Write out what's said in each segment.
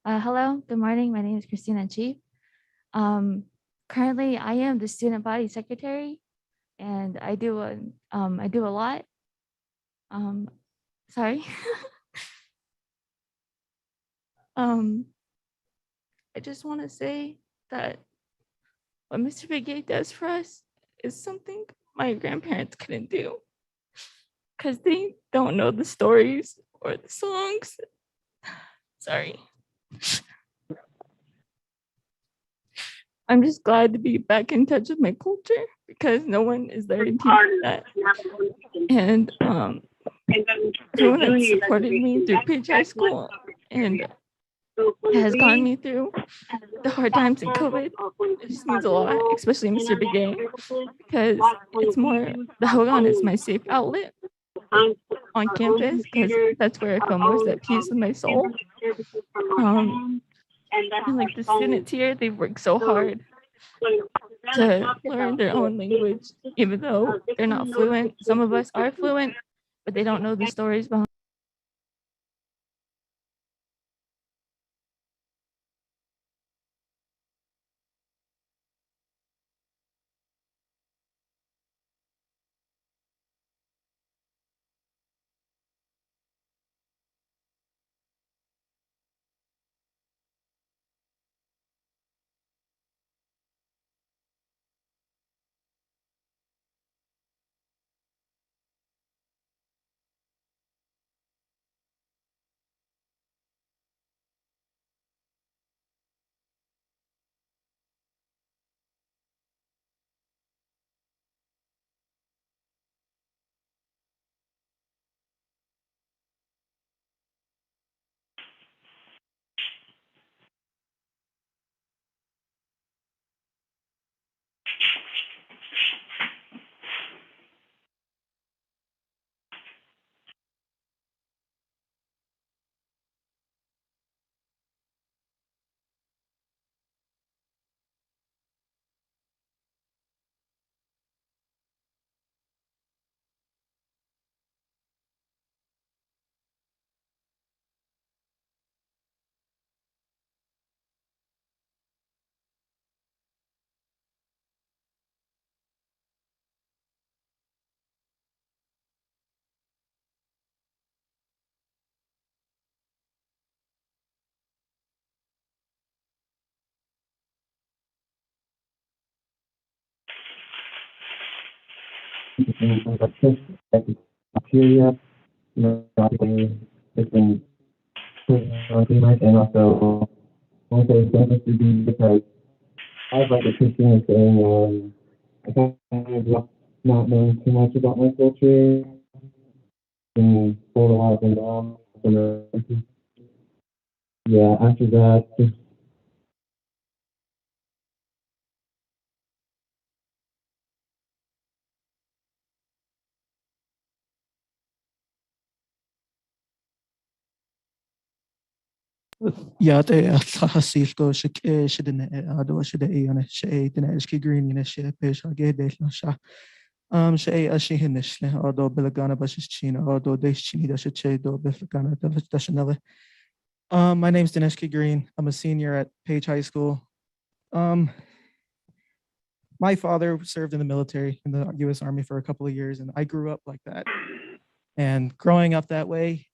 Hello, good morning. My name is Christina Chief. Um, Currently, I am the student body secretary, and I do a lot. Um, Sorry. um, I just want to say that what Mr. Begay does for us is something my grandparents couldn't do because they don't know the stories or the songs. Sorry. I'm just glad to be back in touch with my culture because no one is there to teach me that. And everyone that supported me through Page High School and has gotten me through the hard times in COVID. It just means a lot, especially Mr. Begay, because it's more, the Hogan is my safe outlet on campus because that's where I feel most at peace with my soul. And like the students here, they've worked so hard to learn their own language, even though they're not fluent. Some of us are fluent, but they don't know the stories behind. Bacteria, different enzymes, and also benefits to be because I have like a Christian saying, I kind of not knowing too much about my culture and pulled a lot of them down. And yeah, after that, just Ja, det är hasilko shidene ado shide yana shay dinesh green yana shay pesha gede sha shay ashihinishle ado belagana bashishina ado deshini dashe do belagana dashanele. My name's Dinesh Green. I'm a senior at Page High School. My father served in the military in the U.S. Army for a couple of years, and I grew up like that. And growing up that way,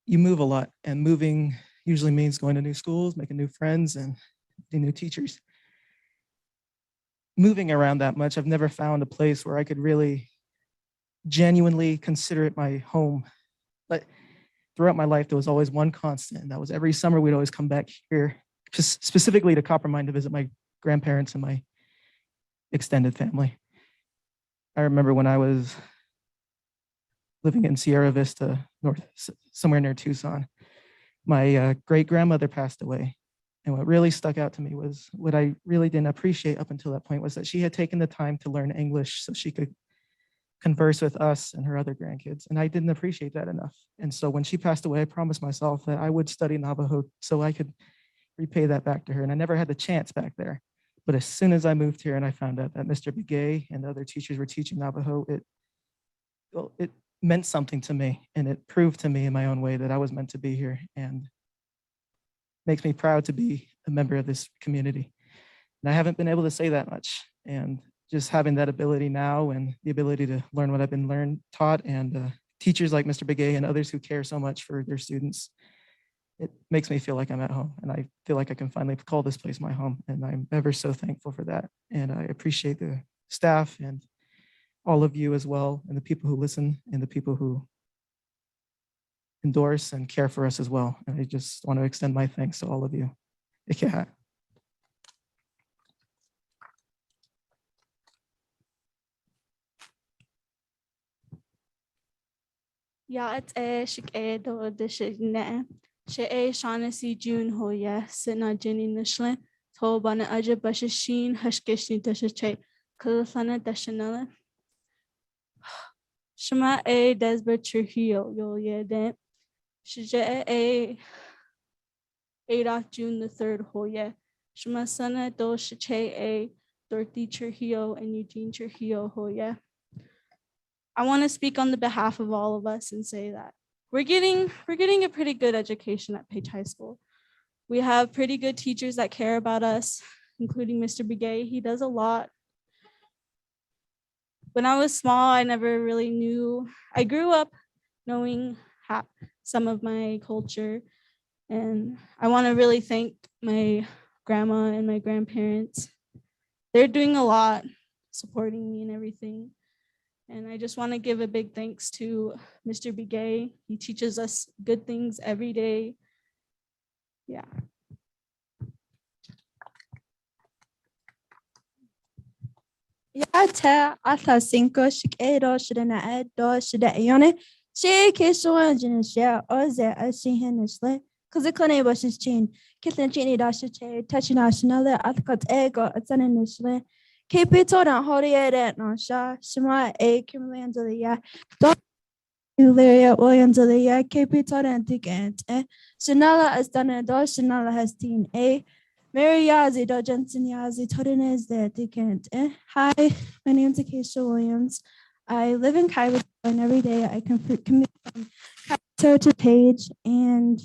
you move a lot, and moving usually means going to new schools, making new friends, and new teachers. Moving around that much, I've never found a place where I could really genuinely consider it my home. But throughout my life, there was always one constant, and that was every summer we'd always come back here, just specifically to Coppermine to visit my grandparents and my extended family. I remember when I was living in Sierra Vista, somewhere near Tucson, my great grandmother passed away. And what really stuck out to me was what I really didn't appreciate up until that point was that she had taken the time to learn English so she could converse with us and her other grandkids. And I didn't appreciate that enough. And so when she passed away, I promised myself that I would study Navajo so I could repay that back to her. And I never had the chance back there. But as soon as I moved here and I found out that Mr. Begay and the other teachers were teaching Navajo, it meant something to me. And it proved to me in my own way that I was meant to be here. And makes me proud to be a member of this community. And I haven't been able to say that much. And just having that ability now and the ability to learn what I've been taught, and teachers like Mr. Begay and others who care so much for their students, it makes me feel like I'm at home, and I feel like I can finally call this place my home, and I'm ever so thankful for that. And I appreciate the staff and all of you as well, and the people who listen and the people who endorse and care for us as well. And I just want to extend my thanks to all of you. Ikeha. Yaat shik do de shigna. She Shaughnessy June Hoya, Sina Jenny Nishlin, Tobana Aja Bashashin, Hushkishni Dashache, Kulafana Dashanella. Shema Desbert Trujillo, Yolia Den. Shija Adolf June the third Hoya. Shema Sana Do Shache Dorothy Trujillo and Eugene Trujillo Hoya. I want to speak on the behalf of all of us and say that we're getting a pretty good education at Page High School. We have pretty good teachers that care about us, including Mr. Begay. He does a lot. When I was small, I never really knew. I grew up knowing some of my culture, and I want to really thank my grandma and my grandparents. They're doing a lot, supporting me and everything. And I just want to give a big thanks to Mr. Begay. He teaches us good things every day. Yeah. Yata ata cinco shikero shidana do shida ione she kesho jinisha oze ashihenisle kazikone washes chin kitchen chini dashiche tachinationale atkat ego atsanishle kpito na horiere no sha shima a kimlandalia do Uleria Williamsalia kpito and tikant shinala as dana do shinala has teen a Mary Yazzie, Do Jensen Yazzie, Todines there, Dikant. Hi, my name's Acacia Williams. I live in Kaiwa, and every day I commute from Kaiwa to Page, and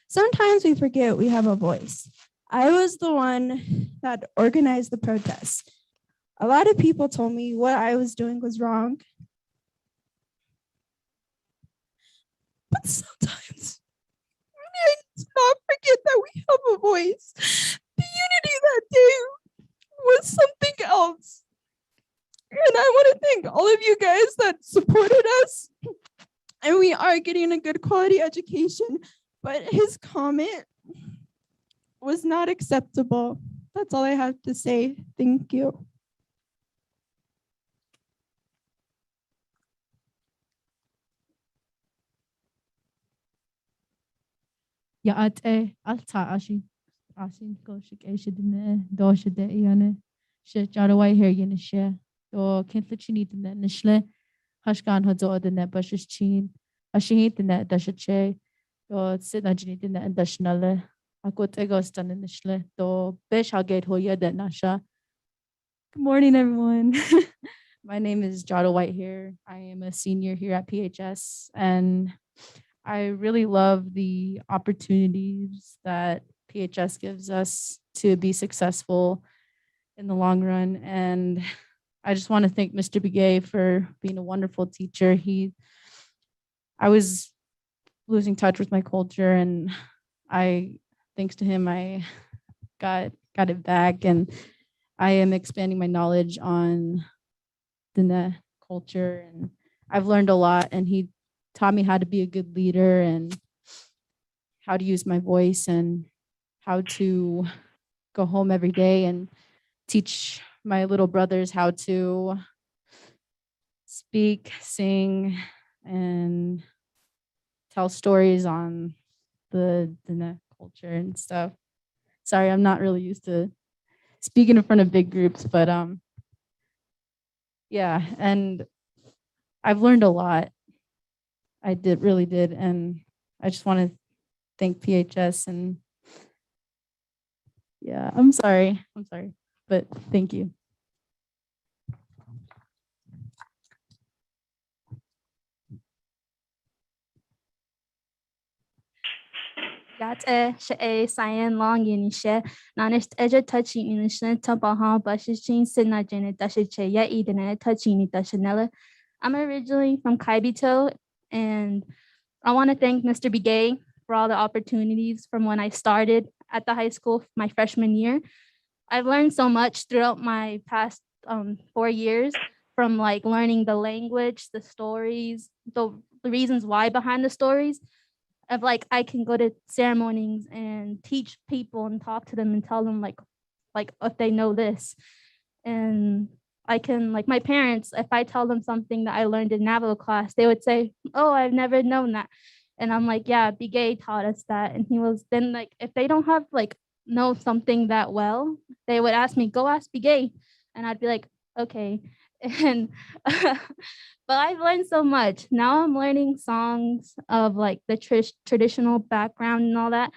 sometimes we forget we have a voice. I was the one that organized the protest. A lot of people told me what I was doing was wrong, but sometimes I need to not forget that we have a voice. The unity that day was something else. And I want to thank all of you guys that supported us. And we are getting a good quality education, but his comment was not acceptable. That's all I have to say. Thank you. Yaat alta ashin koshik eshidine doshide iane she jarawai here yin she do kentlichini dine nishle hashkan hodo dine bashish chin ashin dine dashache do sidajini dine dashnale akot egostan nishle do besh hagate hoya de nasha. Good morning, everyone. My name is Jada White here. I am a senior here at PHS, and I really love the opportunities that PHS gives us to be successful in the long run. And I just want to thank Mr. Begay for being a wonderful teacher. I was losing touch with my culture, and thanks to him, I got it back, and I am expanding my knowledge on the culture, and I've learned a lot, and he taught me how to be a good leader and how to use my voice and how to go home every day and teach my little brothers how to speak, sing, and tell stories on the culture and stuff. Sorry, I'm not really used to speaking in front of big groups, but yeah, and I've learned a lot. I really did, and I just want to thank PHS, and yeah, I'm sorry, but thank you. Yate she cyan long in she nanish edge touching in the tampaha bashing sina janet dashiche ya eden touching it dashanella. I'm originally from Kaibito, and I want to thank Mr. Begay for all the opportunities from when I started at the high school my freshman year. I've learned so much throughout my past 4 years, from like learning the language, the stories, the reasons why behind the stories, of like I can go to ceremonies and teach people and talk to them and tell them like if they know this. And I can, like, my parents, if I tell them something that I learned in Navajo class, they would say, oh, I've never known that. And I'm like, yeah, Bigay taught us that. And he was then like, if they don't have like know something that well, they would ask me, go ask Bigay. And I'd be like, okay. And but I've learned so much. Now I'm learning songs of like the traditional background and all that.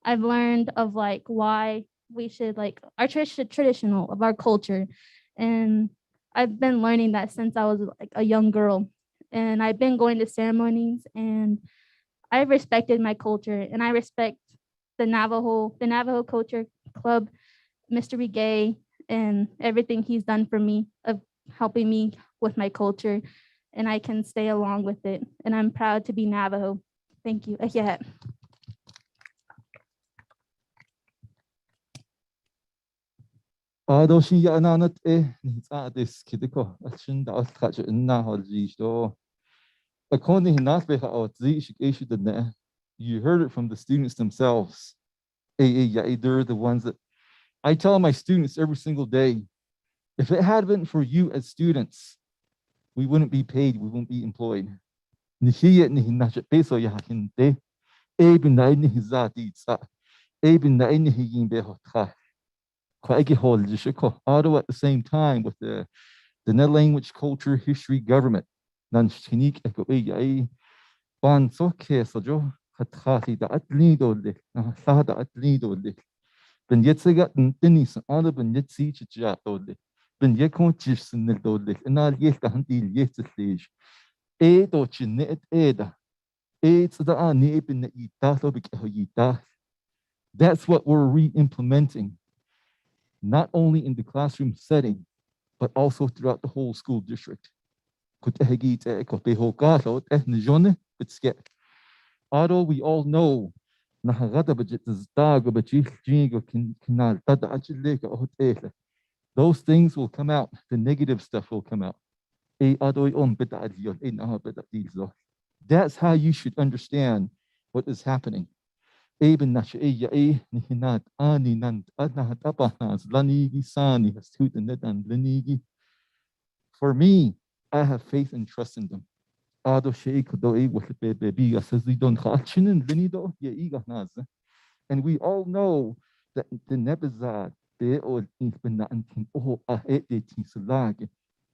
I've learned of like why we should like our traditional of our culture. And I've been learning that since I was like a young girl. And I've been going to ceremonies, and I've respected my culture, and I respect the Navajo Culture Club, Mr. Begay, and everything he's done for me of helping me with my culture, and I can stay along with it. And I'm proud to be Navajo. Thank you. Yeah. Adoshi ananat this kidiko, Achin da Alkaja in Nahajisto. According to Nasbeha or Zish the ne, you heard it from the students themselves. They're the ones that I tell my students every single day. If it had been for you as students, we wouldn't be paid, we wouldn't be employed. Nihiyat nihinachat peso yahinte, Abin Nahizati, Abin Nahihin behotha. Although at the same time with the net language, culture, history, government, nan chinik eko ban so kesojo hatati da atlido lik na sada atlido lik ben yetsaga tinis ada ben yetsi chijato lik ben yekon chirsin do lik na yelta hanti yetslish do chinet eda da ani ben itato bik yita. That's what we're re-implementing, not only in the classroom setting, but also throughout the whole school district. Although we all know those things will come out, the negative stuff will come out. That's how you should understand what is happening. For me, I have faith and trust in them. And we all know that the Nebazad,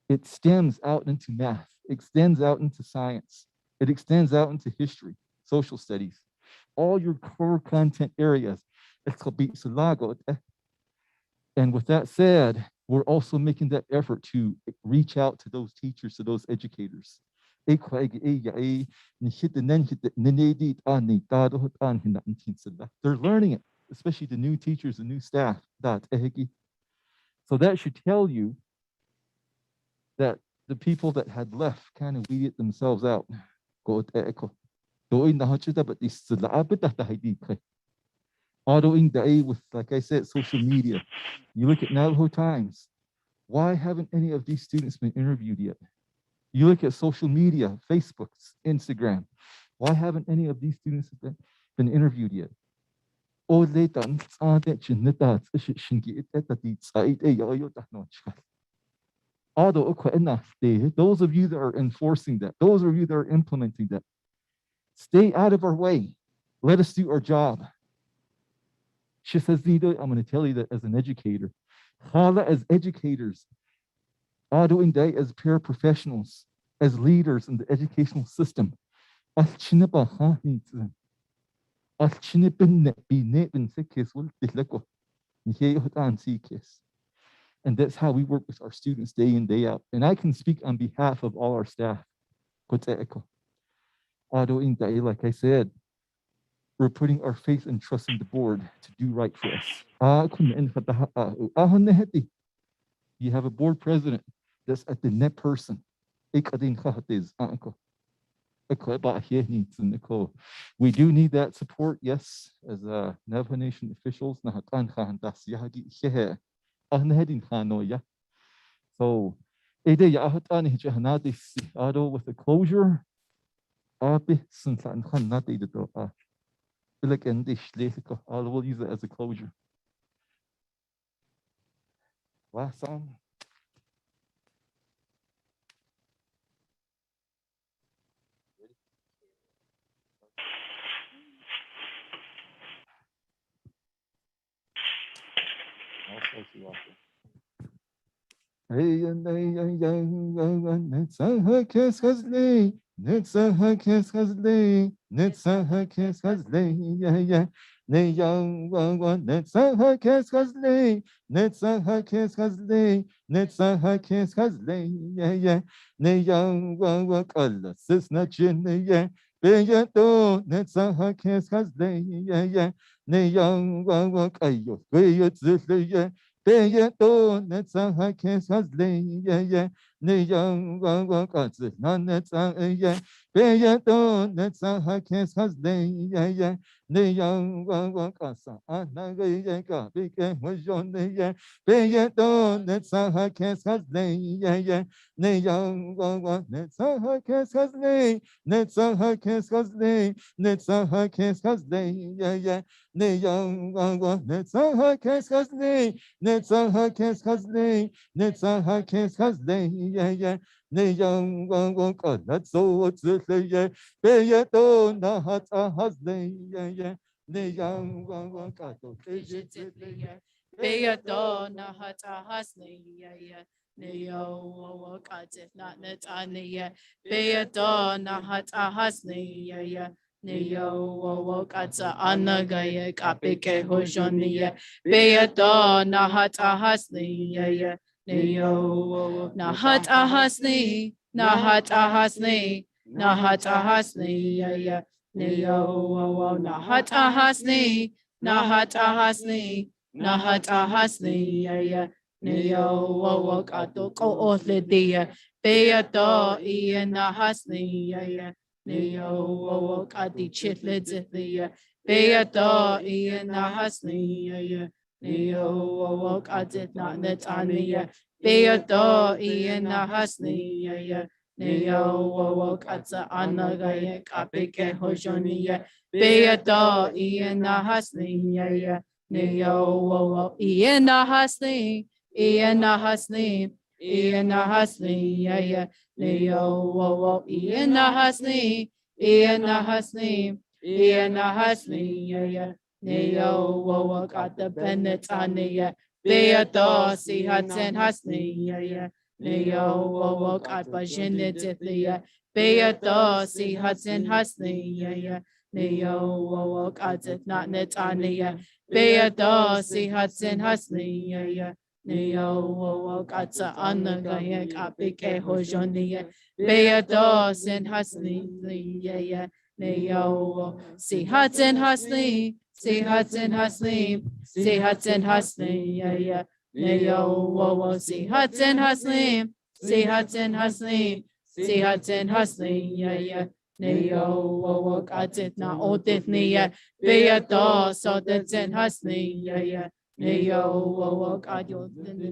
it stems out into math, extends out into science, it extends out into history, social studies, all your core content areas. And with that said, we're also making that effort to reach out to those teachers, to those educators. They're learning it, especially the new teachers, the new staff. So that should tell you that the people that had left kind of weeded themselves out. Although in the with, like I said, social media, you look at Navajo Times, why haven't any of these students been interviewed yet? You look at social media, Facebook, Instagram, why haven't any of these students been interviewed yet? Those of you that are enforcing that, those of you that are implementing that, stay out of our way. Let us do our job. I'm going to tell you that as an educator, as educators, as paraprofessionals, as leaders in the educational system, and that's how we work with our students day in, day out. And I can speak on behalf of all our staff. Like I said, We're putting our faith and trust in the board to do right for us. You have a board president that's at the net person. We do need that support, yes, as Navajo Nation officials. So, with the closure, I will use it as a closure. Last song. Beyeto netsa hakes hasle ye ne young wakazi nanetsa ye Beyeto netsa hakes hasle ye ne young wakasa anagaye ka bike wajone ye Beyeto netsa hakes hasle ye ne young netsa hakes hasle netsa hakes hasle netsa hakes hasle ye ne young netsa hakes hasle Netza hakes hasle, netza hakes hasle, yeah, ne young one got that so what's the yeah, Beyeto na hata hasle, yeah, ne young one got to Beyeto na hata hasle, yeah. Neo katif not net on the Beyeto na hata hasle, yeah. Neo katsa anagaya kapike hojonia Beyeto na hata hasli ya Neo na hata hasli na hata hasli na hata hasli ya Neo na hata hasli na hata hasli na hata hasli ya Neo kato ko othledia Beyeto iya na hasli ya Neo kati chitledzithia Beyeto iya na hasli ya Neo katit not netania Beyeto iya na hasli ya Neo katsa anagaya kapike hojonia Beyeto iya na hasli ya Neo iya na hasli iya na hasli iya na hasli ya Neo iya na hasli iya na hasli iya na hasli ya Neo got the Benetania Beyeto si hatzen hasli ya Neo got Bajenetithia Beyeto si hatzen hasli ya Neo got it not netania Beyeto si hatzen hasli ya Neo katsa anagaya kapike hojonia Beyeto sin hasli ya Neo si hatzen hasli si hatzen hasli si hatzen hasli ya Neo si hatzen hasli si hatzen hasli si hatzen hasli ya Neo katit na otithnia Beyeto so hatzen hasli ya Neo kadyo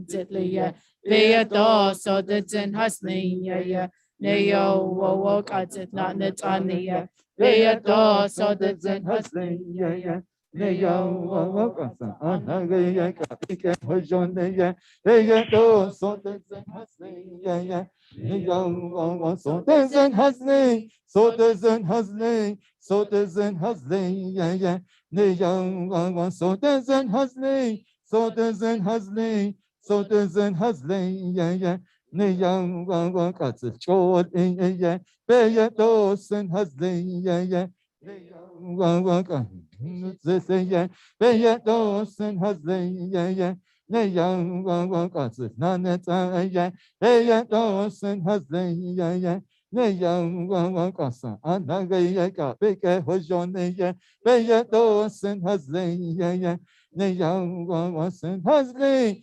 titlia Beyeto so hatzen hasli ya Neo katit na netania Beyeto so hatzen hasli ya Neo katsa anagaya kapike hojonia Beyeto so hatzen hasli ya Neo so hatzen hasli so hatzen hasli so hatzen hasli ya Ne young so doesn't hasle, so doesn't hasle, so doesn't hasle, yeah. Ne young one cuts a short, yeah. Beyeto send hasle, yeah. Ne young one cuts yeah. Beyeto send hasle, yeah. Ne young one cuts none at yeah. Beyeto send hasle, yeah. ne yang wang kasa anagaya ka beke hojone ya beya do sen hasle ya ne yang wang sen hasle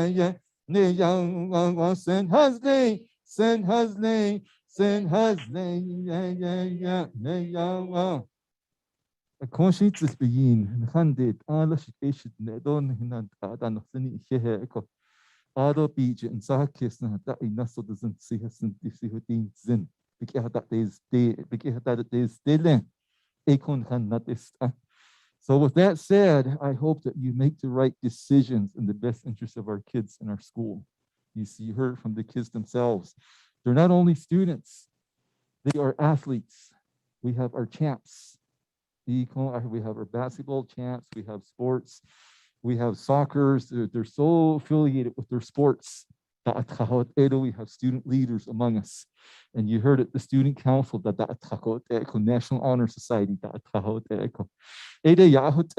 ya ne yang wang sen hasle ya ne yang wang conscience being handed all education ne don hinan ta no sini he ko ado beach and sakis na da inaso doesn't see us in this routine zin biki hata des de biki hata des dele ekon han not this so with that said, I hope that you make the right decisions in the best interest of our kids in our school. You heard from the kids themselves. They're not only students, they are athletes. We have our champs. We have our basketball champs. We have sports. We have soccer. They're so affiliated with their sports. We have student leaders among us. And you heard at the student council that National Honor Society.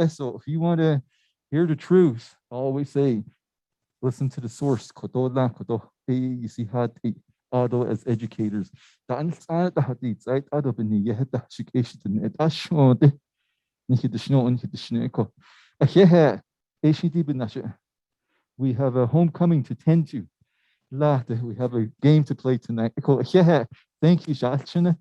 So if you want to hear the truth, I always say, listen to the source. You see how as educators. We have a homecoming to tend to. We have a game to play tonight. Thank you, Shachana.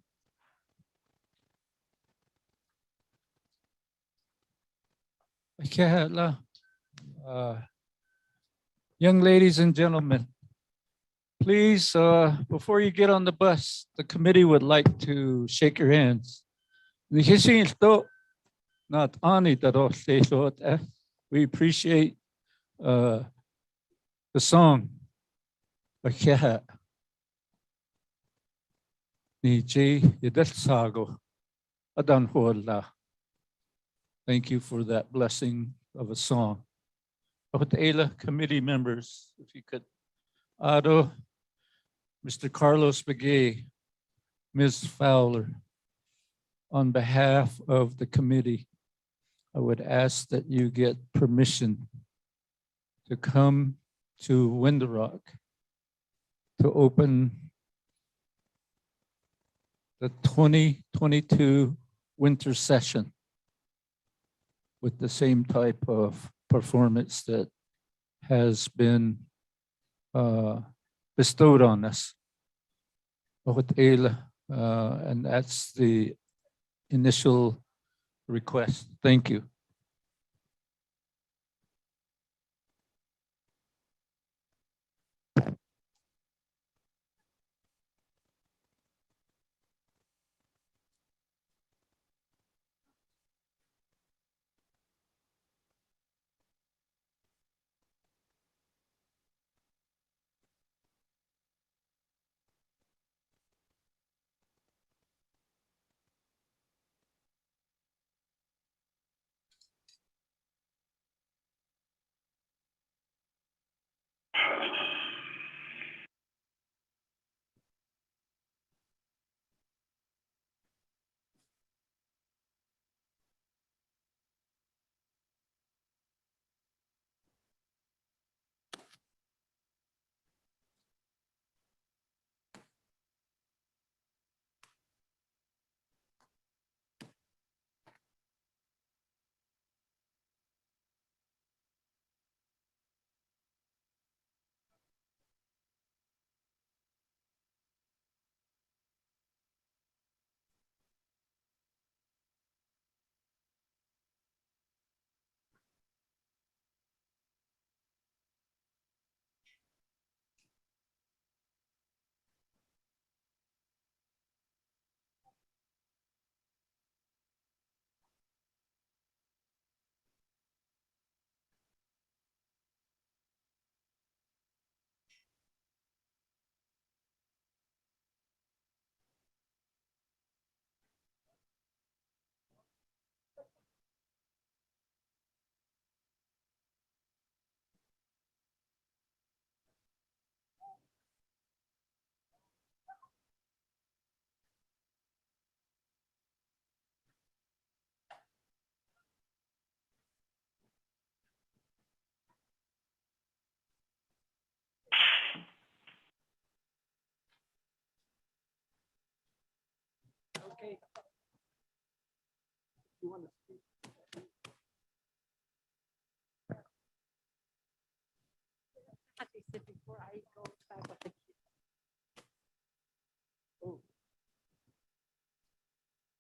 Young ladies and gentlemen, please, before you get on the bus, the committee would like to shake your hands. Not only that, we appreciate the song. Thank you for that blessing of a song. Committee members, if you could, Ado, Mr. Carlos Begay, Ms. Fowler, on behalf of the committee, I would ask that you get permission to come to Window Rock to open the 2022 winter session with the same type of performance that has been bestowed on us. And that's the initial request. Thank you.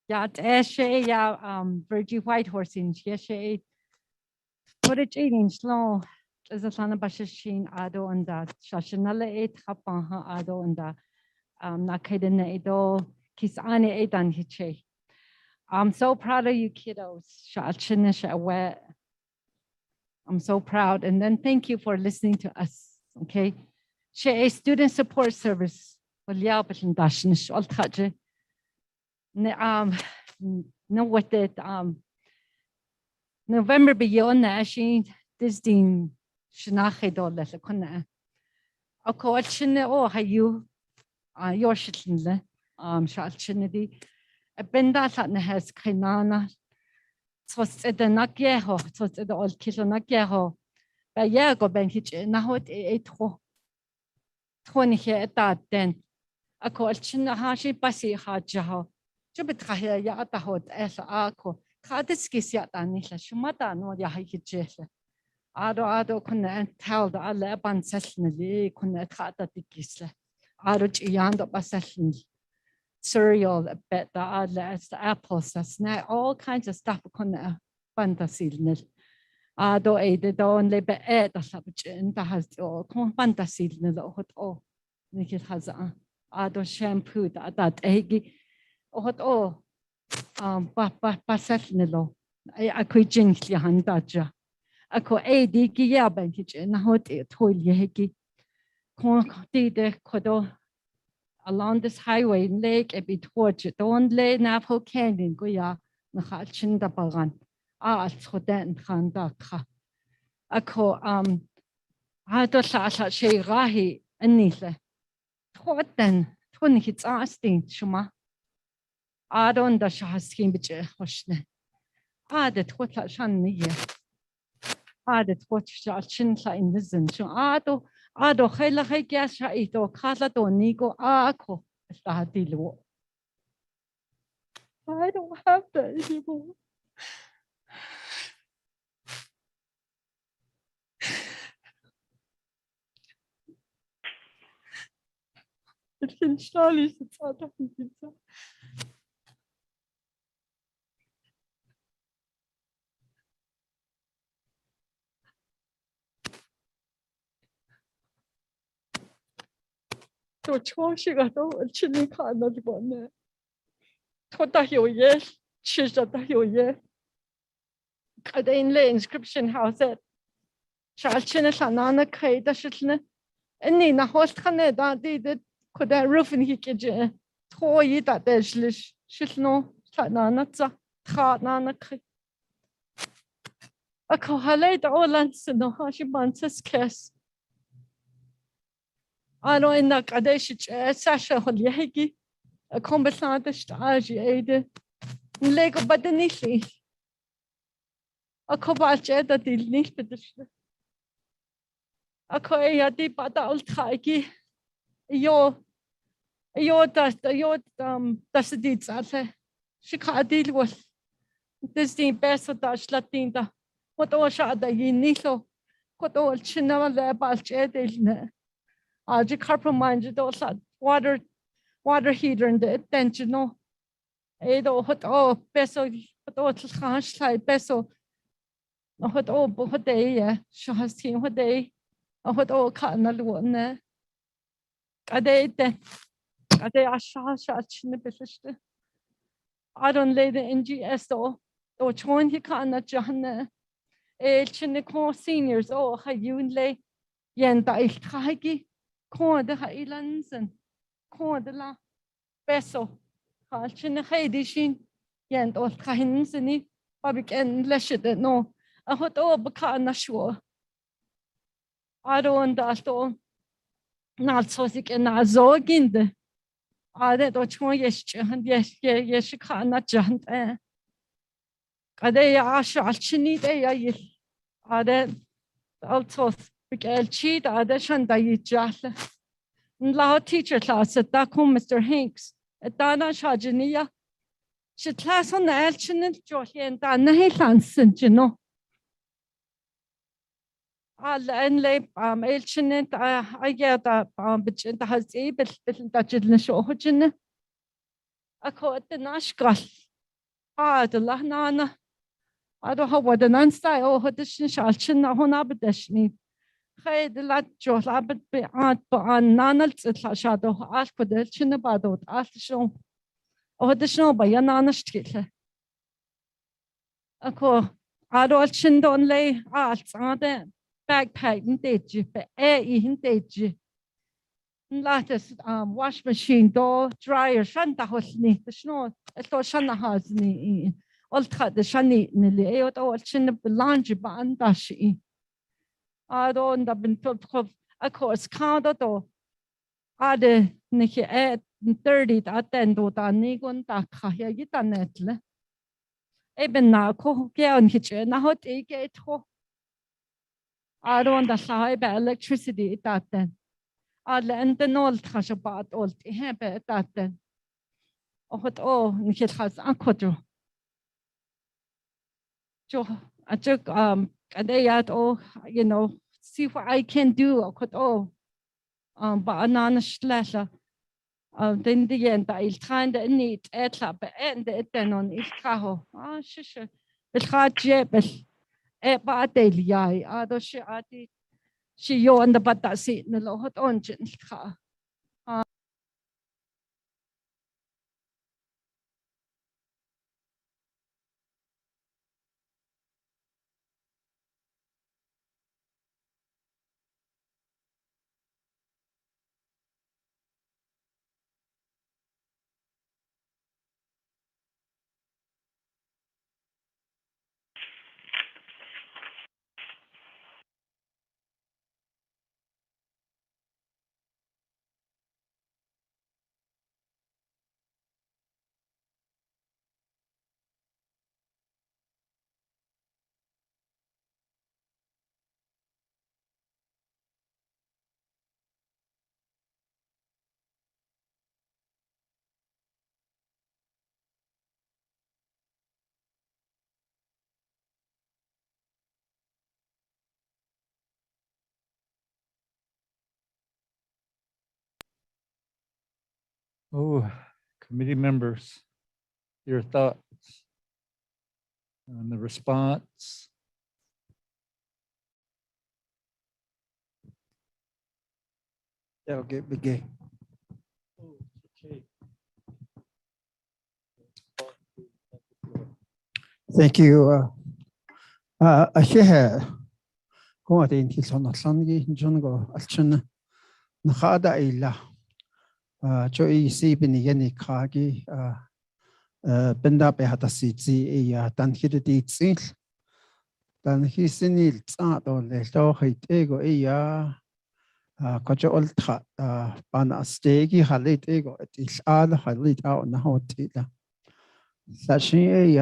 Ja, Acacia, ja, Virgie Whitehorse in Acacia. Footage eating slow. Is a son of Bashishin Ado and that Shashanala eight Hapaha Ado and that Nakadina Edo Kisani Edan Hiche. I'm so proud of you kiddos. Shachinish aware. I'm so proud. And then thank you for listening to us. Okay. She a student support service. Well, yeah, but in Dashnish all touch it. No what it November beyond that she Disney Shinache dollar the corner. A coaching oh how you your shitlinle shalchinity a benda that has kainana was at the nakyeho was at the old kilo nakyeho but yeah go ben hitch na hot it ho 20 here at that then a coaching ha she pasi ha jaho jubit ya at hot as a co Kadiskis yat anila shumata no ya hikijela Ado couldn't tell the other ban session couldn't cut the tikisla. Ado yand up a session cereal, a bit the other the apples, the snack, all kinds of stuff couldn't fantasy. Ado aided only be ate the subject and the has all fantasy in the hot oh. Nikit has Ado shampoo that eggy hot oh. Pasesnilo. I could jinx your hand daja. Ako di giyaban kitchen hot toilet heki. Did kodo along this highway lake a bit torch don't lay Navajo Canyon goya na hatchin da bagan. Soden handaka. Ako hado sa she rahi anile. Toten tun hits asting shuma. Adon da shaskin biche hoshne. The twatla shan ye. The twatla chin in the zin. Ado hela hegasha ito kala do nigo ako. I don't have that anymore. It's in Charlie's. It's out of pizza. 또 초시가 또 치니까 안 나지겠네. 토다 효예, 치자다 효예. 가데인레 inscription house. 샬치네 산나나 카이다 실네. 아니 나 호스트네 다디데 코다 루프니 히케제. 토이 다데실리시 실노 산나나자 타나나 카이. 아코 할레다 올란스노 하시반스 캐스. Ano in the Kadesh Sasha Holyegi, a combatant stage aide, Lego Badanisi, a cobache that is nicht petition. A coya di bata ultraiki, yo das the deeds at Chicago was this the best of Dutch Latinda. What all shot the Yiniso, what all Chinava the Balche. The carpet mind those water heater and the attention no. Edo hot oh peso hot oh like peso hot oh hot day yeah she has seen what day hot oh canal one a day asha chin the don't lay the NGS though join he can't john chin seniors oh how you lay yenda ilhagi Con the Highlands and Con de la Beso. Halchin a Haidishin, Yent or Kahins and it, public and leshed no. A hot overcana sure. I don't understand. Not so sick and not so again. I don't know yes, and yes, she can't jump. Are they Ashalchini? They are there also. Because cheat addition that you just law teacher class at that Mr. Hanks at Dana Shajania she class on the elchin Jolien dan na helansin, you know. And lay elchin I get that bitch the has able that you show hujin. I call it the nashgal. The lahnana. I don't know what an answer or hudishin shalchin on abedishni. Hey, the lad Josh Abbott be aunt on nanals at shadow, ask for the chin about ask the show. Or the snow by your nana still. A call. I don't chin don't lay arts on the bagpipe in dage, but air in dage. Latest wash machine door, dryer, shanta hosni, the snow, I thought shanna has me. All cut the shani nearly, or chin of the laundry band dashi. I don't have been told of course, count at all. I the Nikki at 30 at 10 to the Nigon Taka, you done it. Eben now, cook on kitchen, now hot take it. I don't understand about electricity at that then. I learned the old trash about old have at that then. Oh, what oh, Nikki has uncle. Joe, I took and they had all, you know, see what I can do. I could all. But another slasher. Then the end, I'll try and need it up and then on his caho. Ah, shush. It's hard jebel. But daily, I don't she you on the but that's it in the lot on car. Oh, committee members, your thoughts on the response? Yeah, okay, begin. Thank you. Ashia, go at in his honor, Sangi, Jungo, Alchin, Nahada Ila, Joy Sibin Yeni Kagi, Benda Behatasiti, Dan Hiddi Sil, Dan Hisinil, or Leto, Ego, Kojo Ultra, Bana Stegi, Halit Ego, it is all Halit out Nahotila. Sashi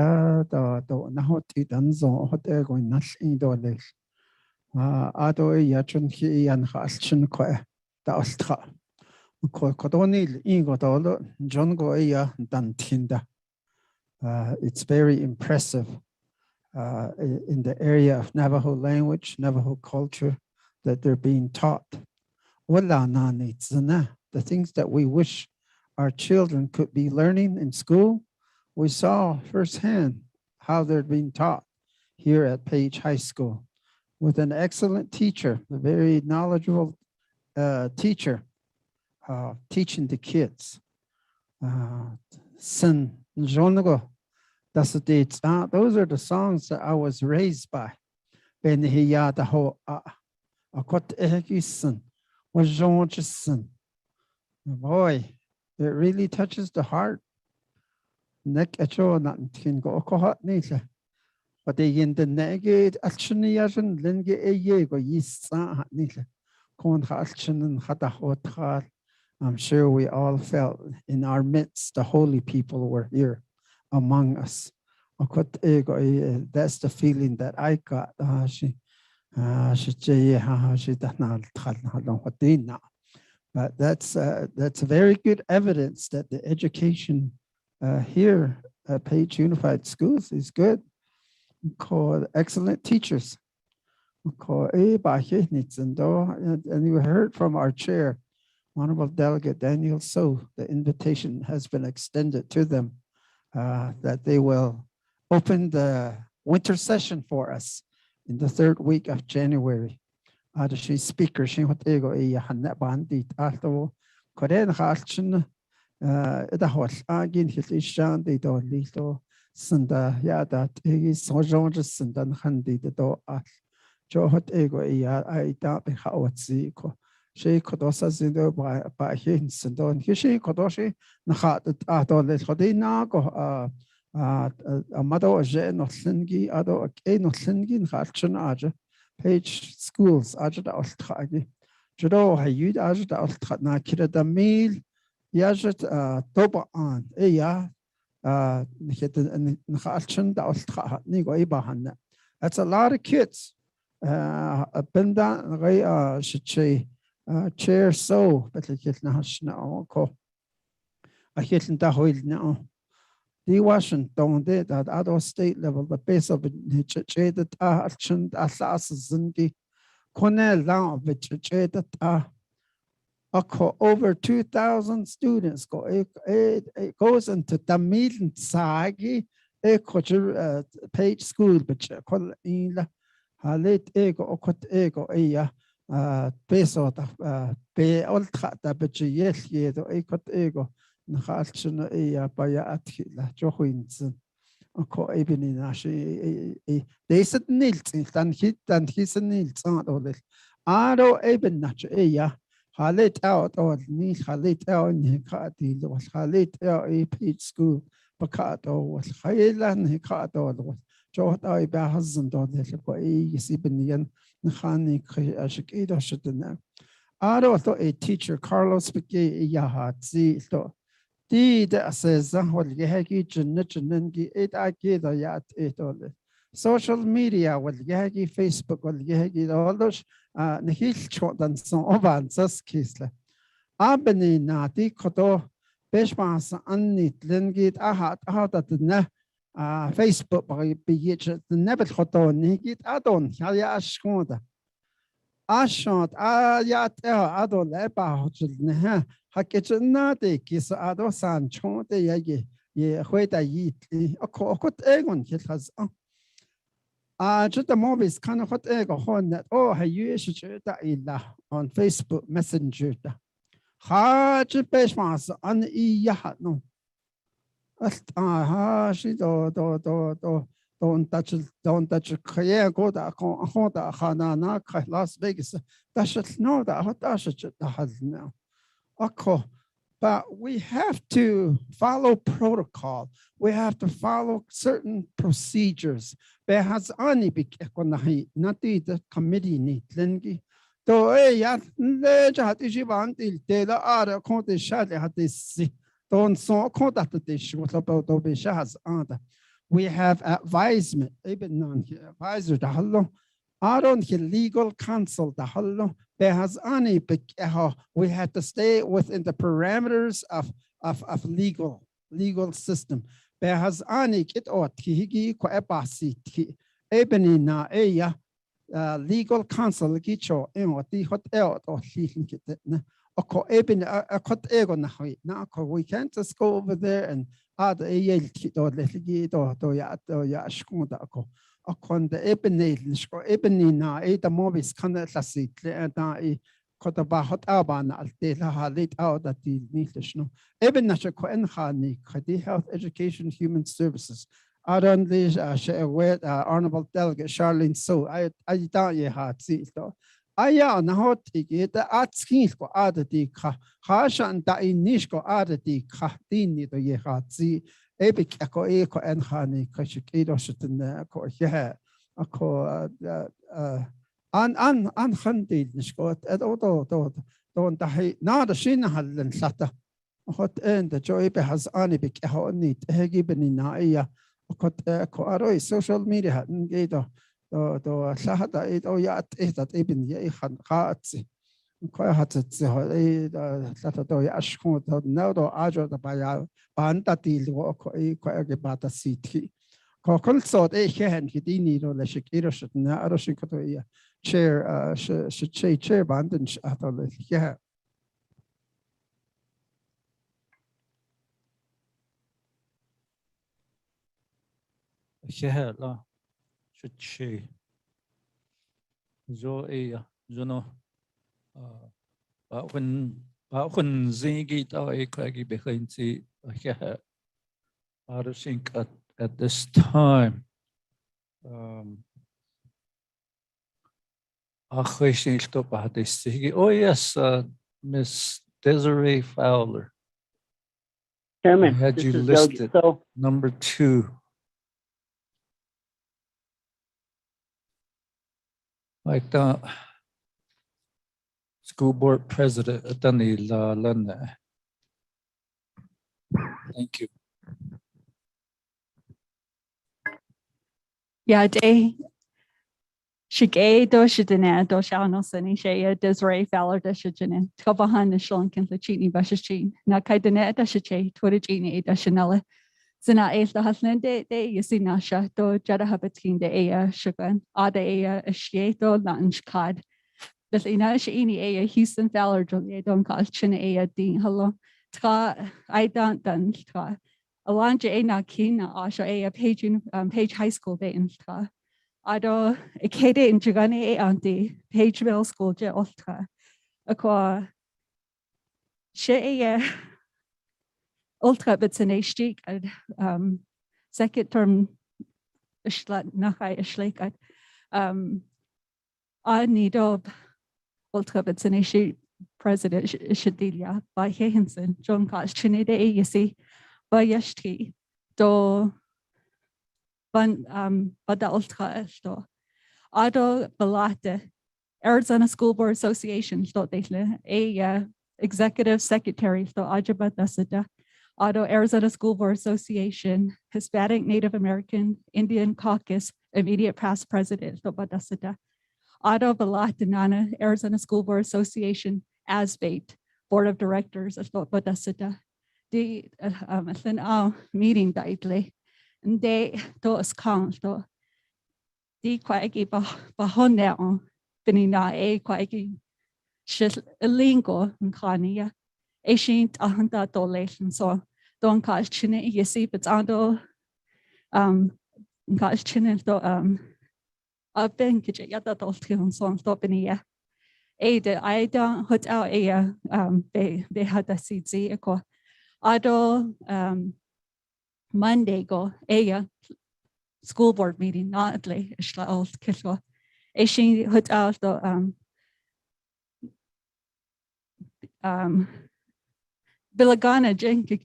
the Nahoti Danzo, Hot Ego in Nash Indoles. Ado Yachun Hi and Haschun Quay, the Ostra. Kodonil, Ingo Dolo, John Goya, Dan Tinda. It's very impressive in the area of Navajo language, Navajo culture that they're being taught. The things that we wish our children could be learning in school, we saw firsthand how they're being taught here at Page High School with an excellent teacher, a very knowledgeable teacher teaching the kids. Those are the songs that I was raised by. Boy, it really touches the heart. Nek echo not tin go hot nisa. But they in the negate actionian linge a ye go yisa nisa. Kon hatchin and hata hot. I'm sure we all felt in our midst the holy people were here among us. That's the feeling that I got. But that's very good evidence that the education here at Page Unified Schools is good. Called excellent teachers. And you heard from our chair, Honorable Delegate Daniel So, the invitation has been extended to them that they will open the winter session for us in the third week of January. She speaker, she what ego bandit alto Korean Harchin Idahos Agin Hilishan de do Lito Sunda Yada Sojon Sundan Handi the do Johot ego I don't be how it's equal. She could also send by hints and on Hishi Kodoshi Nahat Adol Hodina a mother Jen of Singi Ado a Kane of Singin Harchin Aja. Page schools, Ajad Altragi. Jado, Hayud Ajad Altratna, Kira the meal, Yajat Toba on, Eya, Nhalchan, the Altra, Nigo Ibahan. That's a lot of kids. Benda, Ray, Shiche, chair so, but like it now, ko. I hit in the hoil now. The Washington did at other state level, the base of it, the action, Assas, and the Cornell now, which over 2,000 students go. It goes into the meeting sagi, a culture Page school, which call in late ego or cut ego, base of the pay all cut that, but yes, ye, the cut ego. Nhalchana baya atkila Johuinson. Uncle Ebony Nashi. They said Nils and he's a Nils aunt or this. Ado Eben Nach Halit out or Nils Halit out in Hikati was Halit out a Page school. Pacato was Hailan Hikato was Jot I Bahazan on this Sibinian Nahani Ashikido Shutana. Ado thought a teacher Carlos Piquet Yahat the says Hagi Junichi it I get a yat it all. Social media will Yagi Facebook will Yagi all those Nihil short and so on sus kisla. Abani Nati Koto Beshmas Annit Lingit Ahat out at the Facebook by be the Nebet Hoto Nigit Adon Hayashkoda. Ashot Ayat Adol Eba Hotchilneha. Haketnati kiss Ado San Chon de Yagi, ye Hueta Yit, a cockot egg on hit has. Just the movies kind of hot egg on that. Oh, I use that on Facebook Messenger. Hard Peshmas on Yahat no. She don't touch Kaya go that Honda Hanana Las Vegas. That should know that hot that has now. But we have to follow protocol. We have to follow certain procedures. There has only been not the committee need Lengi. Though we have advisement, even non-advisor, the hello. I don't legal counsel, the hello. There has only we had to stay within the parameters of legal system. There has only kit or tihigi kwaebasi ebony na eya legal counsel gicho in what the hotel or healing kit oko ebony a cot ego na we can't just go over there and add a yell kit or letigi or ya shkunda ko. Upon the ebony na the movies can see and I cut about hot aban al late out that the Nishno. Eben Nasha Koenhani, Kadi Health Education Human Services. I don't share with Honorable Delegate Charlene So. I don't ye had see though. Aya na take the art skins go add the Hashan da in Nishko add the Kahtini the ye had see. Epic echo eco and honey, Kashikado Shutan, yeah, a co unhunted Nishkot at all, don't die. Now the Shin had then Sata. Hot end the joy has only big honey, Hegiben in Naya, Koaroi, social media hadn't gator, though Sahata it or yat it at Eben Yehan Hatsi. 快下子之后，那都也是看到那都阿着的把呀，把那地我快给把它洗体。كل صوت كهن كديني لو لشك إيرو شتنا أرشي كتوية chair شيء chair بعدين أهتل كه كه لا شيء جو إيه جنو بعضن زينجي تاو إيه كأجي بخينتي كه I think at this time oh yes, Miss Desiree Fowler. Chairman, I had this you is listed Doug. So number 2. Like the school board president, thank you. Yeah, day. Shigay do shidene do shano sani shaya Desiree Fowler da shijene. Kabahan the shlunkin the chini bashichin. Na kaidene da shiche, Twittini da chanela. Zina eight the husband de yasinasha do jada habitin de ea shugan. Ada ea ashieto lanchkad. Das ina shini ea Houston Fowler julia don't call chin ea dean hello. Tra I don't done tra. Alanja e na kina asha ea Page High School de in tra. Ado ekede in Jugani e anti Page Middle School je ostra. Aqua she ultra bitseneshtik ad second term ishlat nachai ishlik ad nidob ultra bitseneshtik president shadilia by Hinson John Kosh Chinede e yasi by yashti do ban bada ultra sto Ado balate Arizona School Board Association a executive secretary Auto Arizona School Board Association Hispanic Native American Indian Caucus immediate past president Auto Balatinana Arizona School Board Association ASBATE Board of Directors the meeting daily and they those count di quagi bahoneo benina e quagi shit lingo in kania a shint ahanta dolation so don't cause chine yesi but ando cause chine to I've been kitchen yata doltion so stopenia a de I don't hut out a they had the CZ eco ado Monday go a school board meeting not le ishla old kiswa a she hut out the Bilagana Jenkik.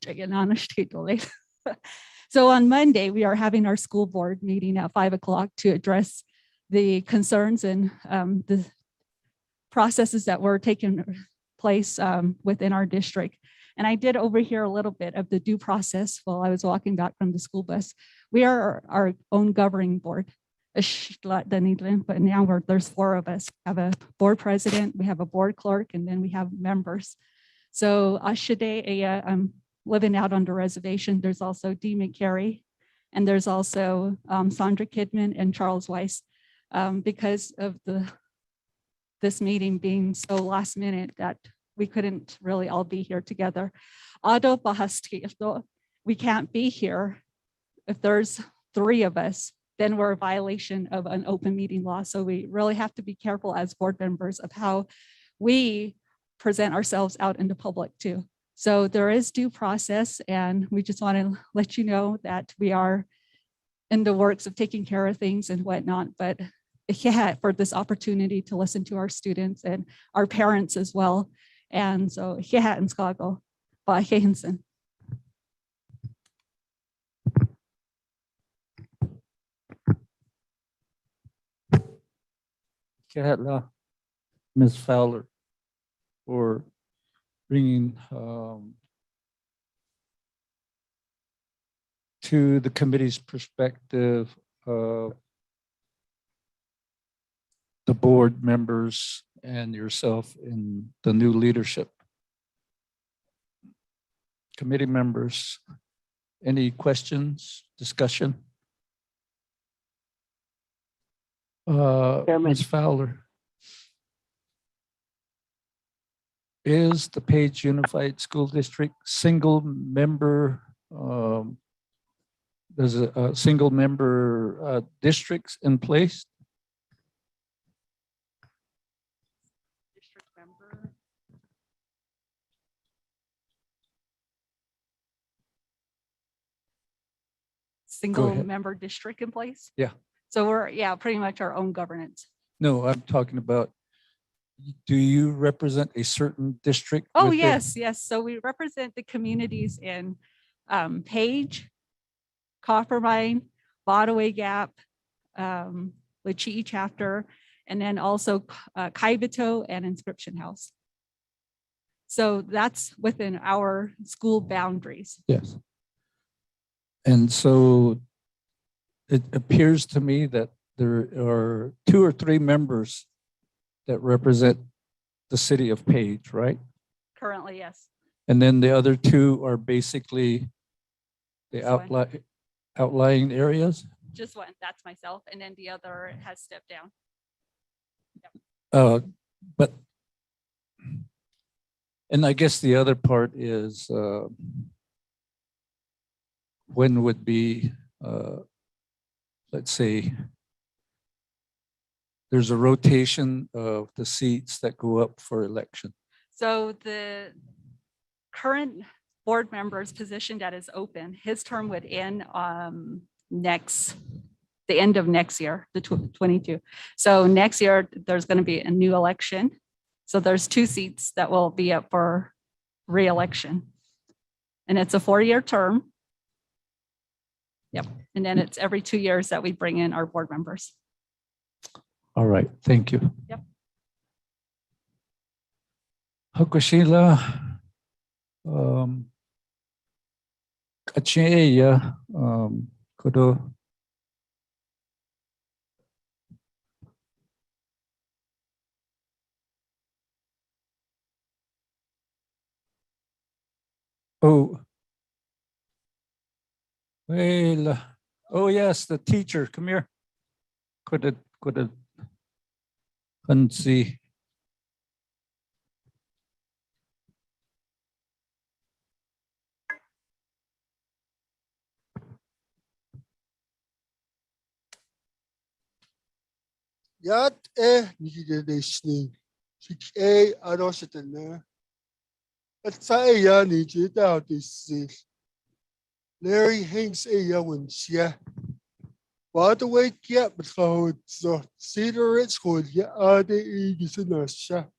So on Monday, we are having our school board meeting at 5 o'clock to address the concerns and the processes that were taking place within our district. And I did overhear a little bit of the due process while I was walking back from the school bus. We are our own governing board. But now there's 4 of us. We have a board president, we have a board clerk, and then we have members. So Ashade, I'm living out on the reservation. There's also Dee McCary, and there's also Sandra Kidman and Charles Weiss. Because of this meeting being so last minute that we couldn't really all be here together. Ado Bahasti, we can't be here. If there's 3 of us, then we're a violation of an open meeting law. So we really have to be careful as board members of how we present ourselves out in the public too. So there is due process, and we just want to let you know that we are in the works of taking care of things and whatnot, but yeah, for this opportunity to listen to our students and our parents as well. And so yeah, in Chicago, by Hinson. Ms. Fowler, for bringing to the committee's perspective the board members and yourself in the new leadership. Committee members, any questions, discussion? Chairman. Ms. Fowler. Is the Page Unified School District single member, there's a single member districts in place? District member. Single ahead. member district in place? Yeah. So we're, yeah, pretty much our own governance. No, I'm talking about, do you represent a certain district? Oh, within- yes, yes. So we represent the communities in Page, Coppermine, Botaway Gap, Lachee Chapter, and then also Kaibito and Inscription House. So that's within our school boundaries. Yes. And so it appears to me that there are 2 or 3 members that represent the city of Page, right? Currently, yes. And then the other 2 are basically the This one. outlying areas. Just one, that's myself. And then the other has stepped down. But, and I guess the other part is when would be, let's say, there's a rotation of the seats that go up for election. So the current board member's position that is open, his term would end the end of next year, the 22. So next year, there's going to be a new election. So there's 2 seats that will be up for re-election. And it's a 4-year term. Yep. And then it's every 2 years that we bring in our board members. All right, thank you. Yep. Hakushila, Acacia, Kodo. Oh. Well, oh yes, the teacher, come here. Couldn't see. Yat nigideshning. Sik arositana. At sa ya ni jita this. Larry Hanks yawan siya. By the way, yeah, but how it's Cedar Ridge School, yeah, ade igisina siya.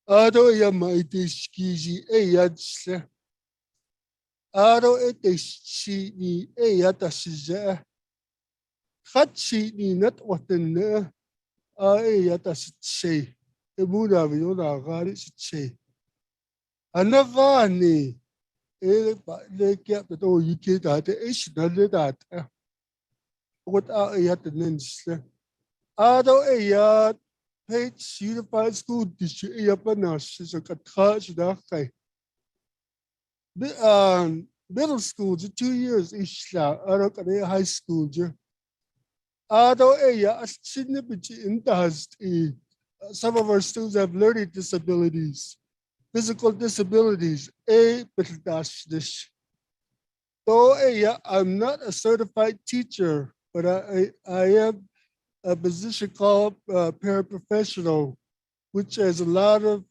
Ado ya maitiskizi yadse. Ado etishi ni yatasiza. Hatsi ni not watan na yatasitse. Emuna viola gari sitse. Anavani. Le kya to yike that is not that. What are yat the names? Ado yat Page Unified School District Yapanas is a catch that. Middle school, 2 years each. Ado high school. Ado a significant in some of our students have learning disabilities. Physical disabilities, this. So I'm not a certified teacher, but I am a position called paraprofessional, which has a lot of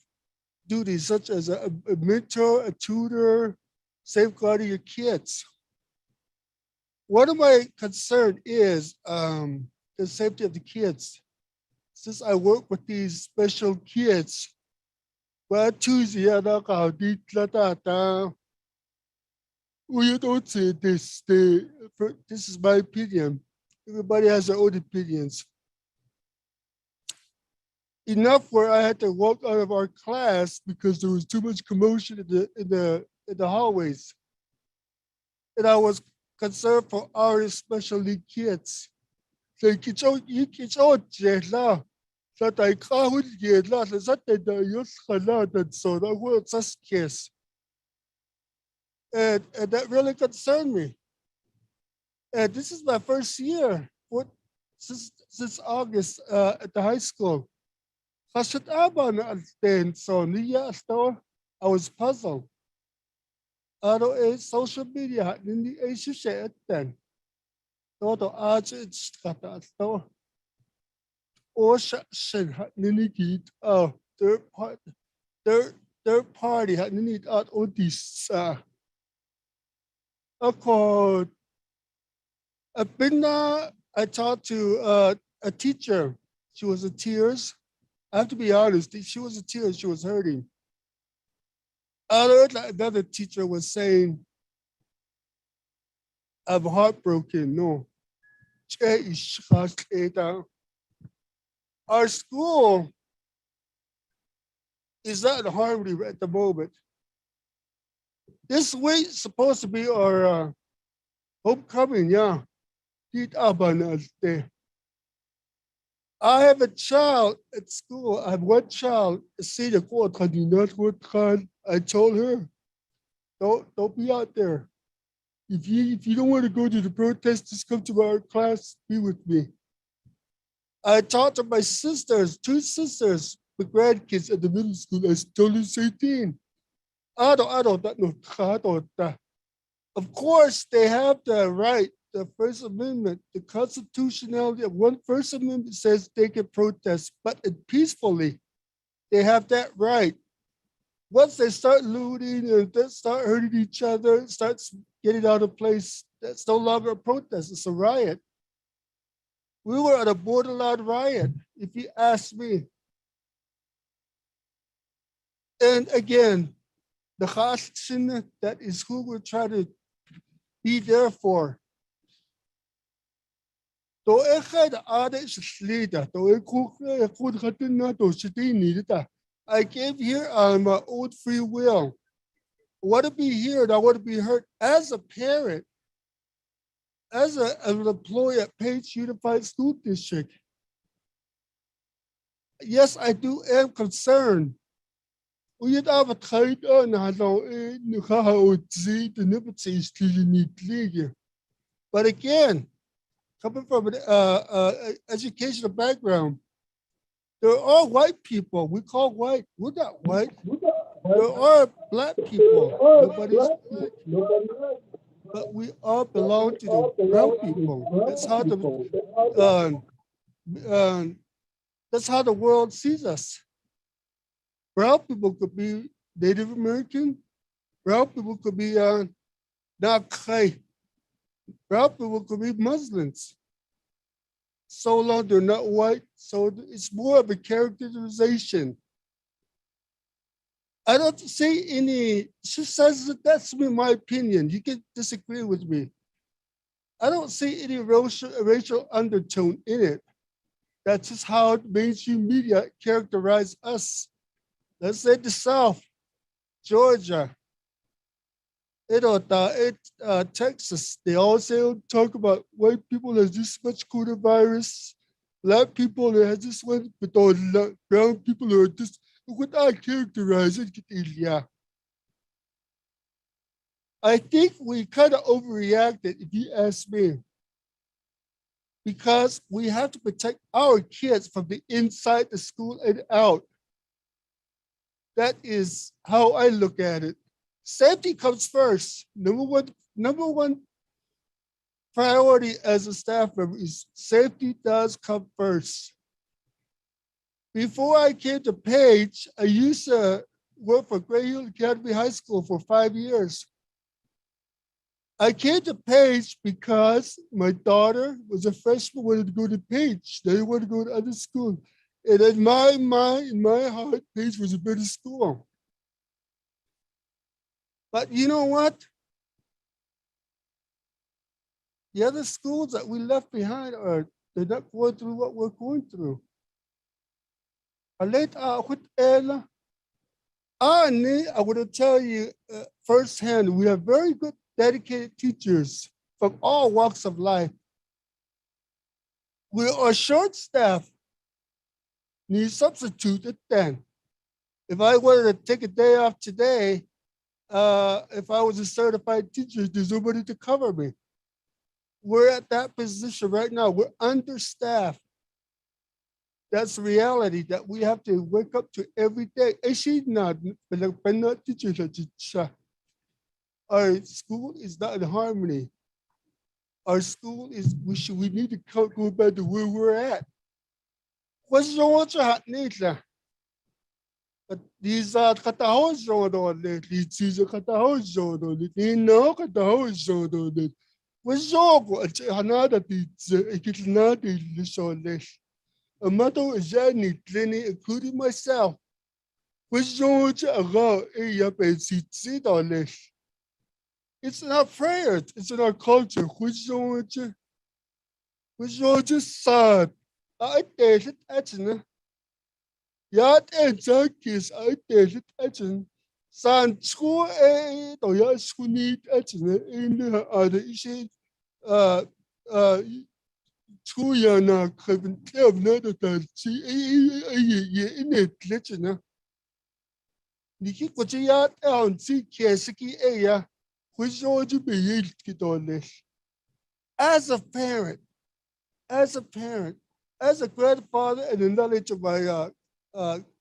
duties, such as a mentor, a tutor, safeguarding your kids. One of my concern is the safety of the kids. Since I work with these special kids, well, Tuesday, you don't say this. This is my opinion. Everybody has their own opinions. Enough where I had to walk out of our class because there was too much commotion in the hallways, and I was concerned for our special need kids. They jela. That I can't get that the use that so that was just kiss. And that really concerned me. And this is my first year since August at the high school. So I was puzzled. Social media nini share then. Todo arch it's got that store. Or shin nini git third party had nini out all these I talked to a teacher. She was in tears. I have to be honest, she was in tears, she was hurting. Another teacher was saying, I'm heartbroken. No. Our school is not in harmony at the moment. This week is supposed to be our homecoming, yeah. I have a child at school. I have one child. I told her, don't be out there. If you don't want to go to the protest, just come to our class, be with me. I talked to my sisters, two sisters, the grandkids at the middle school. I told them the same thing. Of course, they have the right, the First Amendment, the constitutionality of one First Amendment says they can protest, but peacefully, they have that right. Once they start looting and they start hurting each other, starts getting out of place, that's no longer a protest, it's a riot. We were at a borderline riot, if you ask me. And again, the Khashin, that is who we're trying to be there for. I came here on my own free will. I want to be here and I want to be heard as a parent, as an employee at Page Unified School District. Yes, I am concerned. But again, coming from an educational background, there are white people. We call white. We're not white. There are black people. Nobody's black. But we all belong to the brown people. That's how the world sees us. Brown people could be Native American. Brown people could be Nakhay. Brown people could be Muslims. So long they're not white, so it's more of a characterization. I don't see any, she says that that's my opinion. You can disagree with me. I don't see any racial undertone in it. That's just how mainstream media characterize us. Let's say the South, Georgia, Texas, they also talk about white people has this much coronavirus, black people has this one, but brown people are this. What I characterize it, yeah. I think we kind of overreacted, if you ask me, because we have to protect our kids from the inside the school and out. That is how I look at it. Safety comes first. Number one priority as a staff member is safety does come first. Before I came to Page, I used to work for Gray Hill Academy High School for 5 years. I came to Page because my daughter was a freshman, wanted to go to Page. They didn't want to go to other school. And in my mind, in my heart, Page was a better school. But you know what? The other schools that we left behind they're not going through what we're going through. I want to tell you firsthand, we have very good, dedicated teachers from all walks of life. We are short-staffed. Need substitute it then. If I wanted to take a day off today, if I was a certified teacher, there's nobody to cover me. We're at that position right now. We're understaffed. That's the reality that we have to wake up to every day. Our school is not in harmony. Our school is, we need to go back to where we're at. What's wrong with your these are katahos on it. These are katahos on it. You know katahos on it. What's wrong with another teacher? It's not in this. A mother is any training, including myself. What's wrong with your It's in our prayers, it's in our culture. What's wrong with you? What's wrong with your son? I did it, actually. Yat and Turkish, I did it, actually. San school, or your school need, actually, in the other issue. School year now, having 12 another time. See, in it, actually. Niki Kochia, and see, Kesiki, which ought to be on this. As a parent, as a grandfather, and the knowledge of my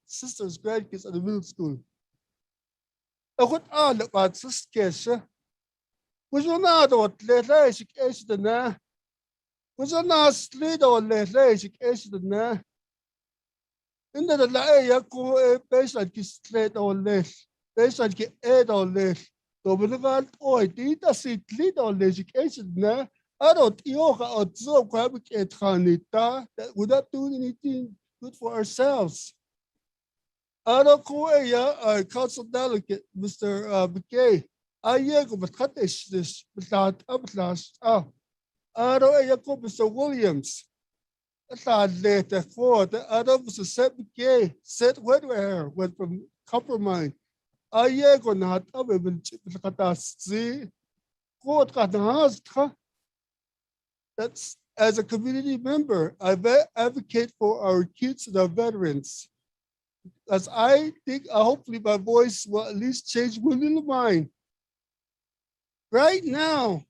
sister's grandkids at the middle school. I went on about sisters. Was not what letters education now. Was not slid on letters education now. In the lie, go based on his sled on less, based on get aid on less. Government did a seat lead on education now. I don't yoga absorb that would not do anything good for ourselves. I don't go a council delegate, Mr. McKay. I go but cut this without last. I don't go Mr. Williams. I thought later for the other was a set McKay, set wetware went from compromise. I go not up with the That's as a community member, I advocate for our kids and our veterans. As I think, hopefully my voice will at least change one little mind. Right now,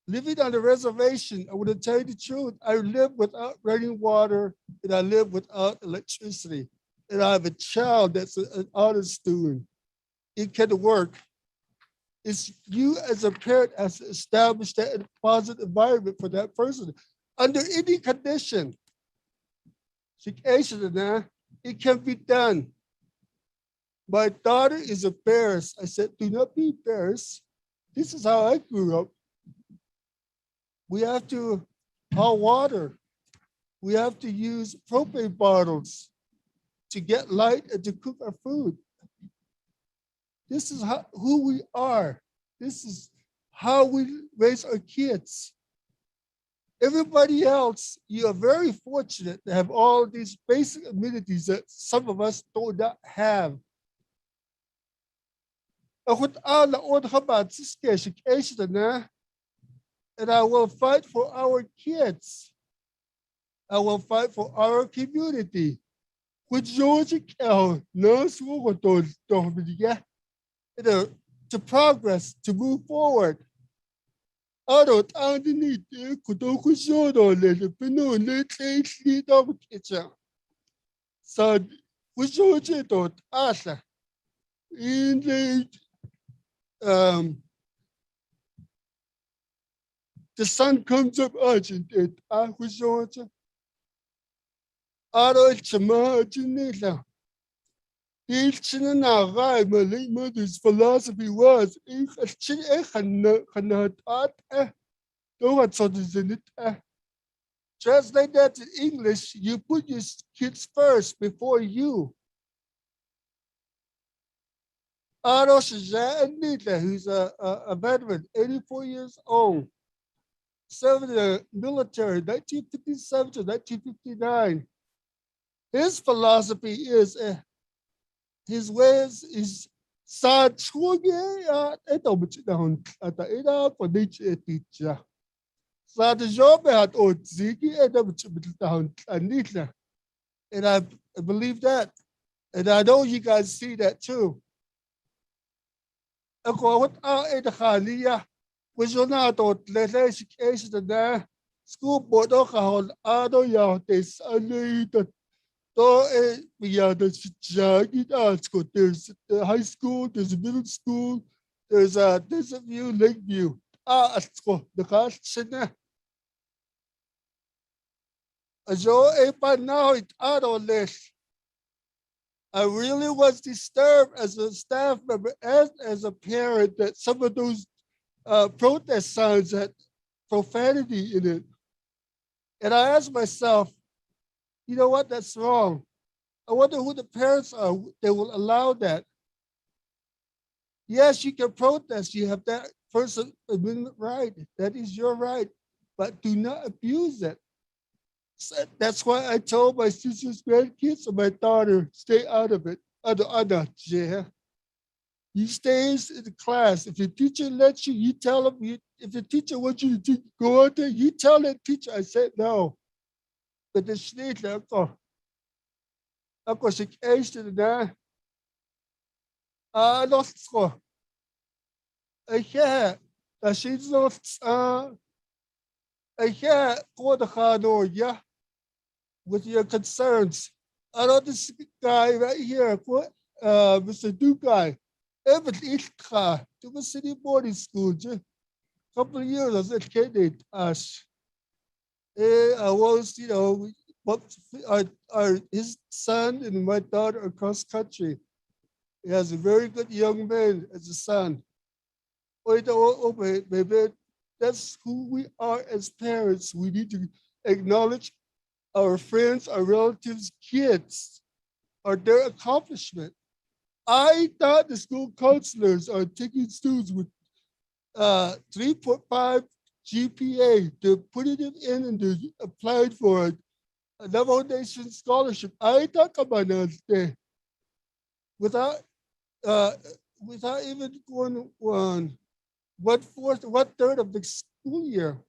living on the reservation, I want to tell you the truth. I live without running water and I live without electricity. And I have a child that's an honest student. It can work. It's you as a parent has to establish that positive environment for that person under any condition. It can be done. My daughter is embarrassed. I said, do not be embarrassed. This is how I grew up. We have to haul water. We have to use propane bottles to get light and to cook our food. This is who we are. This is how we raise our kids. Everybody else, you are very fortunate to have all these basic amenities that some of us do not have. And I will fight for our kids. I will fight for our community. To progress, to move forward. So, the sun comes up urgent. Mother's philosophy was translate that to English, you put your kids first before you. Aro Shaja, who's a veteran, 84 years old, served in the military, 1957 to 1959. His philosophy is, his ways is sad chuge ito mo down at ida for nature teacher. Sa de job had ooit ziki en dat moet je and I believe that. And I know you guys see that too. Ako wat de khaliya. We zo na tot lees is de school board ook gehouden. Ado ja, this alleen dat. Yeah, there's school. There's the high school, there's a middle school, there's a view, Lakeview. School. The class na. So now it's out on this. I really was disturbed as a staff member and as a parent that some of those protest signs had profanity in it. And I asked myself, you know what, that's wrong. I wonder who the parents are that will allow that. Yes, you can protest. You have that First Amendment right. That is your right. But do not abuse it. So that's why I told my sister's grandkids and my daughter, stay out of it. You stay in the class. If your teacher lets you, you tell them. If the teacher wants you to go out there, you tell that teacher, I said no. But the snake, ako si Ace na. Lost ko. Yeah. She's lost. Yeah. Ko the kano, yeah. With your concerns. I know this guy right here, Mr. Dukai. Even Itka, to the city boarding school, a couple of years I was educated us. I was, but his son and my daughter are cross country. He has a very good young man as a son. That's who we are as parents. We need to acknowledge our friends, our relatives, kids, or their accomplishment. I thought the school counselors are taking students with 3.5 GPA to putting them in and to apply for a Navajo Nation scholarship. I thought about that without even going on 1/4, 1/3 of the school year.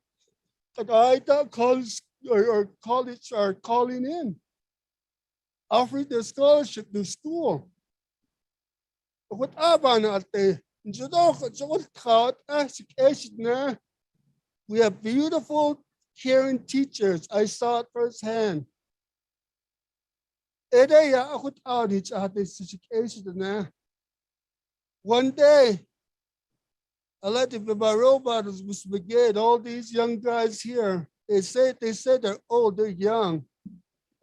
Like I thought college or college are calling in, offering their scholarship to school. What about natin? We have beautiful, caring teachers. I saw it firsthand. One day, I let my role models, Mr. McGee, and all these young guys here. They said they're old, they're young.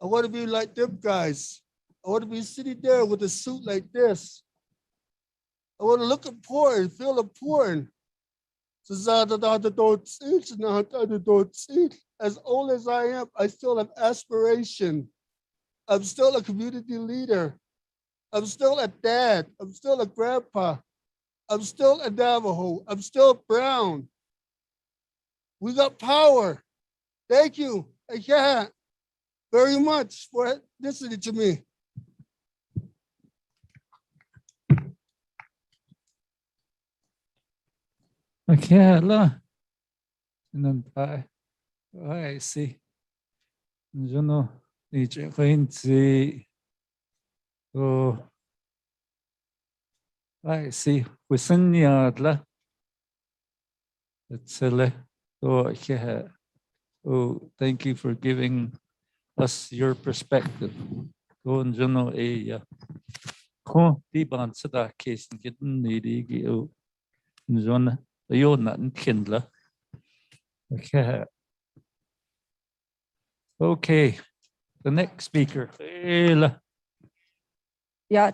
I want to be like them guys. I want to be sitting there with a suit like this. I want to look important, feel important. As old as I am, I still have aspiration. I'm still a community leader. I'm still a dad. I'm still a grandpa. I'm still a Navajo. I'm still brown. We got power. Thank you. Yeah, very much for listening to me. Okay, la. I see. You know, it's going to. Oh, I see. We send you la. It's oh, yeah. Oh, thank you for giving us your perspective. Oh, you know, di ban sada case getting needy. Oh, John. You're not in Kindler. Okay. Okay. The next speaker. Yeah,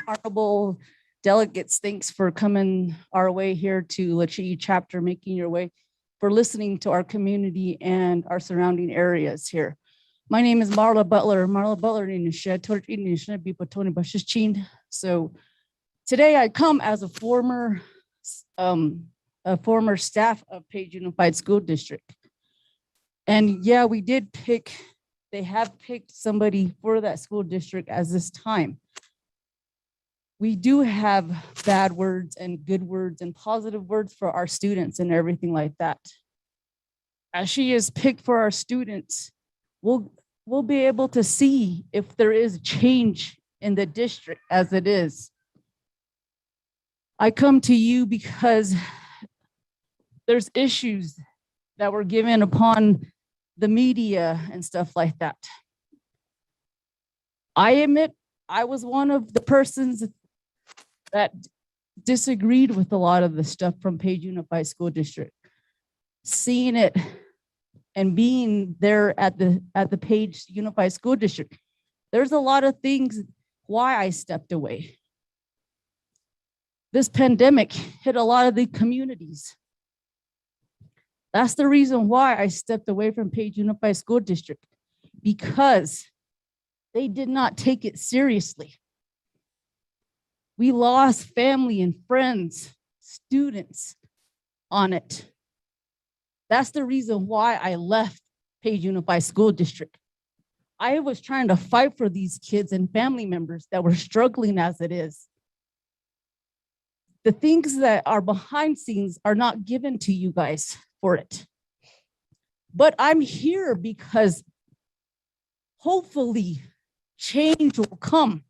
honorable delegates, thanks for coming our way here to Acacia Chapter, making your way, for listening to our community and our surrounding areas here. My name is Marla Butler. Marla Butler in the So today I come as a former staff of Page Unified School District. And yeah, they have picked somebody for that school district as this time. We do have bad words and good words and positive words for our students and everything like that. as she is picked for our students, we'll be able to see if there is change in the district as it is. I come to you because there's issues that were given upon the media and stuff like that. I admit I was one of the persons that disagreed with a lot of the stuff from Page Unified School District. Seeing it and being there at the Page Unified School District, there's a lot of things why I stepped away. This pandemic hit a lot of the communities. That's the reason why I stepped away from Page Unified School District, because they did not take it seriously. We lost family and friends, students on it. That's the reason why I left Page Unified School District. I was trying to fight for these kids and family members that were struggling as it is. The things that are behind scenes are not given to you guys for it. But I'm here because hopefully change will come.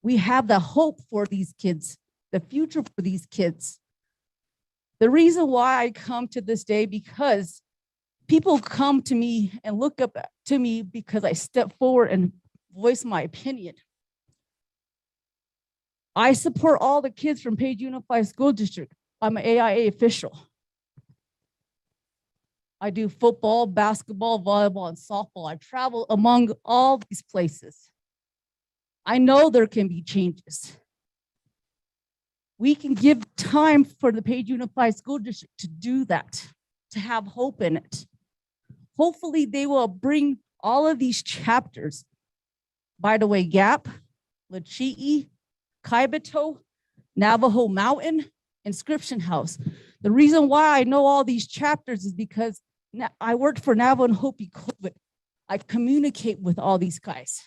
We have the hope for these kids, the future for these kids. The reason why I come to this day, because people come to me and look up to me because I step forward and voice my opinion. I support all the kids from Page Unified School District. I'm an AIA official. I do football, basketball, volleyball, and softball. I travel among all these places. I know there can be changes. We can give time for the Page Unified School District to do that, to have hope in it. Hopefully they will bring all of these chapters, by the way, Gap, Lachii, Kaibito, Navajo Mountain, Inscription House. The reason why I know all these chapters is because I worked for Navajo and Hopi COVID. I communicate with all these guys.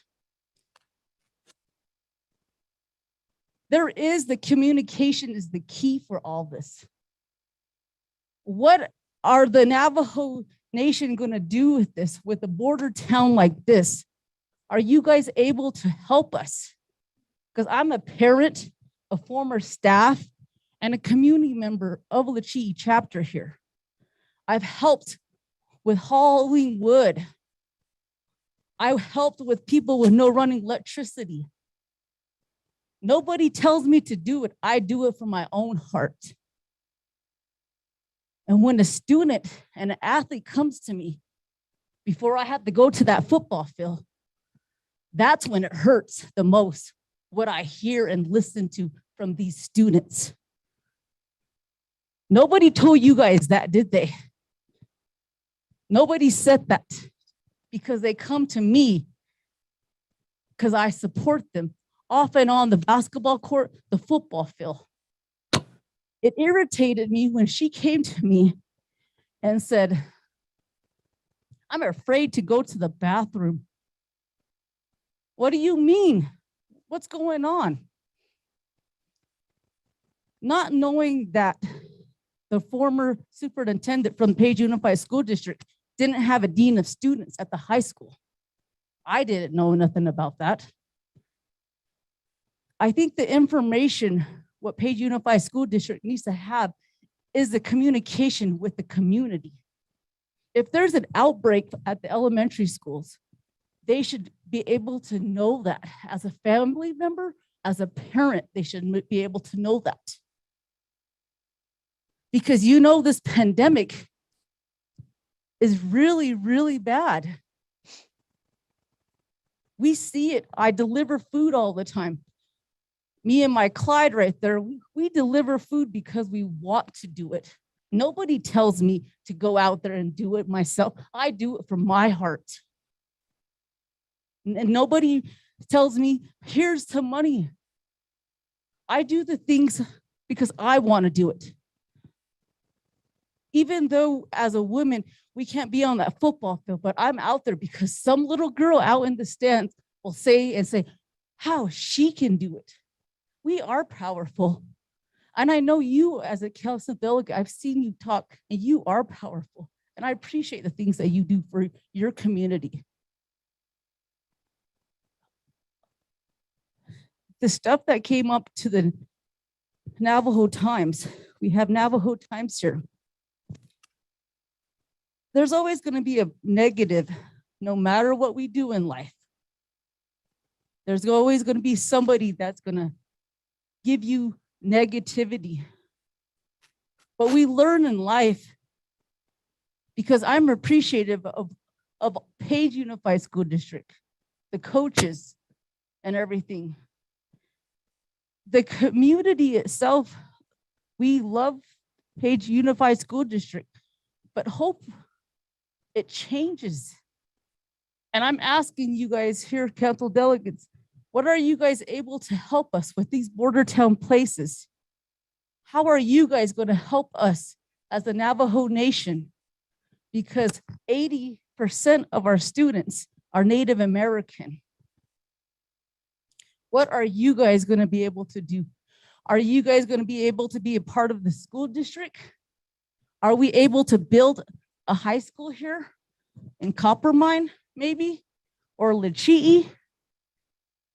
The communication is the key for all this. What are the Navajo Nation gonna do with this, with a border town like this? Are you guys able to help us? Because I'm a parent, a former staff, and a community member of Lachii chapter here. I've helped with hauling wood. I helped with people with no running electricity. Nobody tells me to do it. I do it from my own heart. And when a student and an athlete comes to me, before I have to go to that football field, that's when it hurts the most, what I hear and listen to from these students. Nobody told you guys that, did they? Nobody said that, because they come to me because I support them off and on the basketball court, the football field. It irritated me when she came to me and said, I'm afraid to go to the bathroom. What do you mean? What's going on? Not knowing that the former superintendent from Page Unified School District didn't have a dean of students at the high school. I didn't know nothing about that. I think the information, what Page Unified School District needs to have is the communication with the community. If there's an outbreak at the elementary schools, they should be able to know that. As a family member, as a parent, they should be able to know that. Because you know this pandemic is really, really bad. We see it. I deliver food all the time. Me and my Clyde right there, we deliver food because we want to do it. Nobody tells me to go out there and do it myself. I do it from my heart. And nobody tells me, here's some money. I do the things because I want to do it. Even though as a woman, we can't be on that football field, but I'm out there because some little girl out in the stands will say how she can do it. We are powerful. And I know you as a council delegate, I've seen you talk and you are powerful. And I appreciate the things that you do for your community. The stuff that came up to the Navajo Times, we have Navajo Times here. There's always going to be a negative, no matter what we do in life. There's always going to be somebody that's going to give you negativity. But we learn in life, because I'm appreciative of Page Unified School District, the coaches and everything. The community itself, we love Page Unified School District, but hope it changes. And I'm asking you guys here, council delegates, what are you guys able to help us with these border town places? How are you guys going to help us as the Navajo Nation? Because 80% of our students are Native American. What are you guys going to be able to do? Are you guys going to be able to be a part of the school district? Are we able to build a high school here in Coppermine, maybe, or Lechii?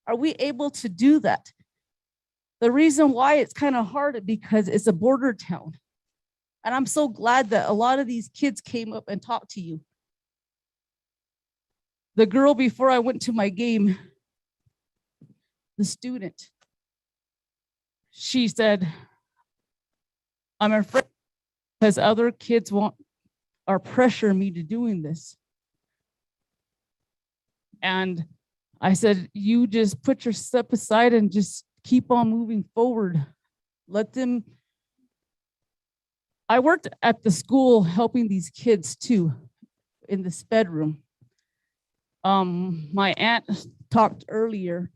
Are we able to do that? The reason why it's kind of hard is because it's a border town. And I'm so glad that a lot of these kids came up and talked to you. The girl before I went to my game, the student, she said, I'm afraid because other kids are pressuring me to doing this. And I said, you just put your step aside and just keep on moving forward. Let them. I worked at the school helping these kids too in this bedroom. My aunt talked earlier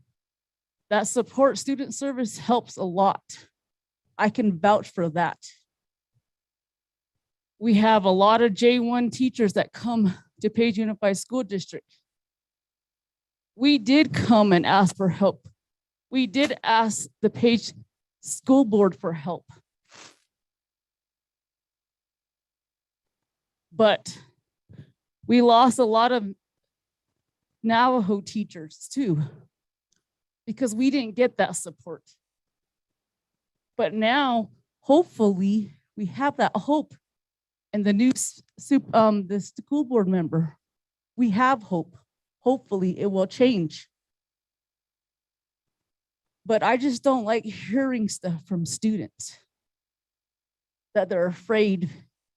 that support student service helps a lot. I can vouch for that. We have a lot of J1 teachers that come to Page Unified School District. We did come and ask for help. We did ask the Page School Board for help. But we lost a lot of Navajo teachers too, because we didn't get that support. But now, hopefully, we have that hope. And the new the school board member, we have hope. Hopefully, it will change. But I just don't like hearing stuff from students that they're afraid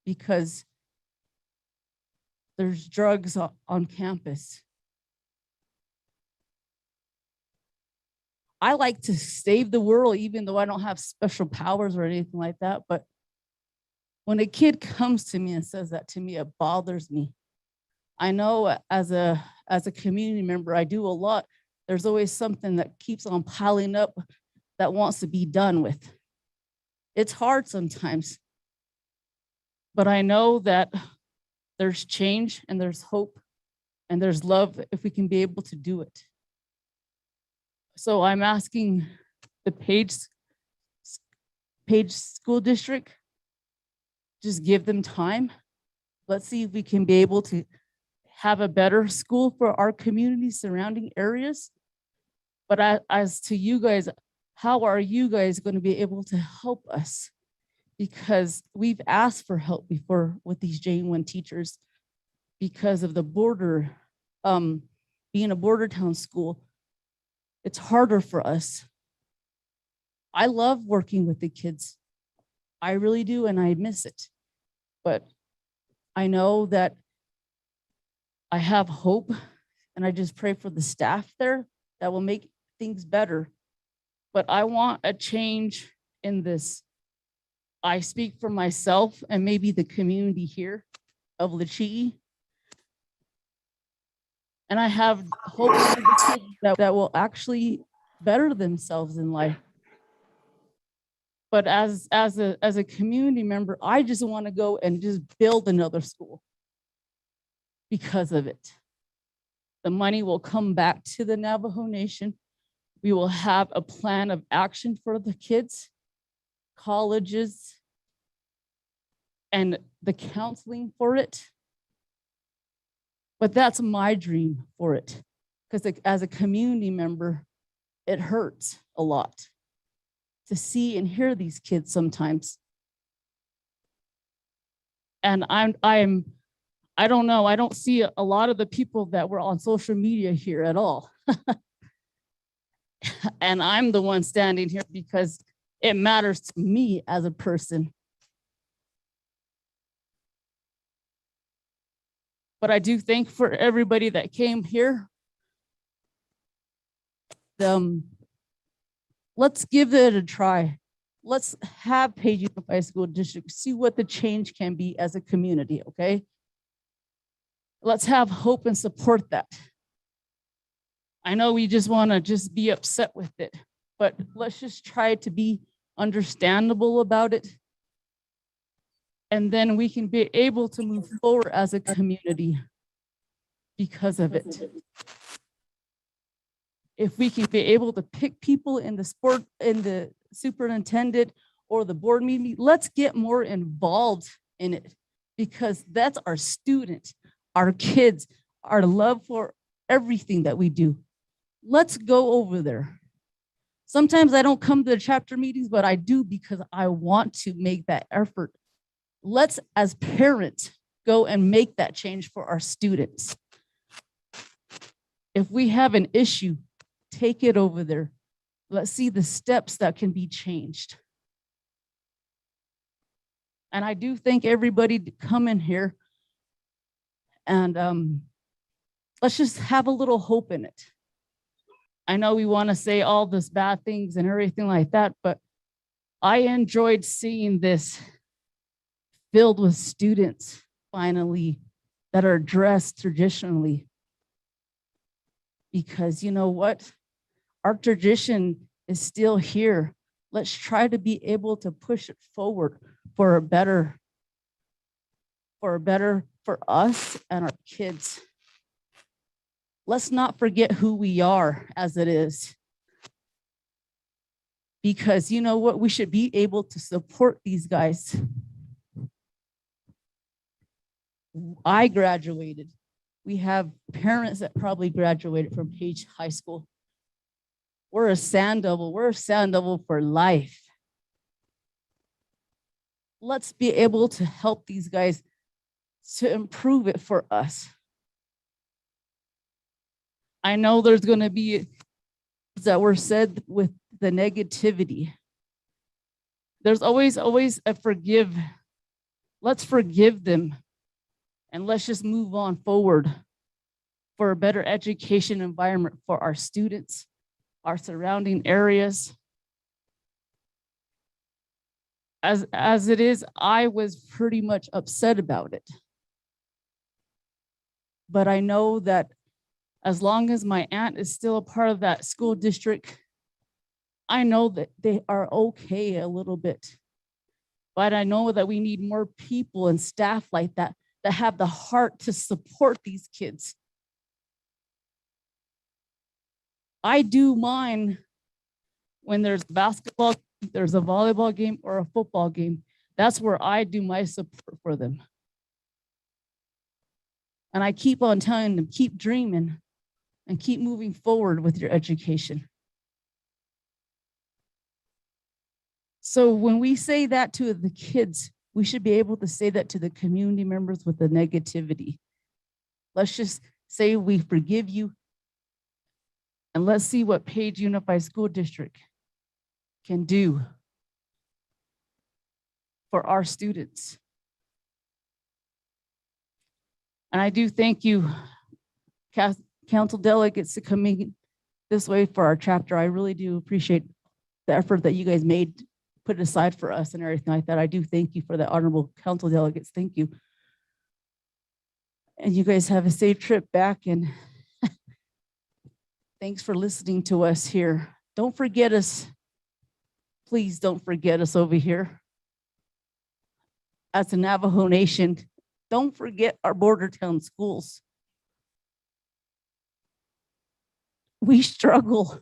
because there's drugs on campus. I like to save the world, even though I don't have special powers or anything like that. But when a kid comes to me and says that to me, it bothers me. I know as a community member, I do a lot. There's always something that keeps on piling up that wants to be done with. It's hard sometimes, but I know that there's change and there's hope and there's love if we can be able to do it. So I'm asking the Page School District, just give them time. Let's see if we can be able to have a better school for our community surrounding areas. But as to you guys, how are you guys going to be able to help us? Because we've asked for help before with these J1 teachers because of the border, being a border town school. It's harder for us. I love working with the kids. I really do, and I miss it. But I know that I have hope, and I just pray for the staff there that will make things better. But I want a change in this. I speak for myself and maybe the community here of Lechii. And I have hope for the kids that will actually better themselves in life. But as a community member, I just want to go and just build another school because of it. The money will come back to the Navajo Nation. We will have a plan of action for the kids, colleges, and the counseling for it. But that's my dream for it. Because as a community member, it hurts a lot to see and hear these kids sometimes. And I don't know, I don't see a lot of the people that were on social media here at all. And I'm the one standing here because it matters to me as a person. But I do thank for everybody that came here. Let's give it a try. Let's have Page Unified School District, see what the change can be as a community, okay? Let's have hope and support that. I know we just want to just be upset with it, but let's just try to be understandable about it. And then we can be able to move forward as a community because of it. If we can be able to pick people in the superintendent or the board meeting, let's get more involved in it because that's our students, our kids, our love for everything that we do. Let's go over there. Sometimes I don't come to the chapter meetings, but I do because I want to make that effort. Let's, as parents, go and make that change for our students. If we have an issue, take it over there. Let's see the steps that can be changed. And I do thank everybody to come in here and let's just have a little hope in it. I know we want to say all this bad things and everything like that, but I enjoyed seeing this filled with students finally that are dressed traditionally. Because you know what? Our tradition is still here. Let's try to be able to push it forward for a better for us and our kids. Let's not forget who we are as it is. Because you know what? We should be able to support these guys. I graduated. We have parents that probably graduated from Page High School. We're a sand double. We're a sand double for life. Let's be able to help these guys to improve it for us. I know there's going to be that were said with the negativity. There's always a forgive. Let's forgive them. And let's just move on forward for a better education environment for our students, our surrounding areas. As it is, I was pretty much upset about it. But I know that as long as my aunt is still a part of that school district, I know that they are okay a little bit. But I know that we need more people and staff like that that have the heart to support these kids. I do mine when there's basketball, there's a volleyball game or a football game. That's where I do my support for them. And I keep on telling them, keep dreaming and keep moving forward with your education. So when we say that to the kids, we should be able to say that to the community members with the negativity. Let's just say we forgive you. And let's see what Page Unified School District can do for our students. And I do thank you, council delegates, for coming this way for our chapter. I really do appreciate the effort that you guys made, put aside for us and everything like that. I do thank you for the honorable council delegates. Thank you. And you guys have a safe trip back, and thanks for listening to us here. Don't forget us. Please don't forget us over here. As a Navajo Nation, don't forget our border town schools. We struggle.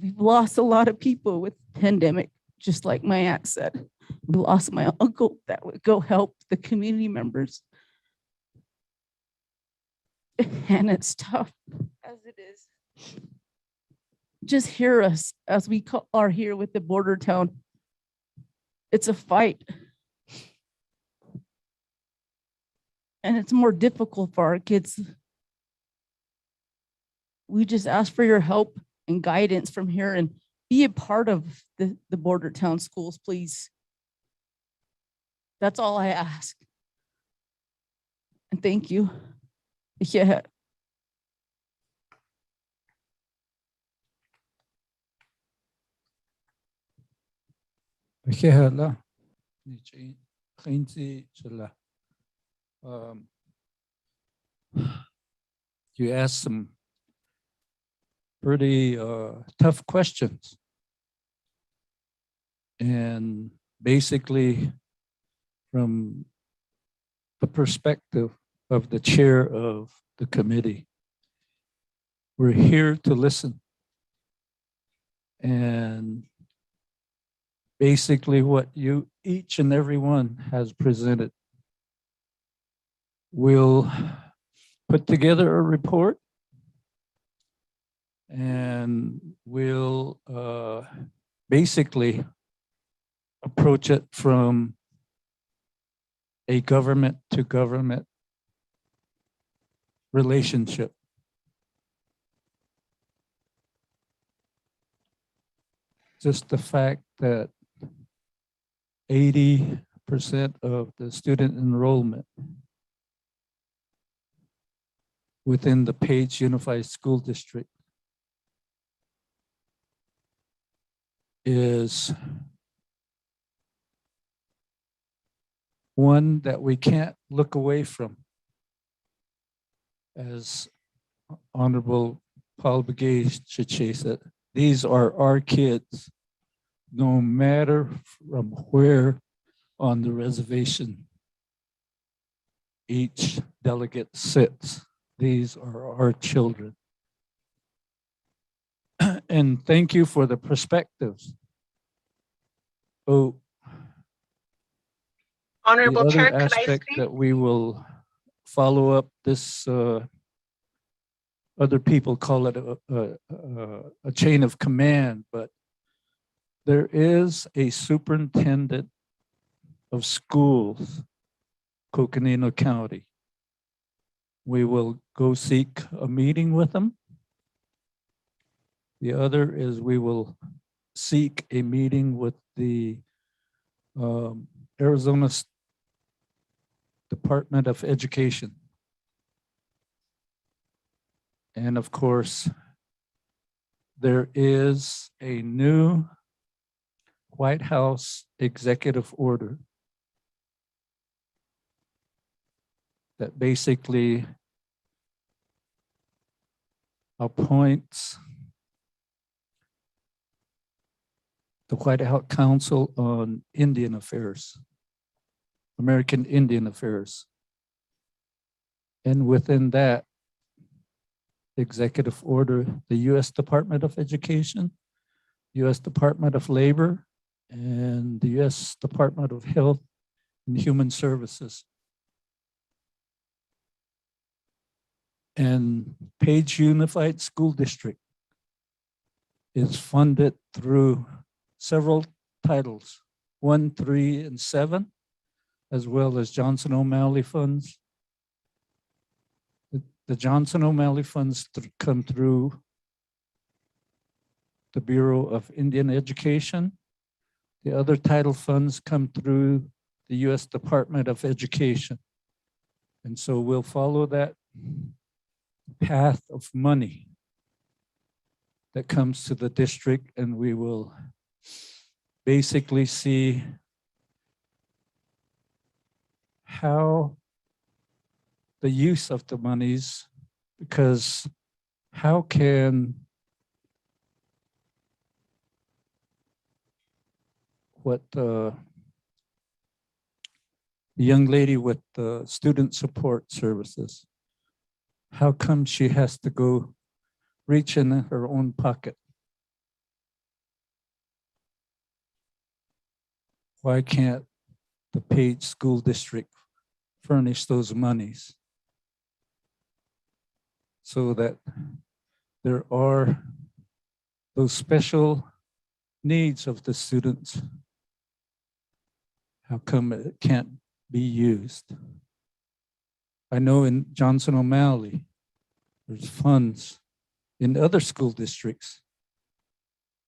We've lost a lot of people with the pandemic, just like my aunt said. We lost my uncle that would go help the community members. And it's tough as it is. Just hear us as we are here with the border town. It's a fight. And it's more difficult for our kids. We just ask for your help and guidance from here and be a part of the border town schools, please. That's all I ask. And thank you. Yeah. You asked some pretty tough questions. And basically, from the perspective of the chair of the committee, we're here to listen. And basically what you, each and every one has presented, we'll put together a report and we'll basically approach it from a government to government relationship. Just the fact that 80% of the student enrollment within the Page Unified School District is one that we can't look away from. As Honorable Paul Begay said, these are our kids, no matter from where on the reservation each delegate sits. These are our children. And thank you for the perspectives. Oh, Honorable the Chair, other could I aspect speak? that we will follow up this, other people call it a chain of command, but there is a superintendent of schools, Coconino County. We will go seek a meeting with them. The other is we will seek a meeting with the Arizona Department of Education. And of course, there is a new White House executive order that basically appoints the White House Council on Indian Affairs, American Indian Affairs. And within that executive order, the U.S. Department of Education, U.S. Department of Labor, and the U.S. Department of Health and Human Services. And Page Unified School District is funded through several titles, 1, 3, and 7, as well as Johnson O'Malley funds. The Johnson O'Malley funds come through the Bureau of Indian Education. The other title funds come through the U.S. Department of Education. And so we'll follow that path of money that comes to the district, and we will basically see how the use of the monies, because how can what the young lady with the student support services, how come she has to go reach in her own pocket? why can't the Page School District furnish those monies so that there are those special needs of the students? How come it can't be used? I know in Johnson O'Malley, there's funds in other school districts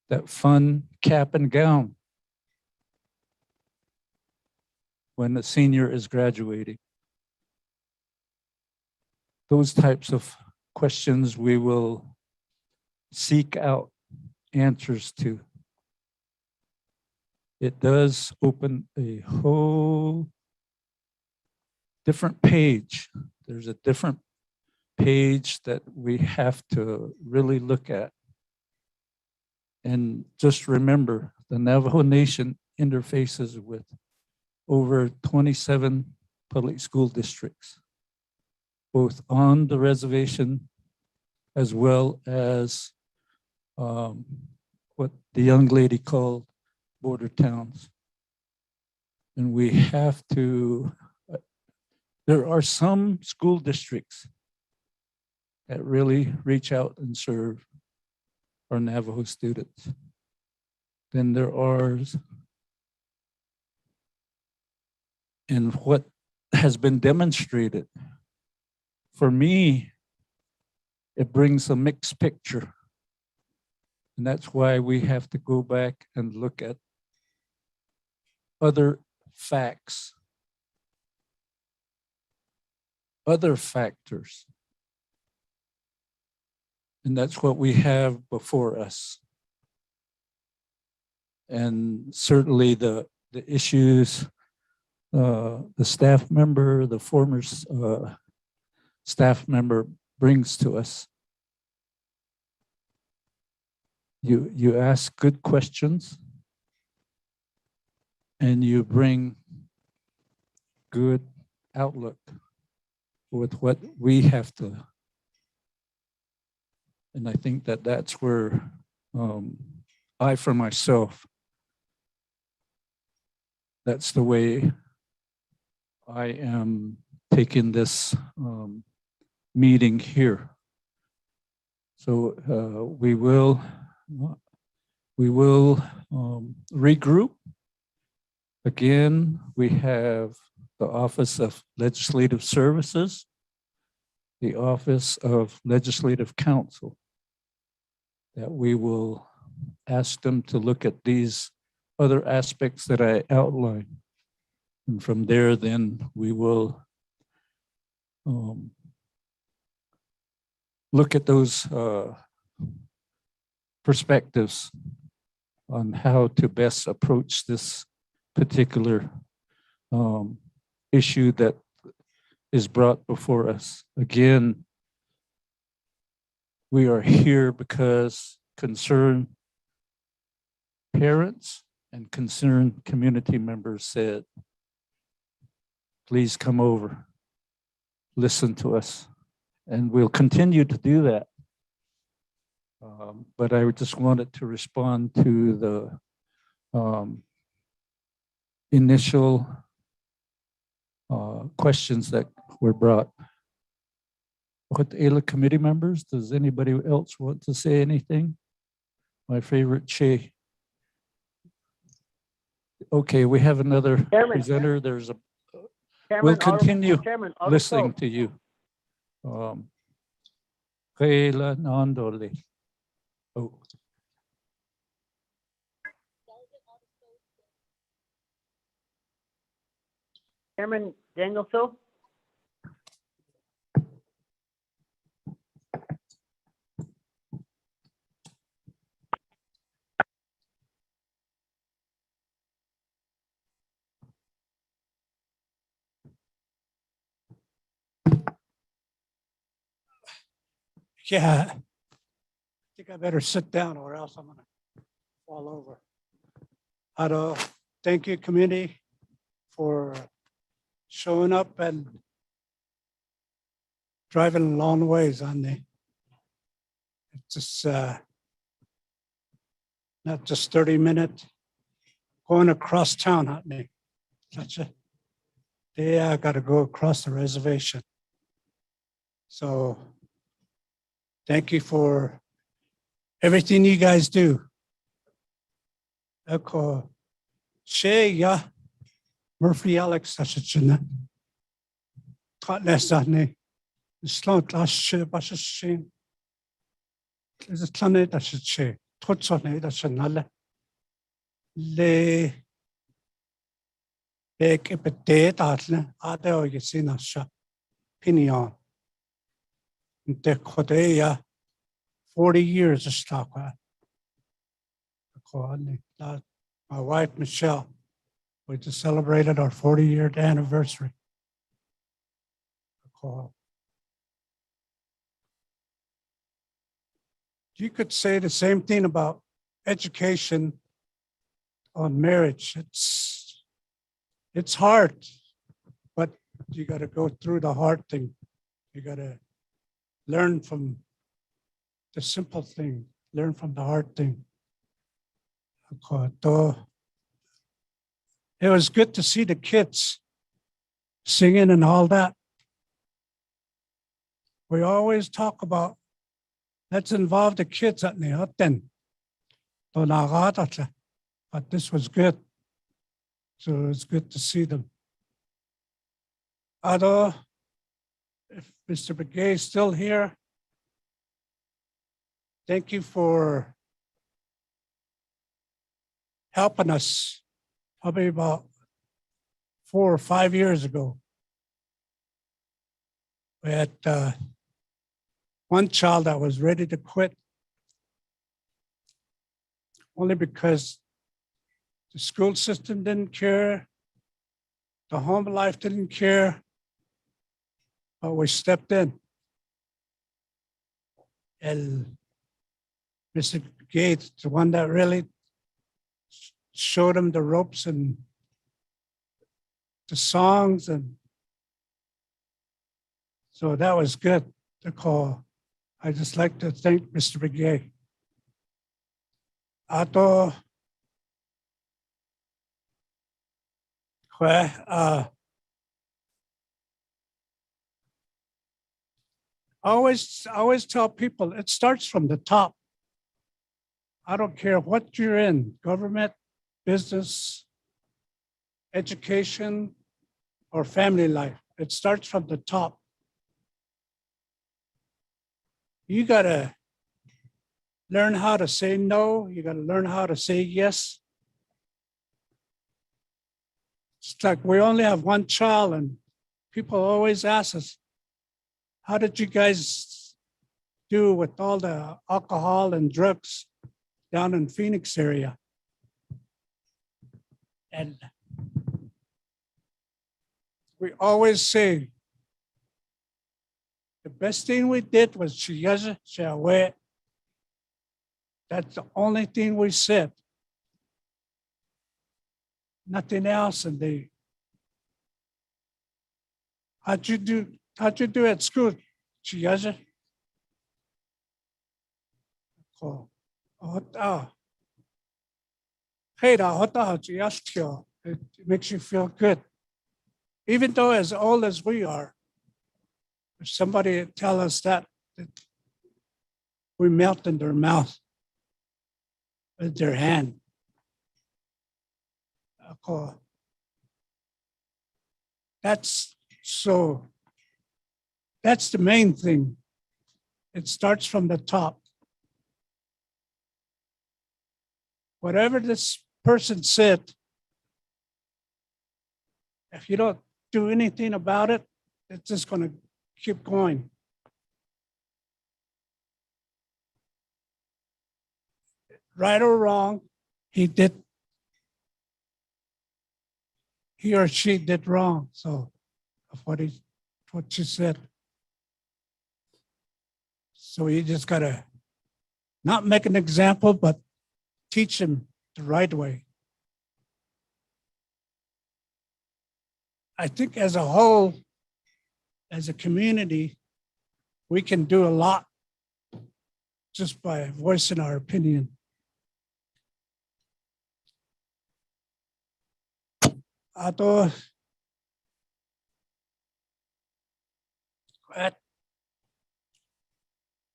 that fund cap and gown when a senior is graduating. Those types of questions we will seek out answers to. It does open a whole different page. There's a different page that we have to really look at. And just remember, the Navajo Nation interfaces with over 27 public school districts, both on the reservation as well as what the young lady called border towns. And we have to, there are some school districts that really reach out and serve our Navajo students. Then there are, and what has been demonstrated, for me, it brings a mixed picture. And that's why we have to go back and look at other facts, other factors. And that's what we have before us. And certainly the issues, the staff member, the former staff member brings to us. You ask good questions and you bring good outlook with what we have to. And I think that that's where I, for myself, that's the way I am taking this meeting here. So we will regroup. Again, we have the Office of Legislative Services, the Office of Legislative Counsel, that we will ask them to look at these other aspects that I outlined. And from there, then we will look at those perspectives on how to best approach this particular issue that is brought before us. Again, we are here because concerned parents and concerned community members said, please come over, listen to us, and we'll continue to do that. But I just wanted to respond to the initial questions that were brought. What ALA committee members, does anybody else want to say anything? My favorite Che. Okay, we have another presenter. There's a, we'll continue listening to you. Kayla Nandole. Oh. Chairman Daniel So. Yeah, I think I better sit down or else I'm gonna fall over. Thank you, committee, for showing up and driving long ways on the. It's just not just 30-minute going across town, honey. That's it. They got to go across the reservation. So thank you for everything you guys do. Ako, Shea Murphy Alex, that's it. Less than a slot last ship, I should say. There's a planet that should say, Tots on it, that's another. Le keep a date at other you see, not shop. Pinion. The Kodea 40 years of stock. My wife, Michelle, we just celebrated our 40-year anniversary. You could say the same thing about education on marriage. It's hard, but you got to go through the hard thing. You got to learn from the simple thing, learn from the hard thing. It was good to see the kids singing and all that. We always talk about, let's involve the kids at the hotel. But this was good. So it's good to see them. Although, if Mr. Begay is still here, thank you for helping us probably about 4 or 5 years ago. We had one child that was ready to quit only because the school system didn't care, the home life didn't care, but we stepped in. And Mr. Gates, the one that really showed him the ropes and the songs, and so that was good to call. I just like to thank Mr. Begay. Ato, I always tell people it starts from the top. I don't care what you're in, government, business, education, or family life. It starts from the top. You gotta learn how to say no. You gotta learn how to say yes. It's like we only have one child, and people always ask us, how did you guys do with all the alcohol and drugs down in Phoenix area? And we always say, the best thing we did was Chiyaza Shawe. That's the only thing we said. Nothing else. And they, how'd you do at school, Chiyaza? Cool. Hey, it makes you feel good. Even though as old as we are, if somebody tell us that we melt in their mouth with their hand. That's the main thing. It starts from the top. Whatever this person said, if you don't do anything about it, it's just going to keep going. Right or wrong, he or she did wrong. So of what she said. So you just gotta not make an example, but teach him the right way. I think as a whole, as a community, we can do a lot just by voicing our opinion. Ato,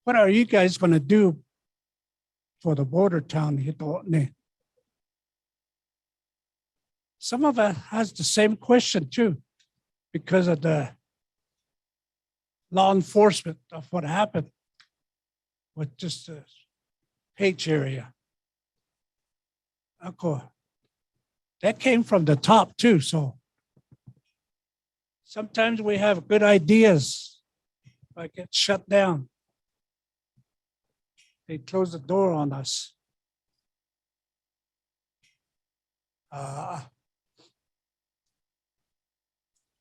what are you guys going to do for the border town? Some of us has the same question too, because of the law enforcement of what happened with just the H area. That came from the top too, so sometimes we have good ideas, but get shut down. They close the door on us.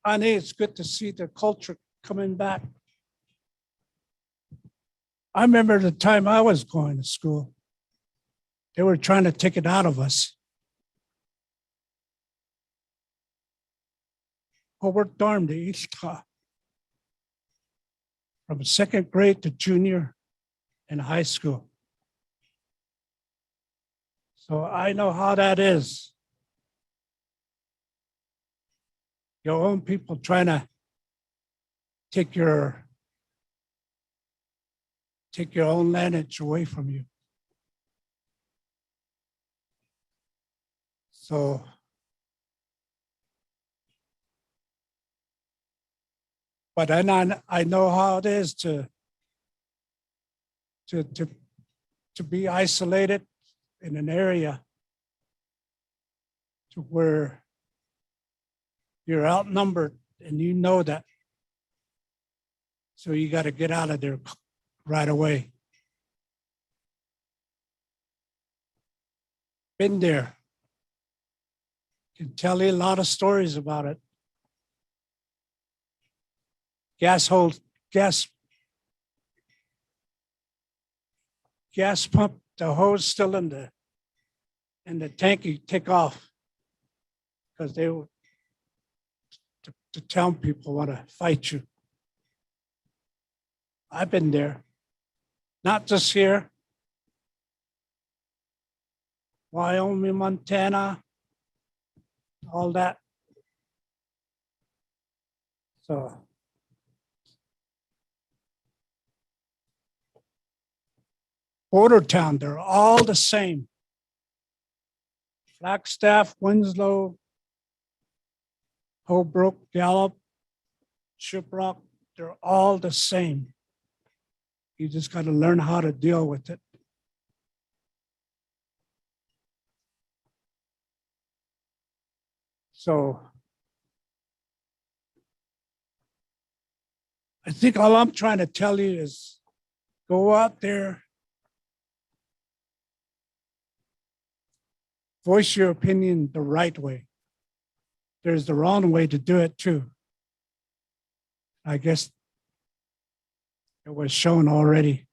Ani, it's good to see the culture coming back. I remember the time I was going to school, they were trying to take it out of us. From second grade to junior in high school. So I know how that is. Your own people trying to take your own lineage away from you. So but then I know how it is to be isolated in an area to where you're outnumbered and you know that. So you got to get out of there right away. Been there. Can tell you a lot of stories about it. Gas pump, the hose still in the tank, you take off because they would, the town people want to fight you. I've been there, not just here, Wyoming, Montana, all that. So border town, they're all the same. Flagstaff, Winslow, Holbrook, Gallup, Shiprock, they're all the same. You just got to learn how to deal with it. So I think all I'm trying to tell you is go out there, voice your opinion the right way. There's the wrong way to do it too. I guess it was shown already.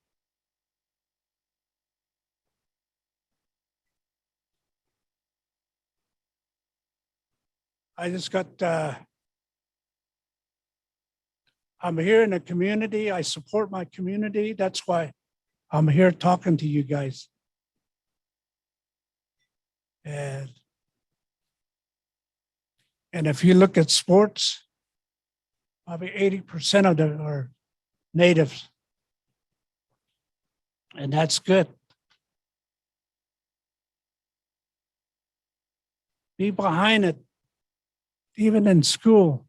I just got, I'm here in the community. I support my community. That's why I'm here talking to you guys. And if you look at sports, probably 80% of them are natives. And that's good. Be behind it, even in school.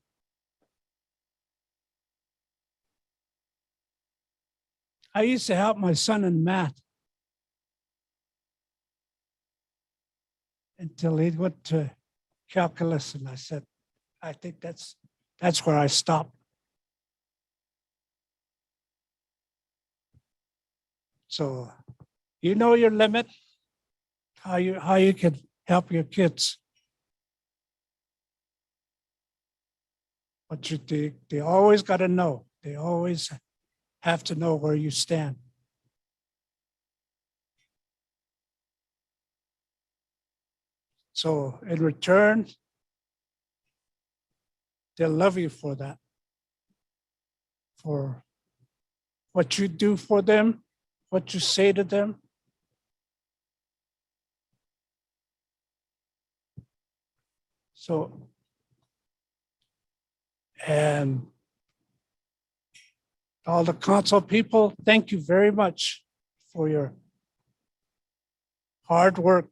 I used to help my son in math until he went to calculus, and I said, I think that's where I stopped. So you know your limit, how you can help your kids. But they always got to know. They always have to know where you stand. So in return, they'll love you for that, for what you do for them, what you say to them. So And all the council people, thank you very much for your hard work.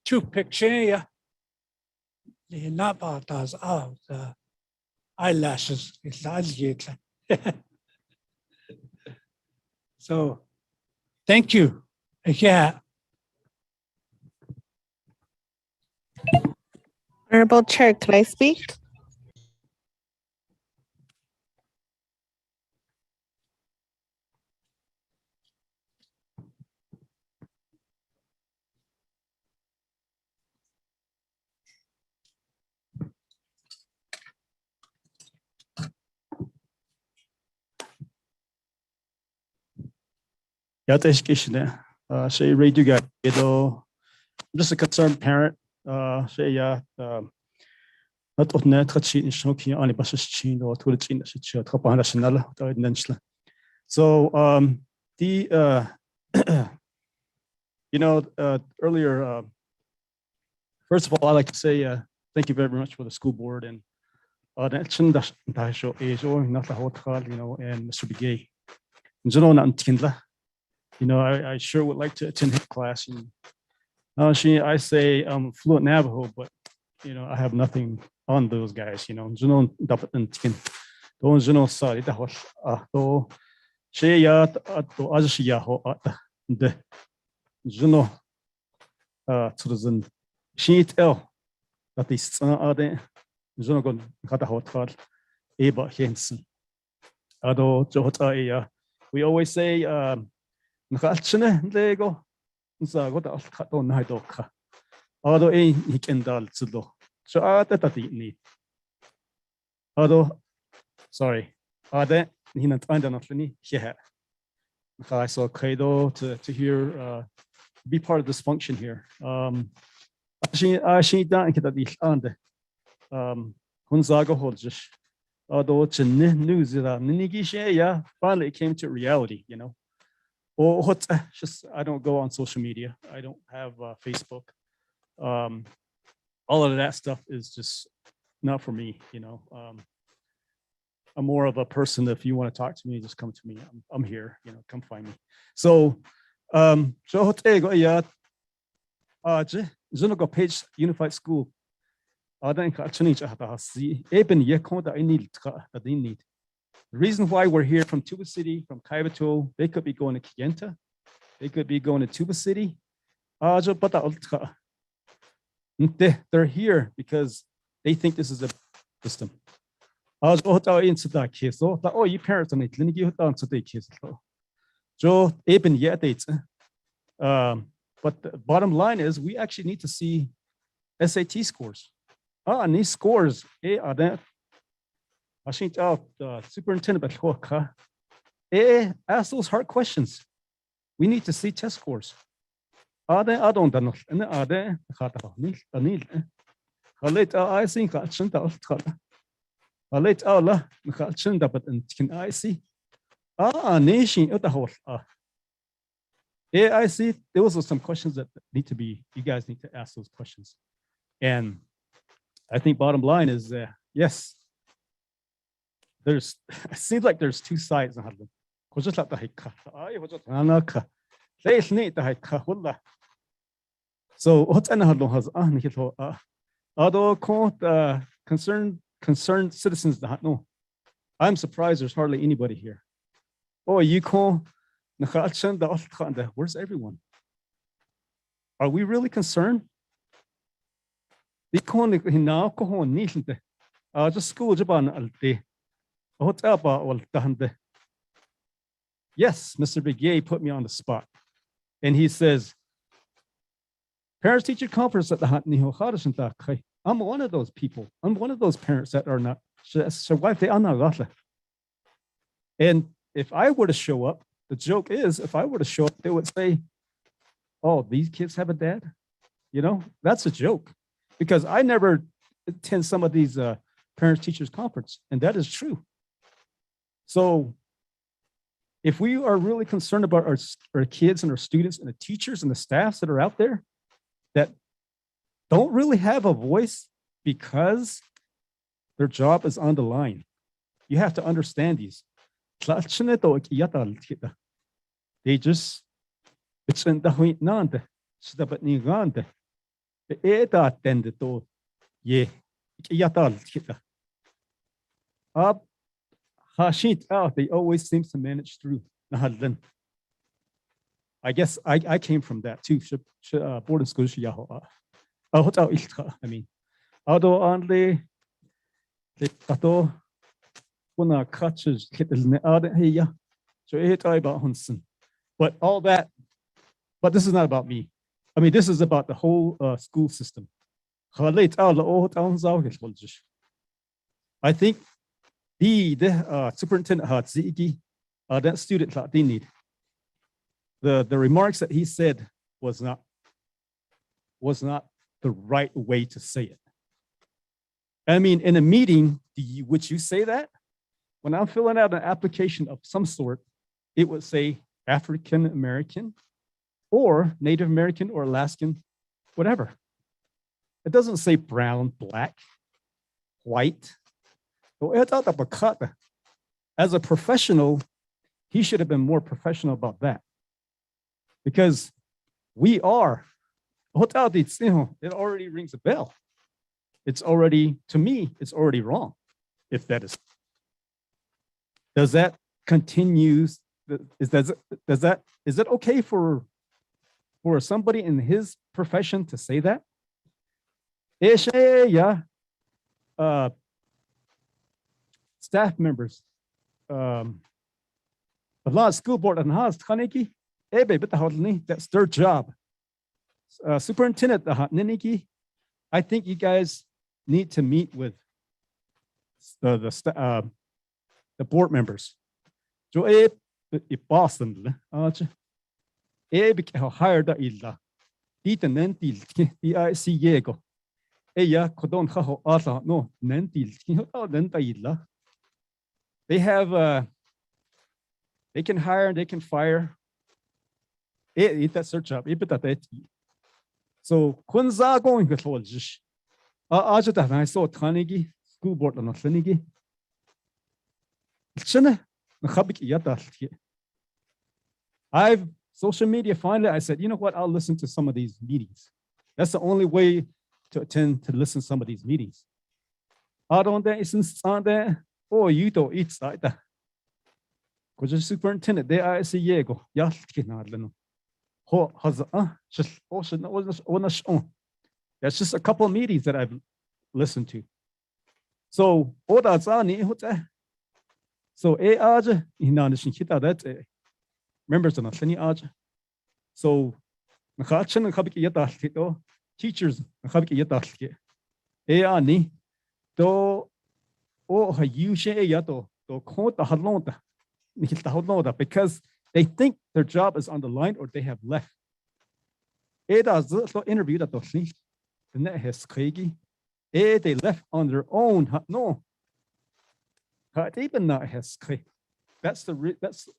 Two picture, not about those the eyelashes. It's not yet. So, thank you. Yeah. Honorable Chair, can I speak? Say radio guy, I'm just a concerned parent. Say not on net in Shoki on bus chin or to the chin top national. So the earlier first of all, I'd like to say thank you very much for the school board and and Mr. Begay. I sure would like to attend his class. And I say I'm fluent Navajo, but I have nothing on those guys. We always say sorry, so to hear be part of this function here. Although it's news finally it came to reality, or just I don't go on social media. I don't have Facebook. All of that stuff is just not for me. I'm more of a person. If you want to talk to me, just come to me. I'm here. Come find me. So Page Unified School. The reason why we're here from Tuba City, from Kaibito, they could be going to Kigenta, they could be going to Tuba City. They're here because they think this is a system. Oh, you parents on it. But the bottom line is we actually need to see SAT scores. And these scores, superintendent, ask those hard questions. We need to see test scores. I think I see those are some questions that need to be, you guys need to ask those questions. And I think bottom line is, yes, it seems like there's two sides. So what's concerned citizens? No, I'm surprised there's hardly anybody here. Oh, you call. Where's everyone? Are we really concerned? Just school. Yes, Mr. Begay put me on the spot. And he says, parents teacher conference at the I'm one of those people. I'm one of those parents that are not. And if I were to show up, the joke is, if I were to show up, they would say, oh, these kids have a dad? That's a joke. Because I never attend some of these parents teachers conference, and that is true. So if we are really concerned about our kids and our students and the teachers and the staffs that are out there, that don't really have a voice because their job is on the line. You have to understand these. They just, it's in the point nande, stabat ni gande. The eta tended to ye, yatal kita. Up, hashit out, they always seem to manage through. I guess I came from that too. Boarding school, I mean, although only the tato una catches kittle out here, so it about Hunson. But all that, but this is not about me. I mean, this is about the whole school system. I think the superintendent had ziki that student they need. The remarks that he said was not the right way to say it. I mean, in a meeting, would you say that? When I'm filling out an application of some sort, it would say African American or Native American or Alaskan, whatever. It doesn't say brown, black, white. As a professional, he should have been more professional about that. Because we are, it already rings a bell. It's already, to me, it's already wrong. If that is, does that continue? Is it okay for somebody in his profession to say that? Staff members, a lot of school board and has that's their job. Superintendent, I think you guys need to meet with the board members. Boston, hired illa. They have they can hire, they can fire. That's their job. So Kunza going to Holjish. I saw Tanigi, school board on Tlinigi. I've social media finally, I said, you know what, I'll listen to some of these meetings. That's the only way to listen to some of these meetings. I don't on there, or you don't eat like that. Because the superintendent, they are say, yeah, go, yeah, that's just a couple of meetings that I've listened to. So, so members of the so teachers because they think their job is on the line or they have left. They left on their own. No. That's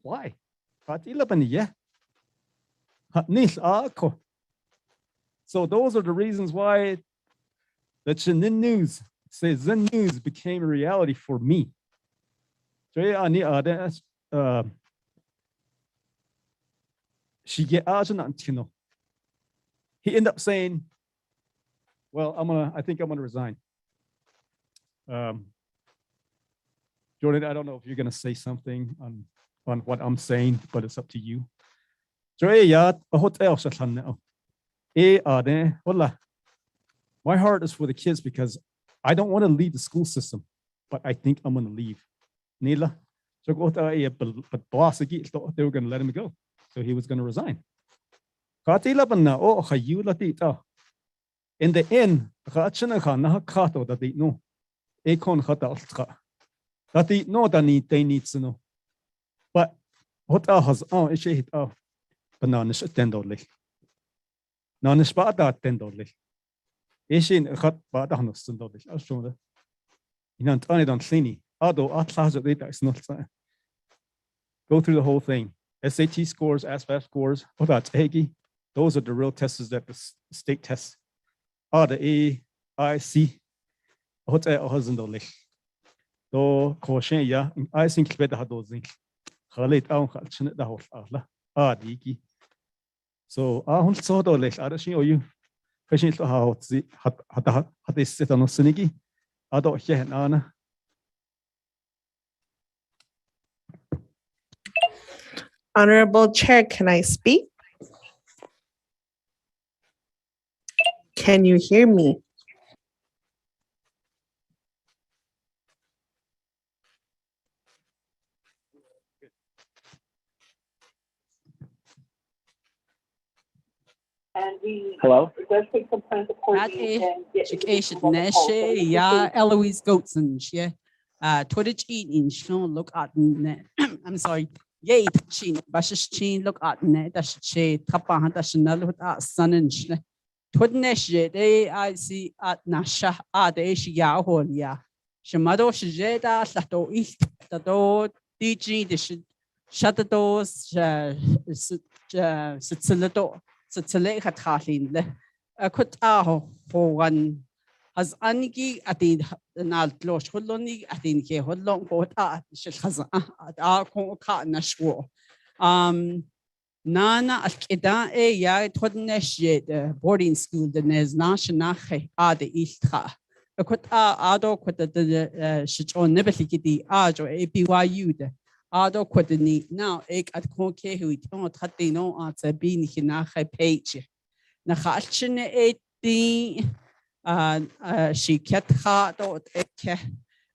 why. So those are the reasons why the Chinin News says Zen News became a reality for me. He ended up saying, well, I think I'm gonna resign. Jordan, I don't know if you're gonna say something on what I'm saying, but it's up to you. My heart is for the kids because I don't want to leave the school system, but I think I'm gonna leave. Nila, they were gonna let him go, so he was gonna resign. In the end, they need to know. But what has bananas $10. Nanis bata $10. Ishin cut bata $100. I'll show you. In Antonio don't see although it's not go through the whole thing. SAT scores, ASVAB scores, those are the real tests that the state tests. the I see what I wasn't only. Though caution ya, I think better had those things. Halit out Halchin the whole Allah. Diki. So I want so to let other she or you. Fishing to how the had this set on Siniki. I don't hear Anna. Honorable Chair, can I speak? Can you hear me? Hello? Education Nashe, yeah, Eloise Goatson, yeah. Twitch eating, Sean look at net. I'm sorry, yay, chin, Bashish chin, look at net, that's she, Tapahan, that's another with that son and Twitnesh, they I see at Nasha, they she yahoo, yeah. Shamado Shijeda, Sato East, the door, DG, the shut the doors, Sitzilato. So to let her talking, a cut out for one has Aniki at the Nalt Losh Holoni, I think he hold long for art, she has our car nashwo. Nana at Keda, ya, Todnesh yet, boarding school, the Nes Nashanache, the Istra. A cut Ado quit the shit on never think the Arjo APYU. Ado quadini now ek at conke who it on tatino at a bean hinache page. Nachachine 18 she ket hard or eke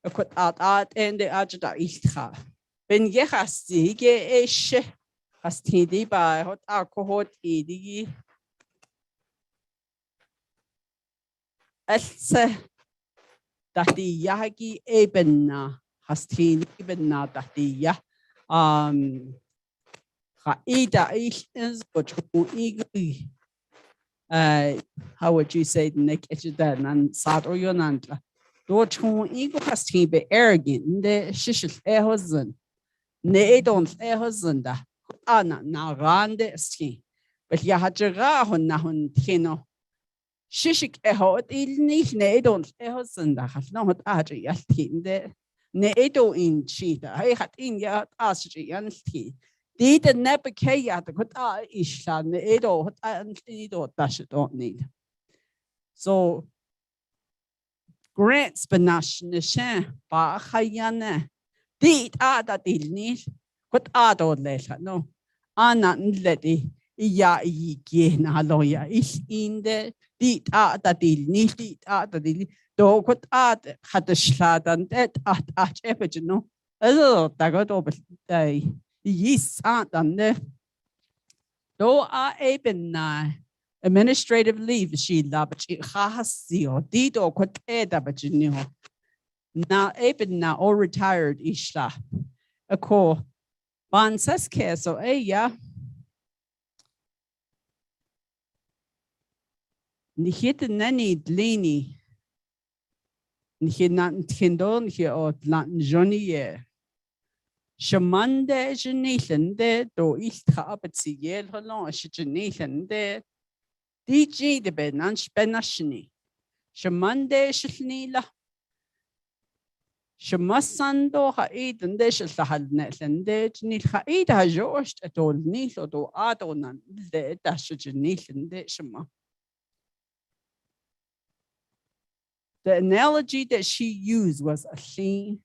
a cut out and the ajda istra. Ben yehasti ge ish has tidi by hot alcohol edi. Else that the yagi ebena has teen even not that the Ida is but how would you say the neck then and sad or your nantla? Dorchon ego has to be arrogant, the shishis ehozan, ne don't ehozanda, Anna now rande ski, but ya had a rahon nahon tino. Shishik eho, it ne don't ehozanda, has not added yastin there. Ne edo in cheetah, I had in yard asri and tea. Did the nebekaya the good isha, ne edo, and edo dash it don't need. So grants benash nishan, ba hayana. Did ada did need, what ado letter, no. Anna lady, ya ye na lawyer is in the did ada did need, did ada did. Do what art had the slad and that at epigenal. Oh, that got over day. Yes, aunt and there. Though I even administrative leave, she loved it has or did or quite eda, but you know. Now, even now, all retired Ishla. A call. Ban says care, so yeah. Ni hit the nanny dlini. He not kindon here or Latin Johnny ye. Shamande Janathan there, though East Habitsi yell along, Janathan there. DG the Benanch Benashini. Shamande Shnila. Shamasando Haid and there shall have net and there Janit Haid has Josh at all Nith or do Adonan there dash Janathan there Shama. The analogy that she used was a thing,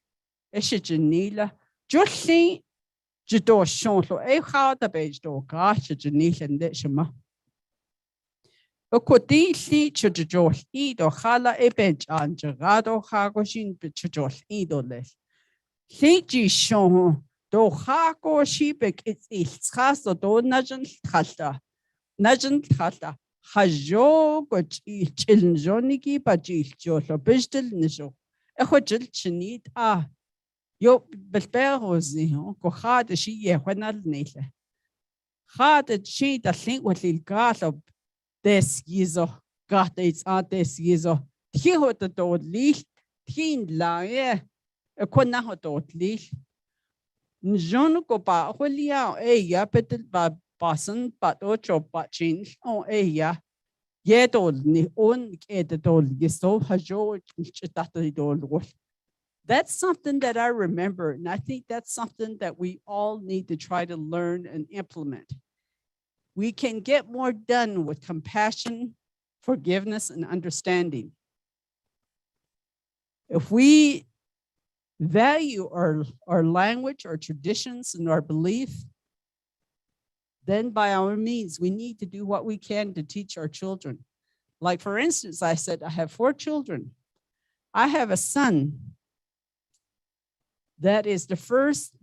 Janila, just thing, Jado Shonto, how the page do gosh, Janila and Deshima. A quoting see to Josh eat or hala a bench and Gerado Hagoshin to Josh eat or less. Think ye shon, do Hago sheepek it's cast or do Nugent Tata. Hajo got children Joniki, but Joshua Bistel Nisho. A hotel chinit yo Besperosi, go hard she ye when I'll nate. Hard she that think what little gas of this yezo, got its aunt this yezo. He had the door least, teen la ye, a quanaho dot least. Njon go ba, well, yeah, a yapeted by Boston, but ocho but change, oh, yeah. Yedol ni on edol yeso hajo chitatidol. That's something that I remember, and I think that's something that we all need to try to learn and implement. We can get more done with compassion, forgiveness, and understanding. If we value our language, our traditions, and our belief, then by our means, we need to do what we can to teach our children. Like, for instance, I said, I have 4 children. I have a son that is the first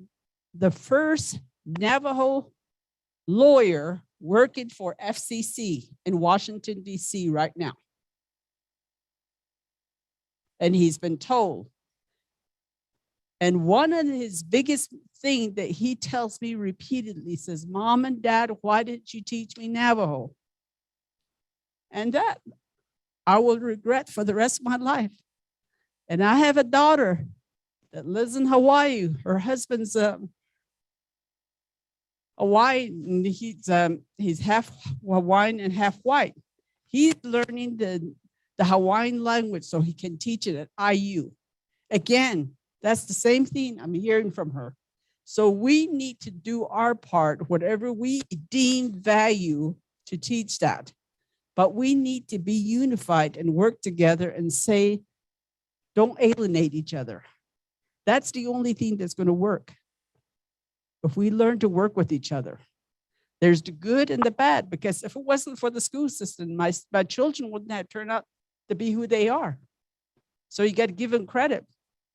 Navajo lawyer working for FCC in Washington, D.C. right now. And he's been told. And one of his biggest thing that he tells me repeatedly says, Mom and Dad, why didn't you teach me Navajo? And that I will regret for the rest of my life. And I have a daughter that lives in Hawaii. Her husband's Hawaiian. He's half Hawaiian and half white. He's learning the Hawaiian language so he can teach it at IU. Again, that's the same thing I'm hearing from her. So we need to do our part, whatever we deem value, to teach that. But we need to be unified and work together and say, don't alienate each other. That's the only thing that's going to work. If we learn to work with each other, there's the good and the bad, because if it wasn't for the school system, my children wouldn't have turned out to be who they are. So you got to give them credit.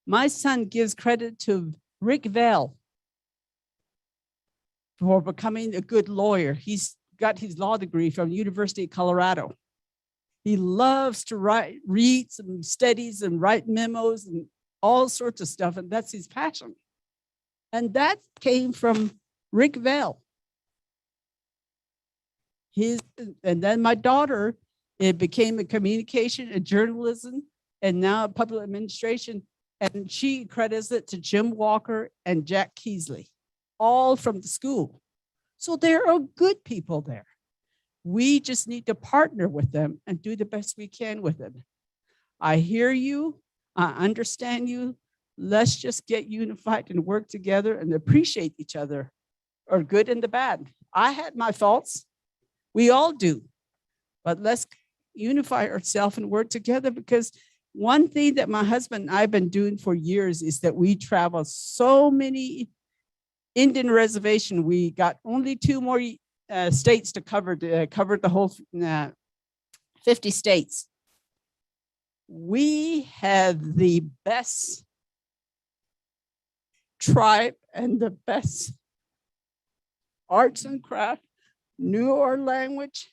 My son gives credit to Rick Vell for becoming a good lawyer. He's got his law degree from the University of Colorado. He loves to read some studies and write memos and all sorts of stuff, and that's his passion. And that came from Rick Vell. And then my daughter, it became a communication and journalism, and now public administration. And she credits it to Jim Walker and Jack Keesley, all from the school. So there are good people there. We just need to partner with them and do the best we can with it. I hear you. I understand you. Let's just get unified and work together and appreciate each other, or good and the bad. I had my faults. We all do. But let's unify ourselves and work together, because one thing that my husband and I have been doing for years is that we travel so many Indian reservations. We got only 2 more states to cover the whole 50 states. We have the best tribe and the best arts and craft, knew our language.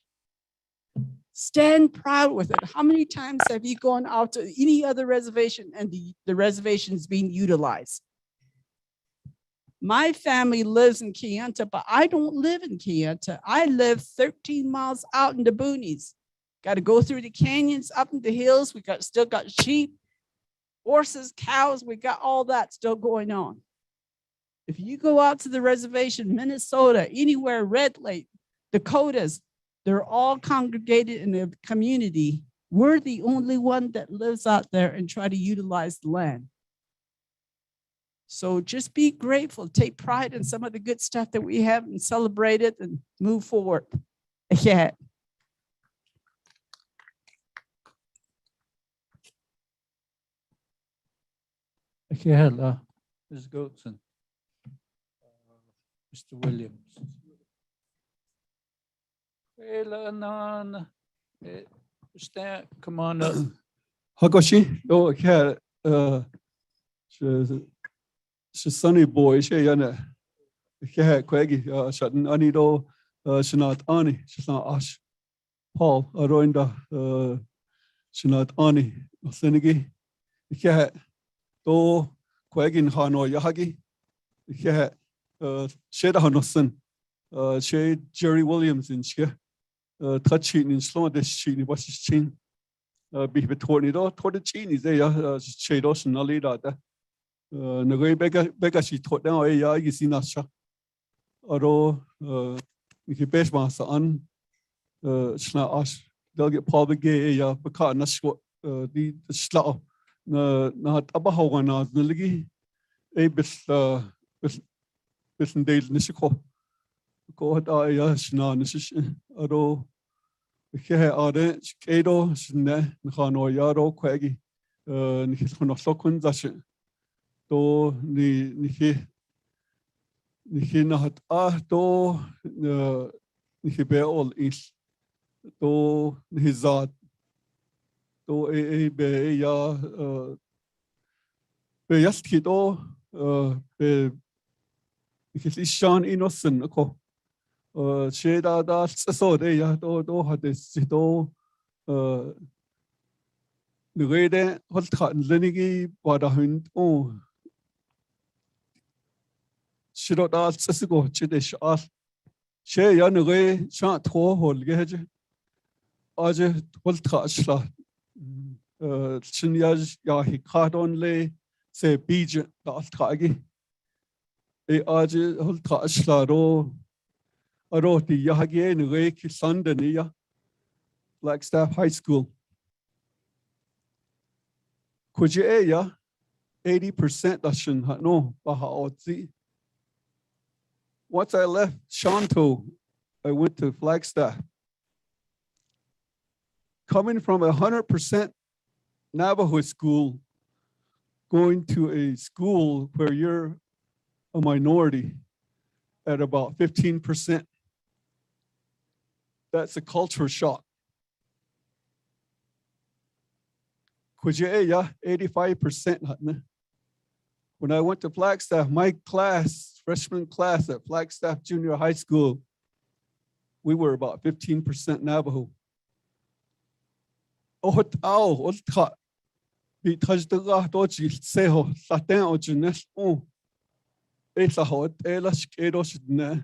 Stand proud with it. How many times have you gone out to any other reservation and the reservation is being utilized? My family lives in Kayenta, but I don't live in Kayenta. I live 13 miles out in the boonies. Got to go through the canyons, up in the hills. We still got sheep, horses, cows. We got all that still going on. If you go out to the reservation, Minnesota, anywhere, Red Lake, Dakotas, they're all congregated in a community. We're the only one that lives out there and try to utilize the land. So just be grateful, take pride in some of the good stuff that we have and celebrate it and move forward. Yeah. Okay, Ms. Goetson, Mr. Williams. Stand, come on up. Hakoshi, oh, yeah, she's sunny boy, she yana. Yeah, Quaggy, Shatan Anido, Shanat Ani, she's not Ash. Paul, Aroinda, Shanat Ani, Senegi. Yeah, to Quaggin Hano Yahagi. Yeah, Shed Hanoson, Shed Jerry Williams in Shia. Touching in slow this chin was his chin. Be between it all, toward the chin is there, shade ocean, no leader. The way Becca she taught now, you see Nasha. Although, Miki Beshma, son, Schna Ash, Delegate Paul Begay ya baka naswa di slao na abahaw na nalagi bis bis ndel nisiko ko hat ya sna nish aro ke ade kedo sne khano yaro kwagi ni khono sokun zash to ni na hat to ni be all is to ni zat to be ya be yaski to be ni shan innocent ko sheda da so de ya to hat to ni rede hol khan lenigi bada hun shiro da tsiko chide shal she ya ni re sha tho hol ge je aje hol khashla chin ya hi khadon le se bij da khagi aje hol khashla ro ti ya ge ni re ki sande ni ya Flagstaff High School kuje ya 80% da shin no baha otzi. Once I left Shanto, I went to Flagstaff. Coming from 100% Navajo school, going to a school where you're a minority at about 15%, that's a culture shock. Kujeya, 85%. When I went to Flagstaff, my class, freshman class at Flagstaff Junior High School, we were about 15% Navajo. Because the doji seho satin o jeunesse on et la hot et la skedo shne.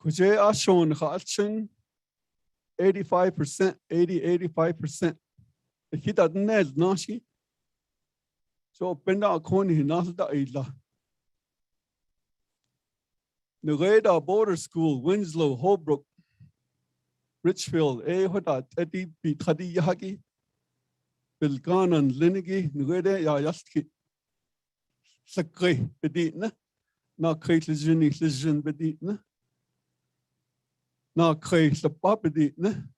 Kuje ashon khalchen 85%, 85%. He doesn't know nashi. So penda koni nalda ila. Nereda Border School, Winslow, Holbrook, Richfield, hoda tedi bitadi yagi. Bilganan Linigi, Nereda ya yaski. Sakre beditna. Na kreit lijen beditna. Na kreit sapa beditna.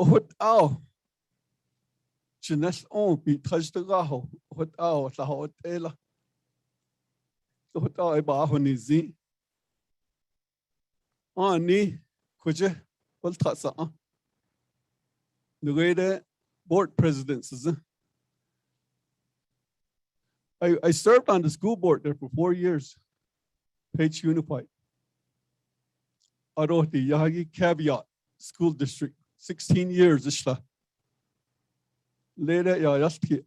Ohot au. Jeunesse on bitage de raho. Ohot au la hotela. Ohot au ba honizi. Ani kuje voltasa. Nereda board presidents. I served on the school board there for 4 years. Page Unified. Aroti Yagi Caveat School District, 16 years. Later,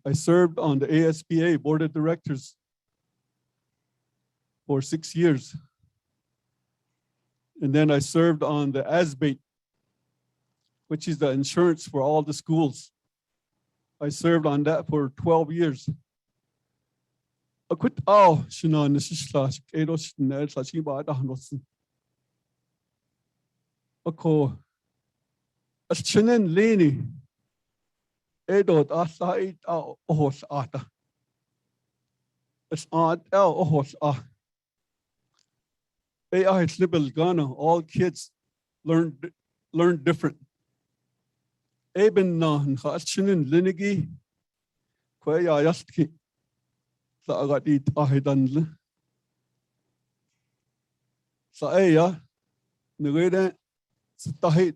I served on the ASBA Board of Directors for 6 years. And then I served on the ASBATE, which is the insurance for all the schools. I served on that for 12 years. I quit all Shinan Nishislash, Edos Nel Sashiba Dahnosen. Ako as Chinen Leni Edot Asait Ohos Ata. As Aunt El Ohos Ah. AI Slibble Ghana, all kids learn different. Eben Nahan Hachinin Linigi Kwaya Yaski. Sa agadit ahidanle. Sa eya nirede tahit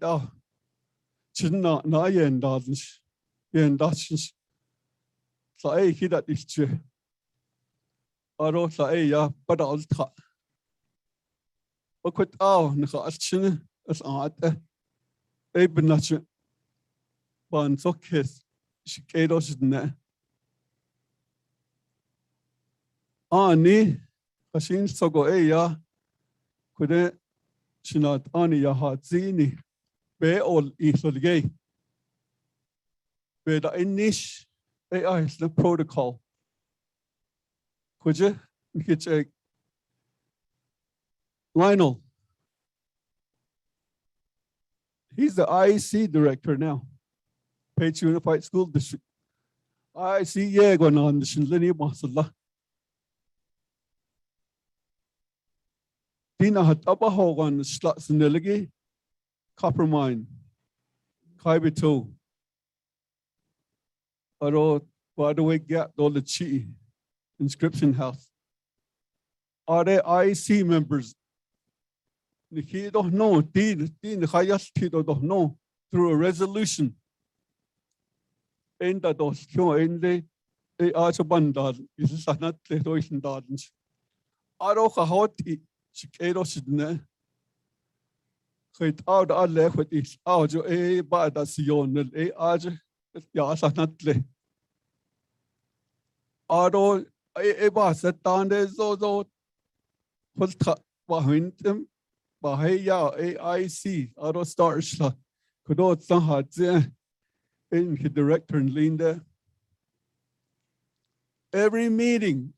chinna na yendadnish yendachnish. Sa hidat ische. Aro sa eya padalta. Okut nika achine as ate. Ebenache ban sokes shikedos ne. Ani kashin sogo eya kude shinat ani ya hatzini be ol isolgay be da inish is the protocol kuje kitche Lionel He's the IEC director now, Page Unified School District. IEC going on the Shinlini Masala. Dina hat abahogan slots in the copper mine, Kaibito. Aro, by the way, get all the chi inscription house. Are they IEC members? He don't know, don't know through a resolution. En dat ons gewoon in de aardbandad is het niet de Duitse dadens. Aro gehoord Chiqueros ne. Het oude alle wat is oude badasion oude ja sanat Aro was het dan zo wat wahintem bahaya AIC Aro stars kudot sahat in the director and Linda. Every meeting,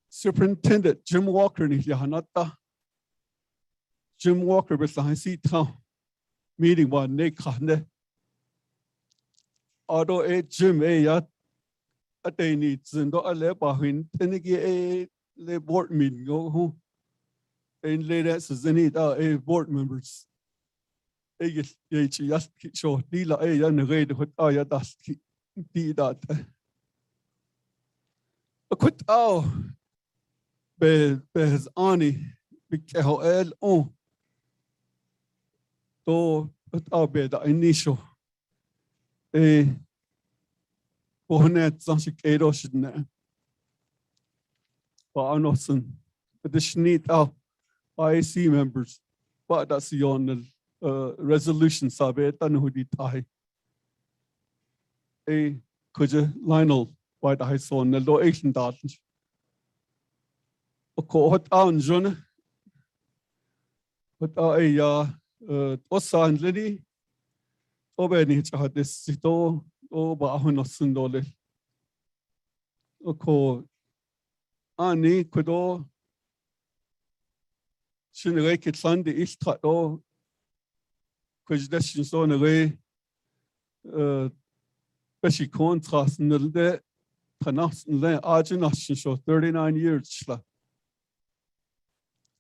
Superintendent Jim Walker ni Yahanata. Jim Walker was the seat town meeting one day kande. Although Jim yat a day needs and do a lebahin tenigi le board meeting go who and later says they need a board members. Just show dealer a young raid with our dust did that. A quit out bez ani because on to our bed initial a Bonet Zanshikado should know. But I'm not son, but the Schneet out IC members, but that's the on resolution sabe tan hudi tai a kuja Lionel by the high son the low Asian datens a cohort on jone but osan lady obeni chahat this sito o ba honosun dole o ko ani kudo shinre kitsan de istato Question so way Beshi contrast in the Panas and Le Argination show 39 years.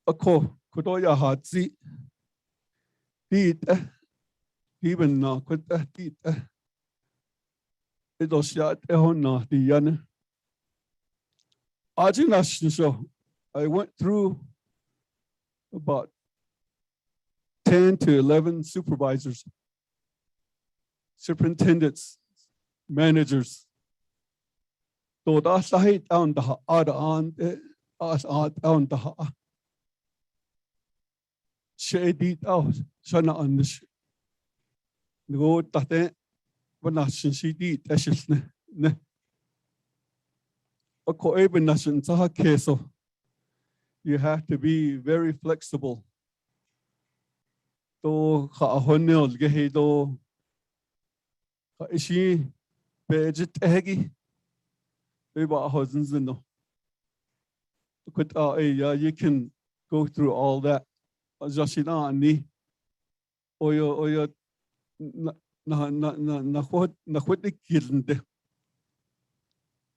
A co Kodoya had see beat even now could eat it was shot a honna the yan Argination show. I went through about 10 to 11 supervisors, superintendents, managers. So that's the height down the other on us down the shady out, Shana on the go that when I see the ashes ne. A coebination Saha Keso. You have to be very flexible. To honel gehedo ishi budget hegi ba hozinzino could you can go through all that jashina ni oyo na khod kilnde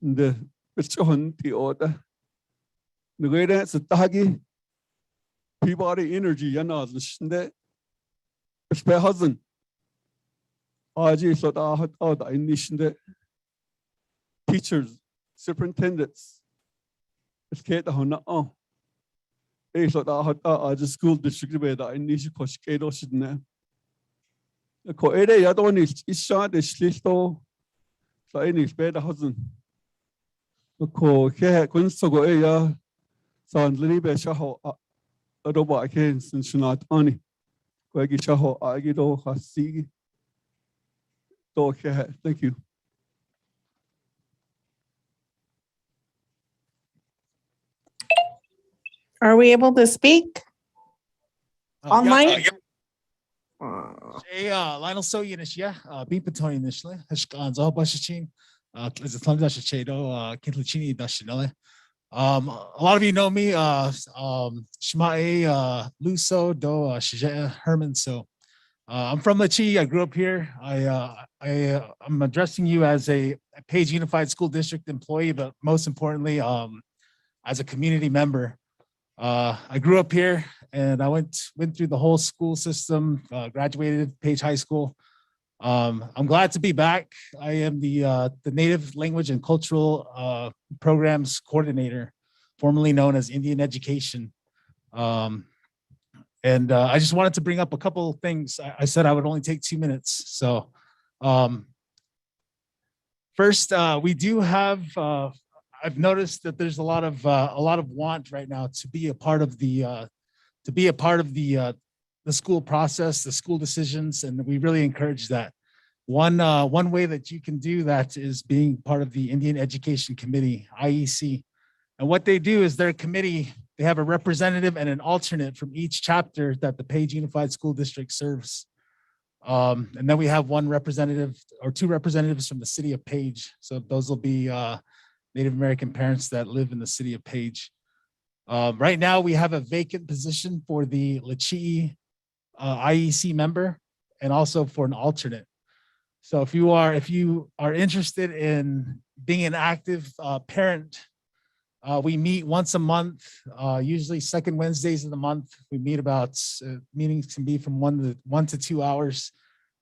the bichon ti order the way that's tagi Peabody energy yana the It's my husband. I just thought I had all the initial teachers, superintendents. It's Kate on oh. I thought I had school district where the initial coach Kate shouldn't have. The coede, I don't need is shot is slisto. So any better husband. The co care couldn't so go a son Lily Beshaho. I don't buy again since you're not on. Thank you. Are we able to speak? Online? Lionel so yinish beat between initially Hashkan's all bashichin as a thunder shadow Kintluchini dashinele. A lot of you know me, Shmae Luso do Shija Herman. So I'm from Lachie. I grew up here. I'm addressing you as a Page Unified School District employee, but most importantly, as a community member. I grew up here and I went through the whole school system, graduated Page High School. I'm glad to be back. I am the Native Language and Cultural Programs Coordinator, formerly known as Indian Education. And I just wanted to bring up a couple of things. I said I would only take 2 minutes. So first, we do have, I've noticed that there's a lot of want right now to be a part of the school process, the school decisions, and we really encourage that. One way that you can do that is being part of the Indian Education Committee, IEC. And what they do is their committee, they have a representative and an alternate from each chapter that the Page Unified School District serves. And then we have one representative or 2 representatives from the city of Page. So those will be Native American parents that live in the city of Page. Right now we have a vacant position for the Lachie IEC member and also for an alternate. So if you are interested in being an active parent, we meet once a month, usually second Wednesdays of the month. We meet about, meetings can be from 1 to 2 hours.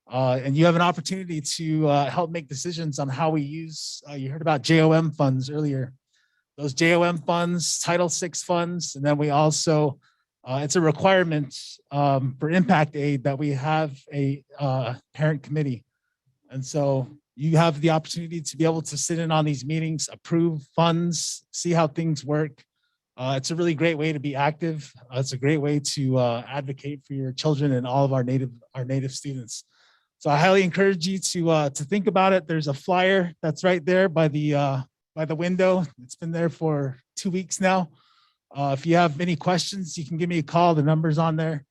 And you have an opportunity to help make decisions on how we use, you heard about JOM funds earlier. Those JOM funds, Title VI funds, and then we also, it's a requirement for impact aid that we have a parent committee. And so you have the opportunity to be able to sit in on these meetings, approve funds, see how things work. It's a really great way to be active. It's a great way to advocate for your children and all of our native students. So I highly encourage you to think about it. There's a flyer that's right there by the window. It's been there for 2 weeks now. If you have any questions, you can give me a call. The number's on there.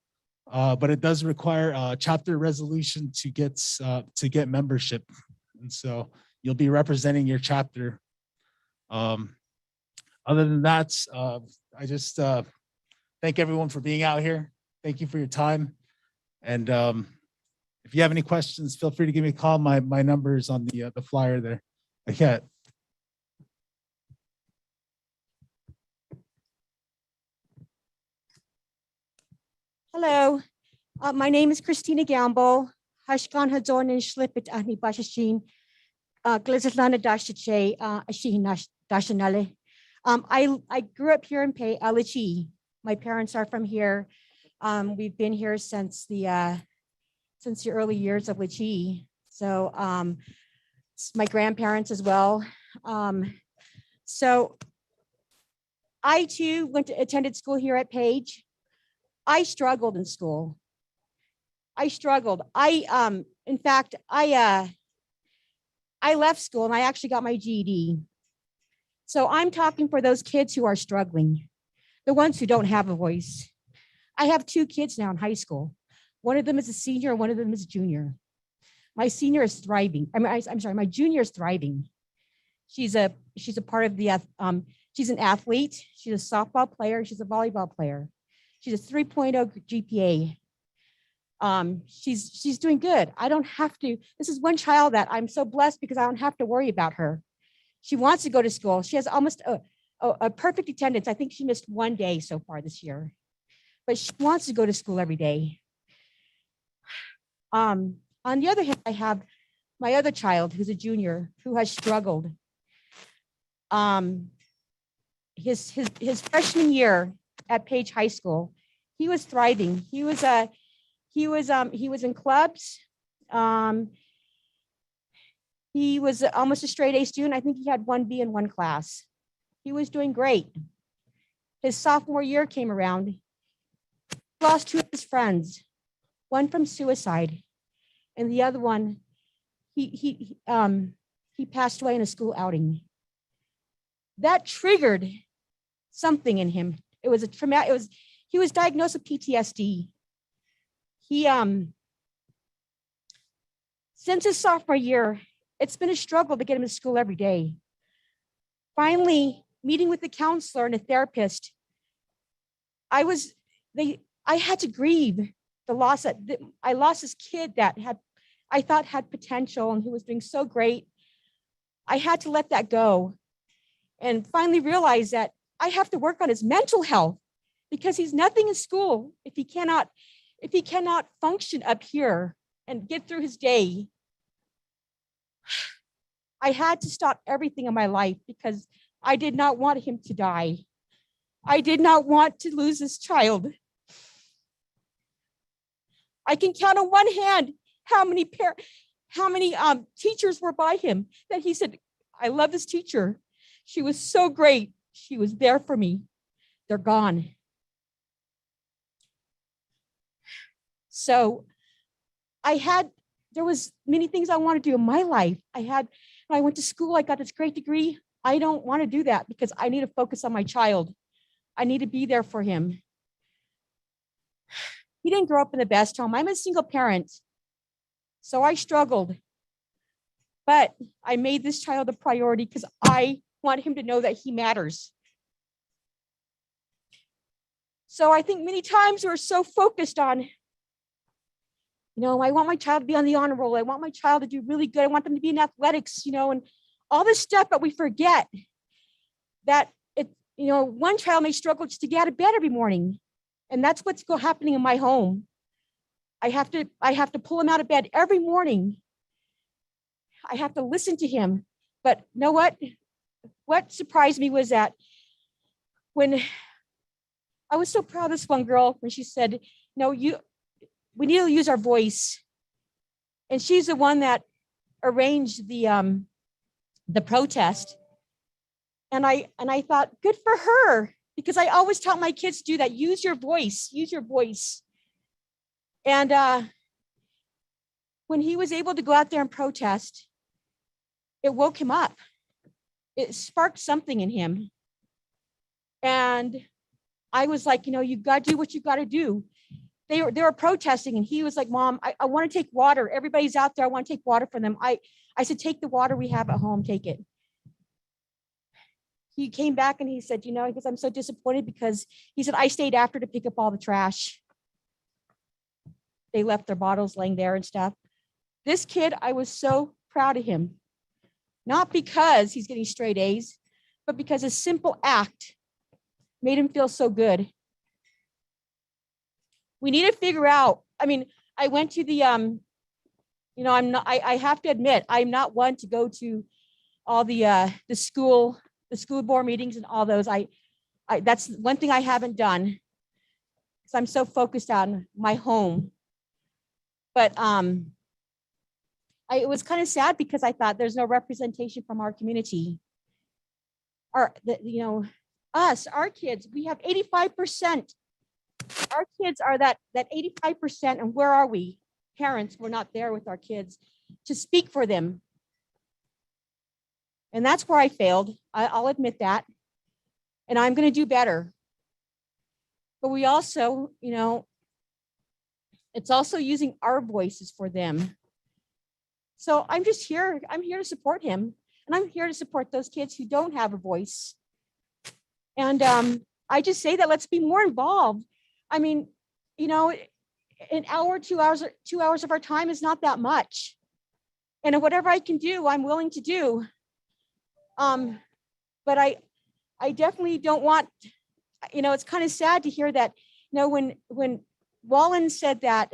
But it does require a chapter resolution to get membership. And so you'll be representing your chapter. Other than that, I just thank everyone for being out here. Thank you for your time. And if you have any questions, feel free to give me a call. My number is on the flyer there. Okay. Hello, my name is Christina Gamble. Hashkan Hadon and Shlipit Ahni Bashashin, Glizatlana Dashache, Ashin Dashanale. I grew up here in Alachi. My parents are from here. We've been here since the early years of Lachi. So my grandparents as well. So I too attended school here at Page. I struggled in school. I struggled. In fact, I left school and I actually got my GED. So I'm talking for those kids who are struggling, the ones who don't have a voice. I have 2 kids now in high school. One of them is a senior and one of them is a junior. My senior is thriving. I'm sorry, my junior is thriving. She's a part of the, she's an athlete. She's a softball player. She's a volleyball player. She's a 3.0 GPA. She's doing good. I don't have to, this is one child that I'm so blessed because I don't have to worry about her. She wants to go to school. She has almost a perfect attendance. I think she missed 1 day so far this year, but she wants to go to school every day. On the other hand, I have my other child who's a junior who has struggled. His freshman year at Page High School, he was thriving. He was in clubs. He was almost a straight A student. I think he had 1 B in 1 class. He was doing great. His sophomore year came around. He lost 2 of his friends, one from suicide, and the other one, he passed away in a school outing. That triggered something in him. It was a traumatic. He was diagnosed with PTSD. Since his sophomore year, it's been a struggle to get him to school every day. Finally, meeting with a counselor and a therapist, I had to grieve the loss that I lost this kid that I thought had potential and who was doing so great. I had to let that go and finally realize that I have to work on his mental health because he's nothing in school if he cannot function up here and get through his day. I had to stop everything in my life because I did not want him to die. I did not want to lose this child. I can count on one hand how many teachers were by him that he said, I love this teacher. She was so great. She was there for me. They're gone. So there was many things I want to do in my life. When I went to school, I got this great degree. I don't want to do that because I need to focus on my child. I need to be there for him. He didn't grow up in the best home. I'm a single parent, so I struggled. But I made this child a priority because I want him to know that he matters. So I think many times we're so focused on, I want my child to be on the honor roll. I want my child to do really good. I want them to be in athletics, and all this stuff, but we forget that one child may struggle just to get out of bed every morning. And that's what's happening in my home. I have to pull him out of bed every morning. I have to listen to him. But you know what? What surprised me was that when I was so proud of this one girl when she said, we need to use our voice. And she's the one that arranged the protest. And I thought, good for her, because I always tell my kids to do that. Use your voice, use your voice. And when he was able to go out there and protest, it woke him up. It sparked something in him. And I was like, you got to do what you got to do. They were protesting and he was like, Mom, I want to take water. Everybody's out there. I want to take water from them. I said, take the water we have at home, take it. He came back and he said, because I'm so disappointed because he said, I stayed after to pick up all the trash. They left their bottles laying there and stuff. This kid, I was so proud of him. Not because he's getting straight A's, but because a simple act made him feel so good. We need to figure out, I went to the, I have to admit, I'm not one to go to all the school board meetings and all those. That's one thing I haven't done because I'm so focused on my home. But it was kind of sad because I thought there's no representation from our community. Our kids, we have 85%. Our kids are that 85%. And where are we? Parents, we're not there with our kids to speak for them. And that's where I failed. I'll admit that. And I'm going to do better. But we also, it's also using our voices for them. So I'm just here. I'm here to support him. And I'm here to support those kids who don't have a voice. And I just say that let's be more involved. An hour, 2 hours of our time is not that much. And whatever I can do, I'm willing to do. But I definitely don't want, it's kind of sad to hear that, when Wallen said that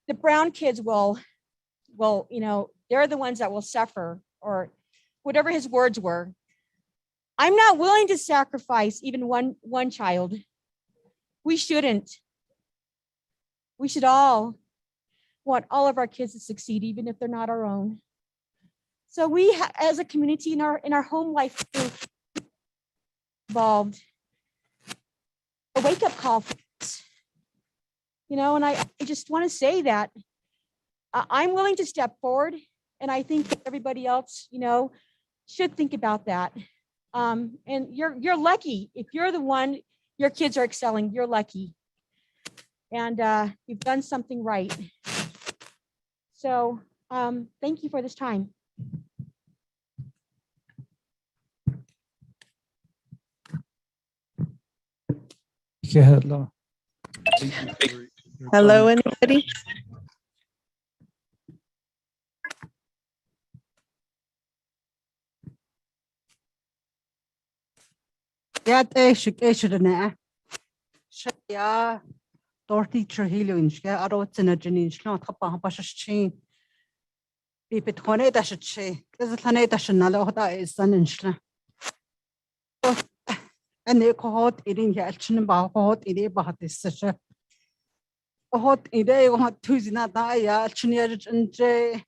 the brown kids will, they're the ones that will suffer, or whatever his words were. I'm not willing to sacrifice even one child. We shouldn't. We should all want all of our kids to succeed, even if they're not our own. So we, as a community in our home life, involved a wake-up call for us. And I just want to say that I'm willing to step forward, and I think everybody else, should think about that. And you're lucky if you're the one, your kids are excelling. You're lucky, and you've done something right. So thank you for this time. Go ahead, Laura. Thank you Hello, anybody? Dorothy Trujillo in Shka, Arot in a Janine, not Hapa Bashin. Beep it one dash a che. There's a planet dash another is sun in Shla. And they caught eating Yachin about hot idea about this such a hot idea on Tuesday night, Chinaj and J.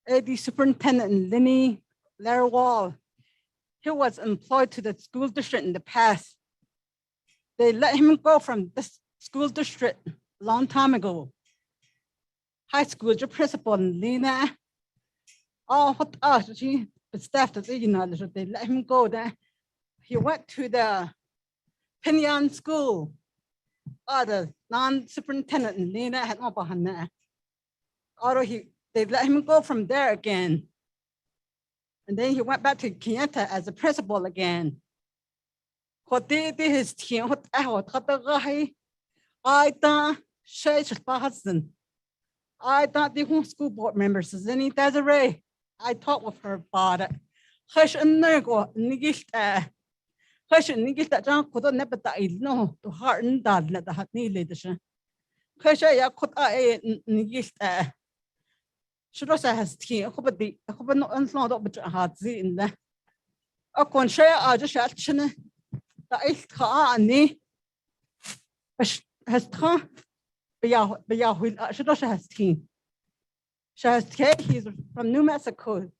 The superintendent Lenny Larry Wall. He was employed to the school district in the past. They let him go from this school district a long time ago. High school principal Lena. Oh, what she the staff that they let him go there. He went to the Pinyan school. The non-superintendent Lena had no behind there. They let him go from there again. And then he went back to Kenyatta as a principal again. What did his team? What I thought I thought the whole school board members is any Desiree. I talked with her about it. Hush and Nergo, Nigista. Hush and Nigista John could never die. No, to hearten that let the hot knee leadership. Hush, I could Nigista. She also has tea. I hope not unslowed up with a heart in there. A conshare, I just action. The ice car and knee has come. She also has tea. She has tea. He's from New Mexico.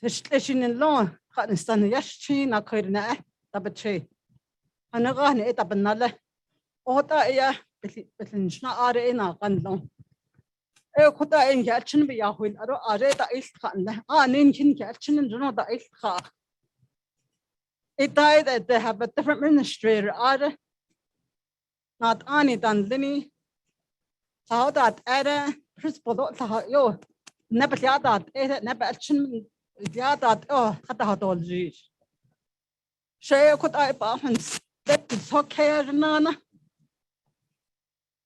The station in law, cotton sun, yes, she not quite an double tree. And I got it up another. Oh, that, but it's not in our gun long. Could I in Yachin be a will? I read the ice cotton. In Yachin and do not the ice car. It died that they have a different administrator. Not only than Lenny. How that Ada principal yo never that never action that oh Hatahology. Share could I balance that is okay, Nana.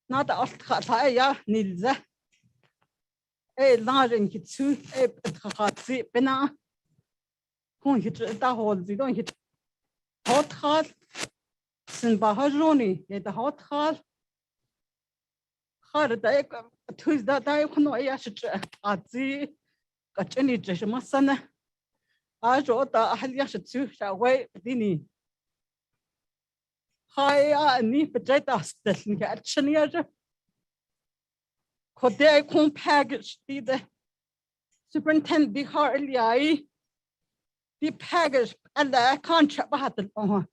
Not the Australia needs that. A large and kitsu, a Hatsi, Bena. Who hit the hole, they don't hit hot hard. Sin Bahajoni, the hot hard. Hard day, Tuesday that I can know I should at the Gachini Jeshamasana. I wrote the Haliashu shall wait, Dini. High knee potato station at Cheniaja. Could they come package the superintendent be hardly the package and the contract battle.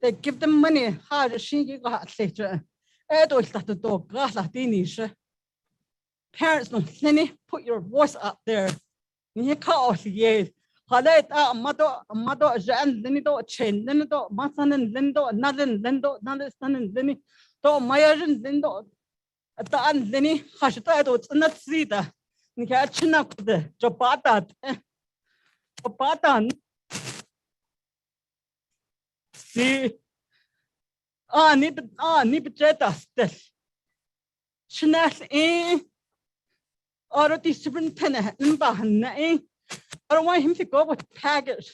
They give them money, hard she got later. Adults that the dog got Latinish. Parents don't any put your voice up there. You call ye. Haleta, mother, Jan, Lenido, chain, Lenido, Masan and Lindo, Nadan, Lindo, Nadan and Lenny, Do Mayan Lindo. At the end, Lenny, Hashitato, not see that. You can't chin up the Jobata. Jobatan. See. Nip jetas. Shnas in or the superintendent in Bahan. I don't want him to go with package.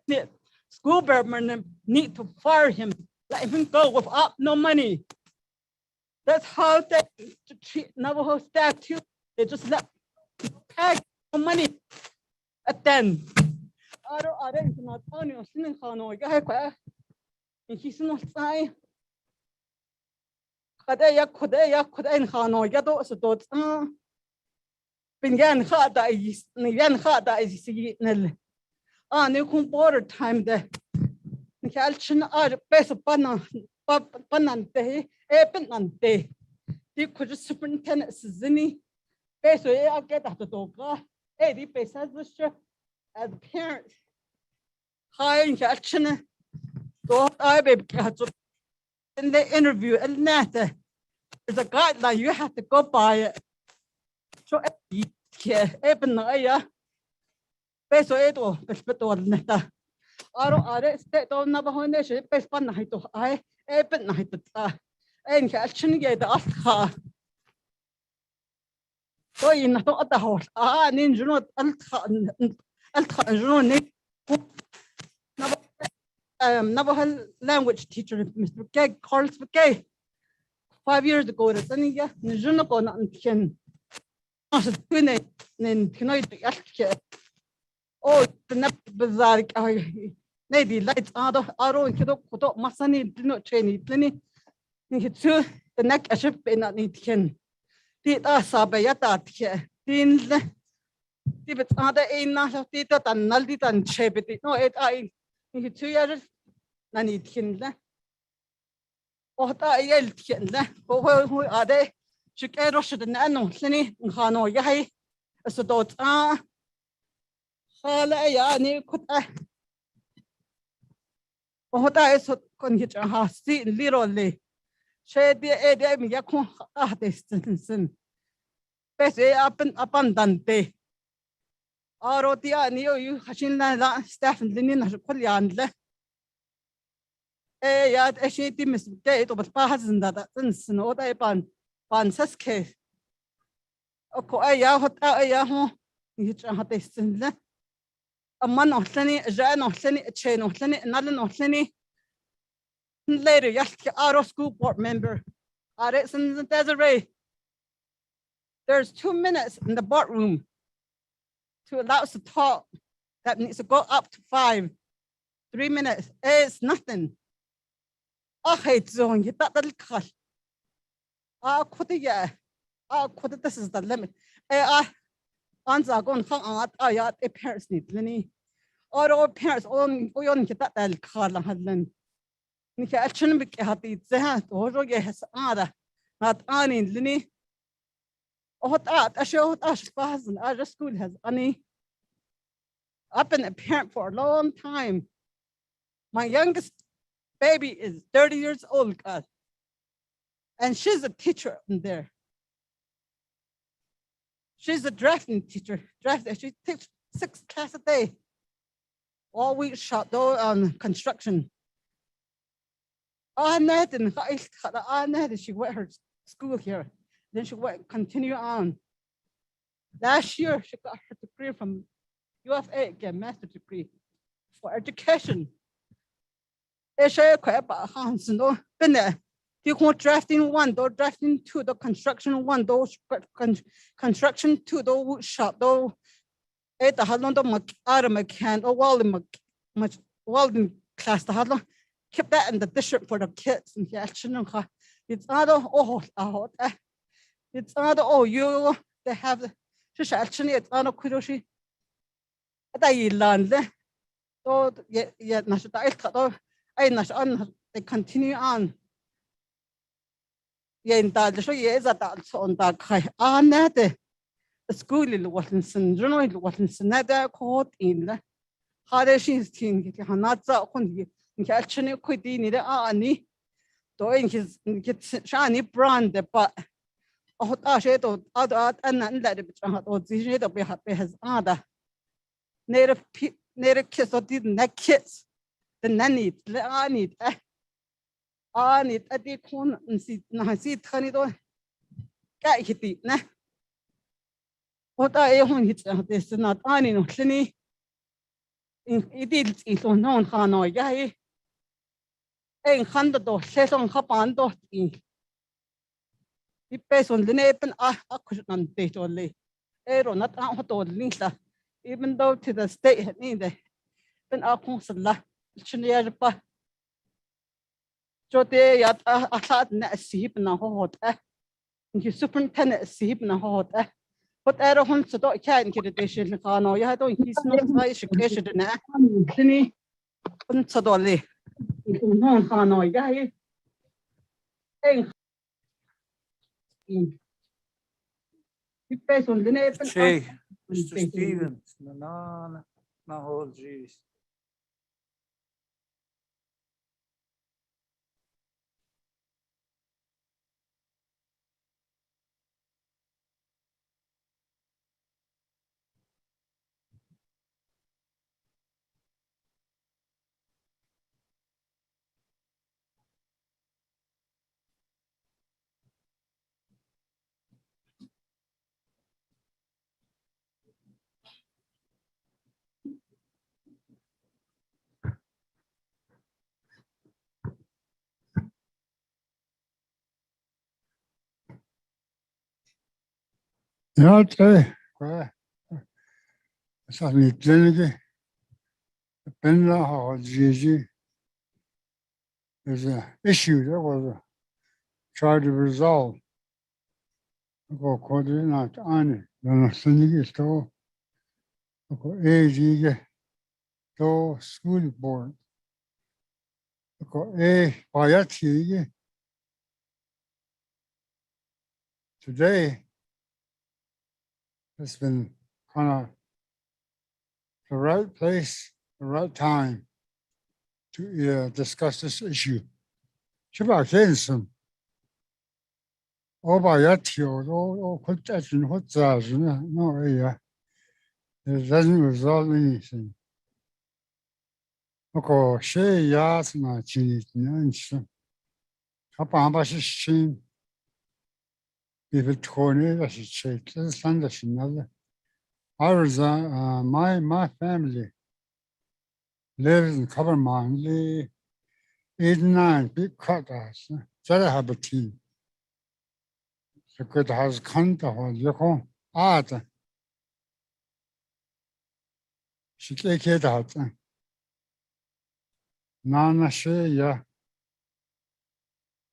The school government need to fire him. Let him go without no money. That's how they treat Navajo staff too. They just let pack no money. At then, I don't know. Antonio, sitting on no and he's not saying. Could I in Hano Yado as a dot? Pingan Hada is Nigan Hada is Nel. New border time there. Calchin are best of Panante, Epenante. You could just superintendent Zini. Basically, I'll get at the dog. 80 pesos as a parent. High in Calchin. I in the interview, and that there's a guideline you have to go by it. So, even Peso, Pespetor, I don't state on Navajo Nation, Pespan night to I, Epen night. En catching get the alta. So in not at the horse. Ah, ninja not alta, Nick. Navajo language teacher, Mr. Gay, Carlos McKay. 5 years ago, the Tania, Nijunako, not in Ken. Then tonight, oh, the nap bizarre. Lady lights out of Aro and Kido, Masani did not train it. Plenty. The neck a ship in that need Ken. Did Sabayata here. Didn't if it's other a national theatre and nullit and shape it. No, it I 2 years. Nani Ken. What I yelled Ken. Who are they? She can't rush the nano, Lenny, and Hano Yai. As a dot. Halaya, near could I. What I saw con hit a house, see literally. Shade the Adam Yakon distance. Best abundante. Arotia near you, Hashina, staff and linen as a Poliandle. Eh, yet a shady Miss Gate of a pass that instance, what I Pansa's case. Okay, what I yaho, hit a distance. A man of Lenny, a Jan of Lenny, a chain of Lenny, another of Lenny. Later, yes, our school board member. Alexander Desiree. There's 2 minutes in the boardroom to allow us to talk. That needs to go up to 5. 3 minutes. It's nothing. I hate zone. You that little cut. I could this is the limit. I answer going to hang out. A parents need Lenny. Or parents on get that little car. Nika action big hati zeha oro yes ada not ani lini hot at asho ash and our school has ani. I've been a parent for a long time. My youngest baby is 30 years old, God, and she's a teacher in there. She's a drafting teacher. She takes 6 classes a day. All week shot though on construction. She went her school here. Then she went continue on. Last year, she got her degree from UFA, again, master's degree for education. Drafting 1, though, drafting 2, the construction 1, though, construction 2, though, shop, though, the Hadlon, mechanic, or welding class, the Hadlon. Keep that in the district for the kids and it's not it's not you they have the actually it's not a kudoshi. They learn so yet they continue on. In that show years that on that the school in Watson, generally Watson, neither caught in the harder she's teen, not actually quite neither any doing his shiny brand, but I shade or other and let it or the shade of his other native kids or didn't that kids. The nanny, I need at the corner and see turn it on. Get it, nah. What I want this is not any no clinny. It is no Hanoi guy. Ain't 100 says on Hapando. It based on the name I couldn't date only. Aero not out of Linda, even though to the state had neither. Then our consular, Chiniapa. So they had a hard net sheep and a hot. You superintendent sheep and a hot. But I don't want to do can't get a dish in the car. No, you don't. He's not high education in that. Clinny, Untadoli. It's no Hanoi guy. He pays on the name. Mr. Stevens, no, oh, geez. Yeah, well, something clinic, depending on how Gigi. There's an issue that was tried to resolve. Go coordinate on it. Then clinic is to go AG to school board. Go Payati. Today it's been kind of the right place, the right time to discuss this issue. Shabbat Jensen. Payati or put that in what's no, it doesn't resolve anything. Okay, she yards na chini nyanshi. Kapamba shi shin. If it corny, that she shake. This land that she never. Ours, my family lives in Covermont, 89 big cutters. Very habitat. The good has come to hold you home. She take it out. Nana she, yeah.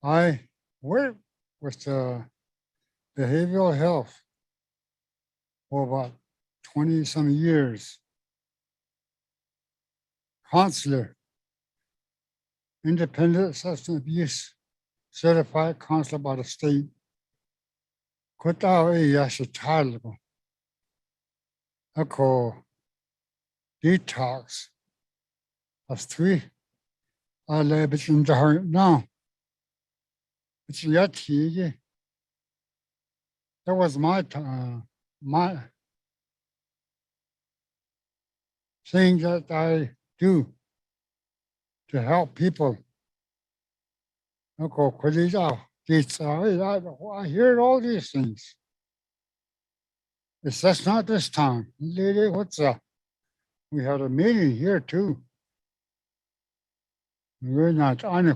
I work with behavioral health for about 20 some years. Counselor, independent substance abuse, certified counselor by the state. Kutao yashitalgo. I call detox. That's 3. I live it in the heart now. It's yet that was my thing that I do to help people. I hear all these things. It's just not this time. Lady, what's up? We had a meeting here too. We're not on the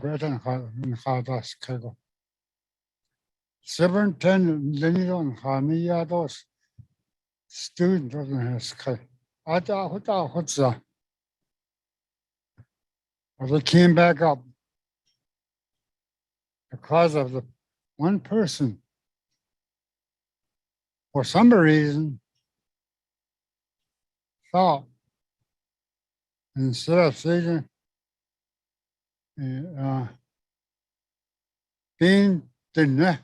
Superintendent Lennon Hamiyados student doesn't have sky. I thought what's that? Well, they came back up because of the one person. For some reason, thought instead of saying being the net.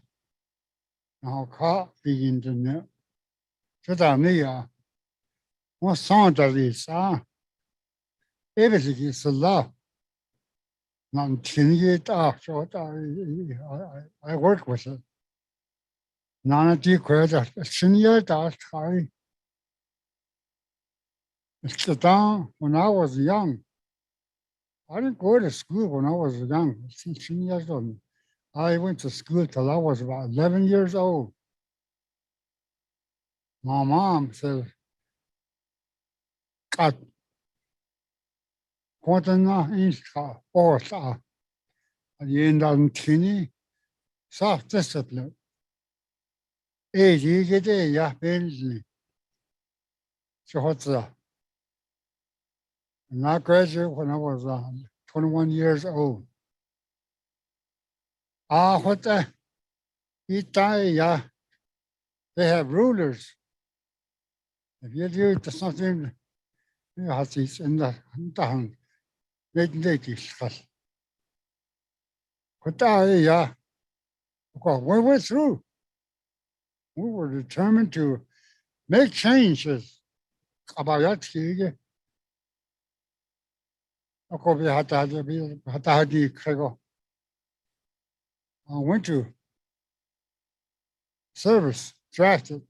Now, caught being the net. So that me, what sound that is, everything is love. Not 10 years after I work with it. None of the credit, 10 years after it's the time when I was young. I didn't go to school when I was young, 10 years old. I went to school till I was about 11 years old. My mom said, "God, what in the force at the end of the self discipline. Age, you get it, yeah, Bentley. So what's that? And I graduated when I was 21 years old. What the? Yeah. They have rulers. If you do something, you have to in the down. They discuss. But yeah. We went through. We were determined to make changes about that. I went to service, drafted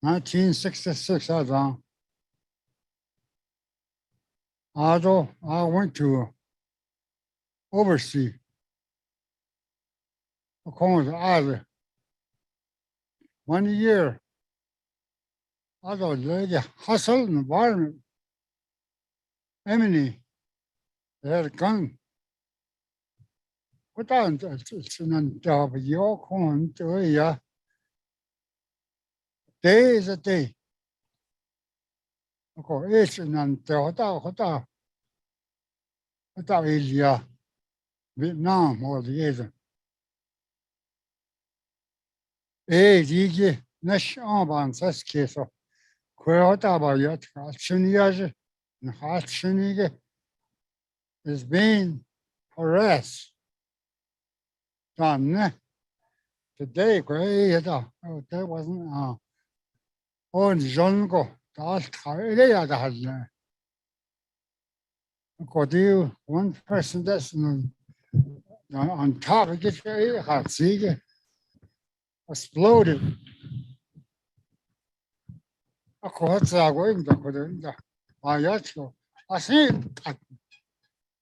1966. Although I went to oversee according to either 1 year. Although the hustle environment, Emily, they had a gun. Without an job, your corn to ya. Day is a day. Okay, it's an without India, Vietnam or the other. Digi, Nash Arban, such case of Quota yet, Chuniage, and Hatchinige is being harassed. Done today, great. That wasn't on Jongo. That's Korea. According one person that's on top of it, had see exploded. Of course, I went to I think,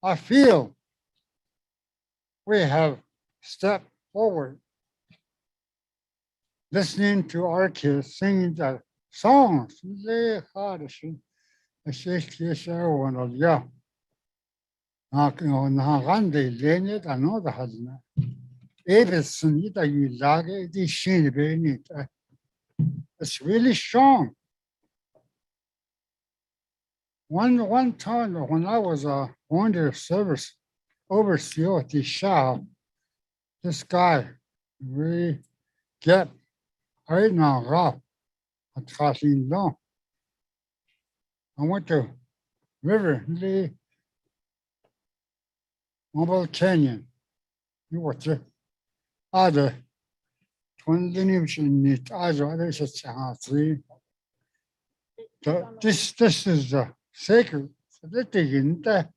I feel we have stepped forward listening to our kids singing the songs. They had a shit. Yeah. Randy Leonard, another husband. Everson, it's really strong. One time when I was on the service overseer at the shop, this guy really get right now rough at Kathleen Long. I went to River Lee Mobile Canyon. You watch it. Other 20 minutes, other three. This is the sacred. The thing that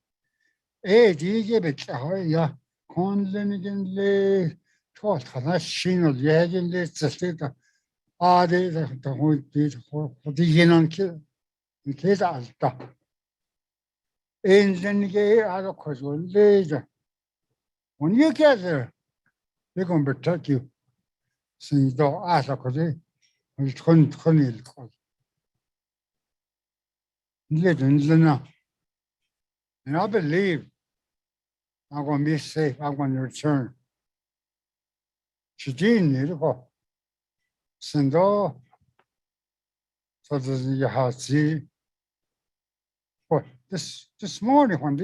you give it ya. Conlin lay taught Hanashin or Yagin lay the state. The whole bit for the Yenon kill. In case I stop. And then you out of course later. When you get there, they're going to protect you. So you don't ask because they couldn't cause. And I believe I'm going to be safe. I'm going to return. She didn't need to go. Send all. So you have to see. But this morning when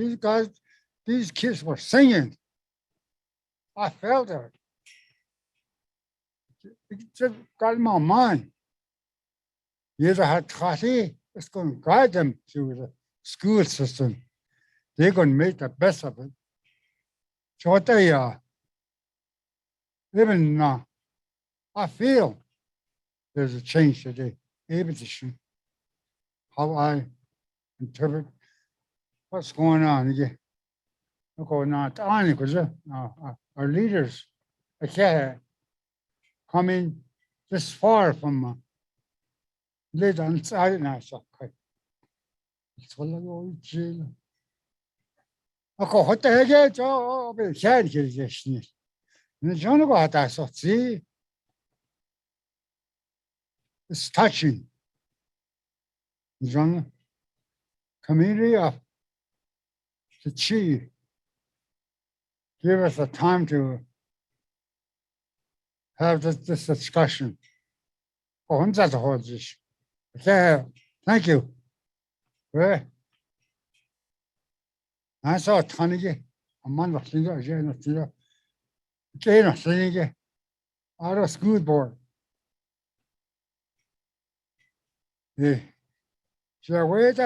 these kids were singing, I felt it. It just got in my mind. You either had Kati, it's going to guide them through the school system. They're going to make the best of it. So what they are, even now, I feel there's a change today. Visitation. How I interpret what's going on again. Look, not on because our leaders, coming this far from lead on side now. It's what I go jail. Okay, what the heck? Job is sad. And John got that. So see, it's touching. John, community of the chief. Give us a time to have this discussion. Oh, that's a whole issue. Okay, thank you. Well, I saw a ton of you. A month of things, out of school board. Yeah. Sure, wait.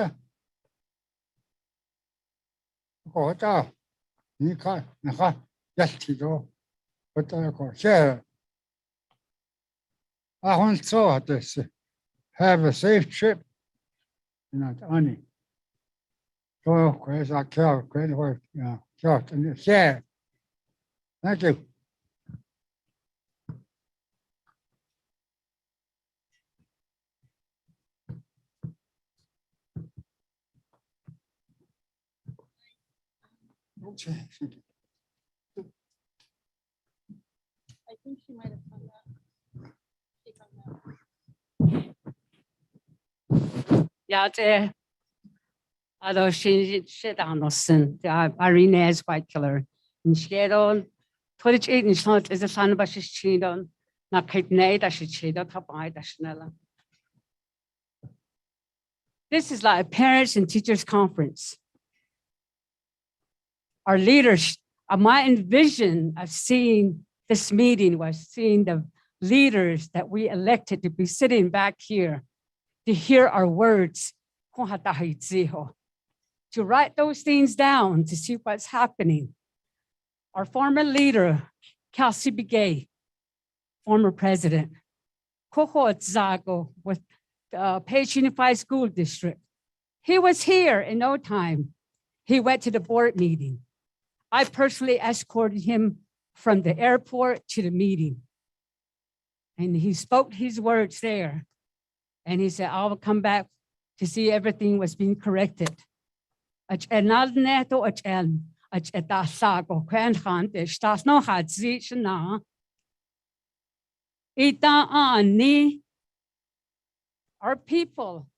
Oh, it's you can't, yes, you go. But I go, yeah. I once saw this. Have a safe trip. Not honey. So, Chris, I killed great work. Yeah, killed and share. Thank you. Okay. I think she might have done that. Yeah, although she down no sin, Irene is white killer. And she get on Twitch eat in short is a son of a chidon, not kate nade, I should cheat out top eye, Dashnella. This is like a parents and teachers conference. Our leaders, my envision of seeing this meeting was seeing the leaders that we elected to be sitting back here to hear our words, to write those things down to see what's happening. Our former leader, Acacia Williams, former president, Koho Zago with the Page Unified School District. He was here in no time. He went to the board meeting. I personally escorted him from the airport to the meeting. And he spoke his words there. And he said, I will come back to see everything was being corrected. Our people,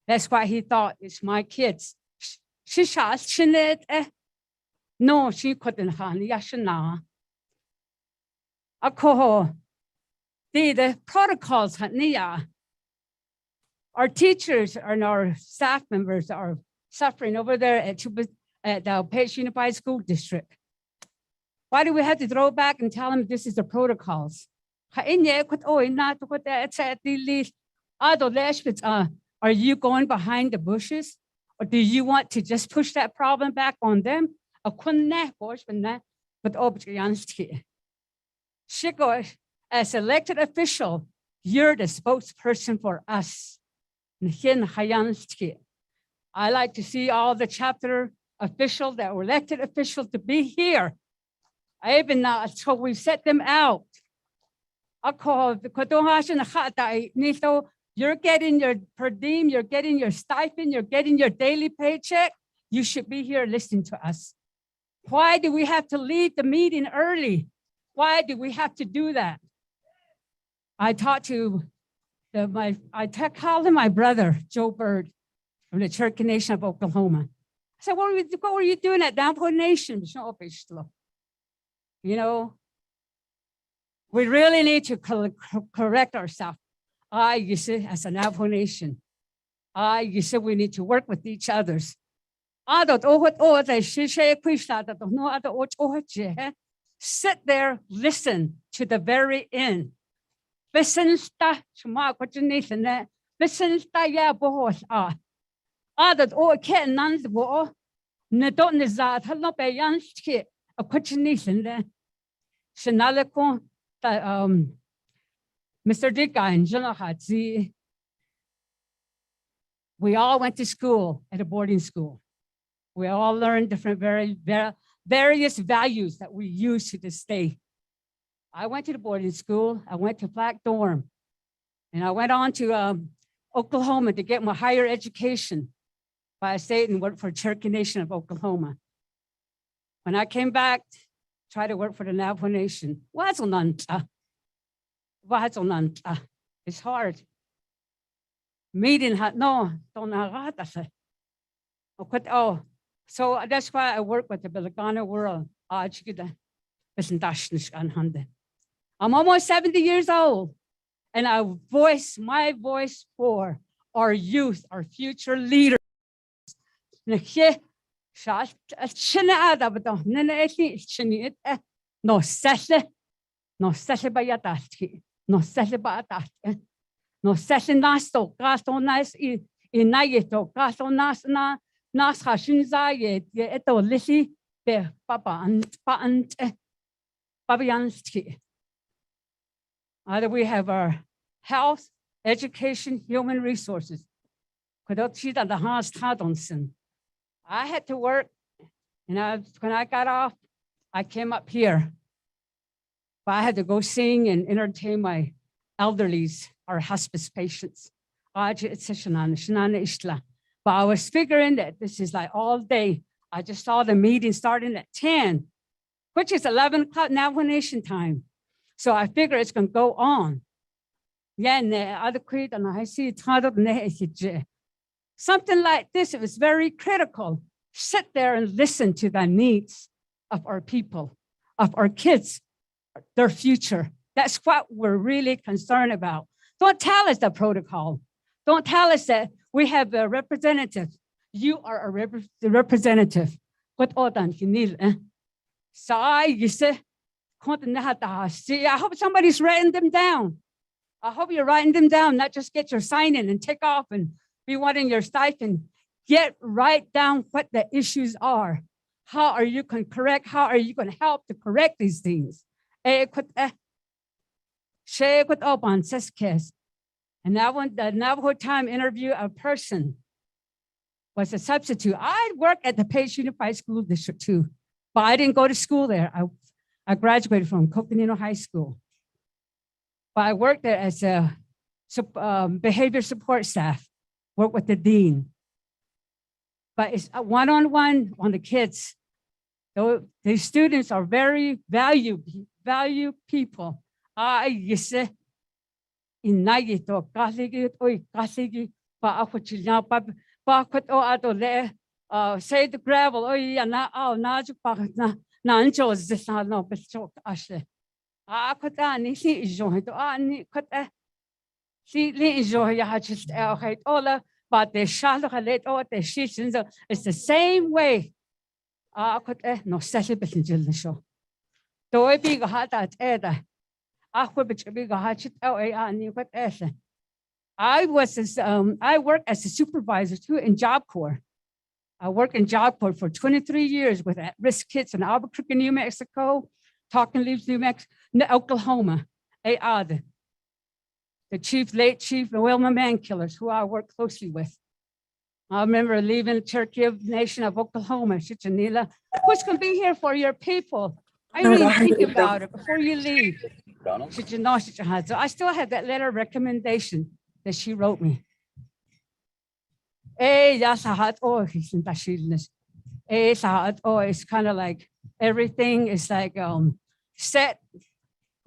that's why he thought it's my kids. No, she couldn't have yashana. The protocols, our teachers and our staff members are suffering over there at the Page Unified School District. Why do we have to throw back and tell them this is the protocols? Are you going behind the bushes? Or do you want to just push that problem back on them? As elected official, you're the spokesperson for us. I like to see all the chapter officials that were elected officials to be here. Even now, so we set them out. You're getting your per diem, you're getting your stipend, you're getting your daily paycheck. You should be here listening to us. Why do we have to leave the meeting early? Why do we have to do that? I talked to called him my brother, Joe Bird, from the Cherokee Nation of Oklahoma. I said, what were you doing at Navajo Nation? You know, we really need to correct ourselves. You see, as a Navajo Nation, you said we need to work with each other. Sit there, listen to the very end. Listen, Mr. Dika and Jonah, we all went to school at a boarding school. We all learned different various values that we use to this day. I went to the boarding school. I went to Black Dorm. And I went on to Oklahoma to get my higher education. But I stayed and worked for Cherokee Nation of Oklahoma. When I came back, tried to work for the Navajo Nation. It's hard. Meeting had no, so that's why I work with the Belagana world. I'm almost 70 years old, and I voice my voice for our youth, our future leaders. No either we have our health, education, human resources. I had to work, and when I got off, I came up here. But I had to go sing and entertain my elderlies, our hospice patients. But I was figuring that this is like all day. I just saw the meeting starting at 10, which is 11 o'clock Navajo Nation time. So I figure it's going to go on. Something like this, it was very critical. Sit there and listen to the needs of our people. of our kids, their future. That's what we're really concerned about. Don't tell us the protocol. Don't tell us that we have a representative. You are the representative. What all done? So you say, I hope somebody's writing them down. I hope you're writing them down, not just get your sign in and take off and be wanting your stipend. Write down what the issues are. How are you going to correct? How are you going to help to correct these things? And that one, the Navajo time interview, a person was a substitute. I worked at the Page Unified School District too, but I didn't go to school there. I graduated from Coconino High School. But I worked there as a behavior support staff, worked with the dean. But it's a one-on-one on the kids. So the students are very value people. You say, inagito kasigi oi kasigi pa ako chilya pa kwat o ato le say the gravel oi na na ju pa na ancho zisa no becho ashe kwata ni si jo to ni kwata si li jo ya just okay ola but the shalo halet o the shishins it's the same way kwata no sase betinjil show to oi bi ga hata eda I worked as a supervisor too in Job Corps. I worked in Job Corps for 23 years with at-risk kids in Albuquerque, New Mexico, Talking Leaves, New Mexico, Oklahoma. The late chief, the Wilma Man Killers, who I worked closely with. I remember leaving the Cherokee Nation of Oklahoma, Chichanila. Who's going to be here for your people? I really think about it before you leave. So I still have that letter of recommendation that she wrote me. It's kind of like everything is like set.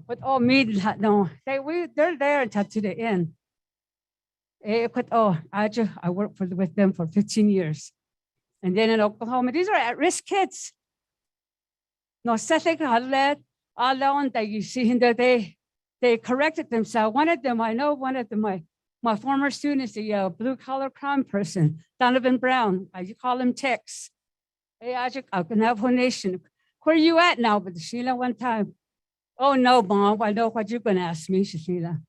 But all me no, they're there until to the end. I worked with them for 15 years. And then in Oklahoma, these are at-risk kids. No, that you see that they corrected themselves. One of them, I know one of them, my former students, the blue collar crime person, Donovan Brown, you call him Tex. Navajo Nation. Where are you at now? But Sheila one time, oh no, Mom, I know what you're gonna ask me, Sheila.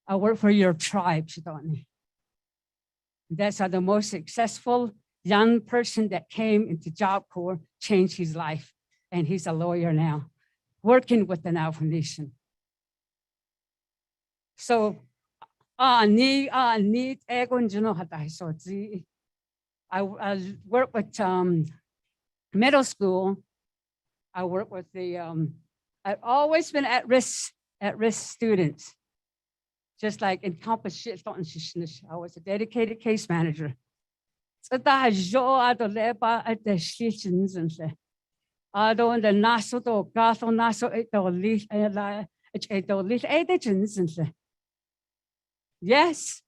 I work for your tribe, she told me. That's how the most successful young person that came into Job Corps changed his life. And he's a lawyer now, working with the Navajo Nation. So, I work with middle school. I work with the, I've always been at-risk students. Just like in Campus, I was a dedicated case manager. So I don't the naso to gaso naso yes,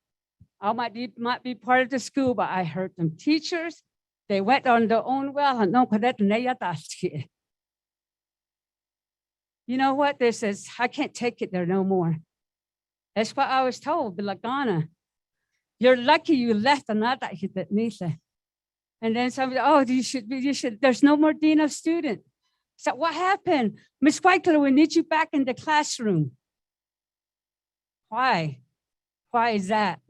I might be part of the school, but I heard them teachers, they went on their own well and no. You know what? This is, I can't take it there no more. That's what I was told, Bilagana. You're lucky you left another hit that Nisa. And then somebody, oh, you should, there's no more dean of student. So what happened? Miss Whitecliffe, we need you back in the classroom. Why? Why is that?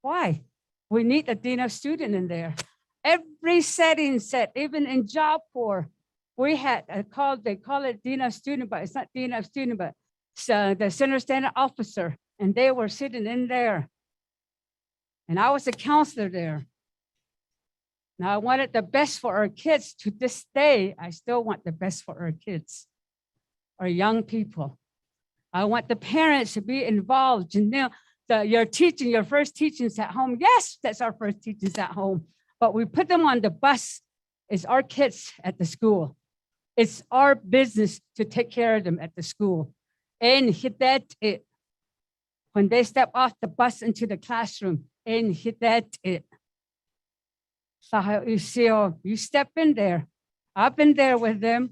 Why? We need a dean of student in there. Every setting set, even in Job Corps, we had they call it dean of student, but it's not dean of student, but the center standing officer, and they were sitting in there. And I was a counselor there. Now I wanted the best for our kids. To this day, I still want the best for our kids, our young people. I want the parents to be involved. You know, your first teachings at home. Yes, that's our first teachings at home. But we put them on the bus. It's our kids at the school. It's our business to take care of them at the school. And hit that it. When they step off the bus into the classroom, and hit that it. You step in there. I've been there with them.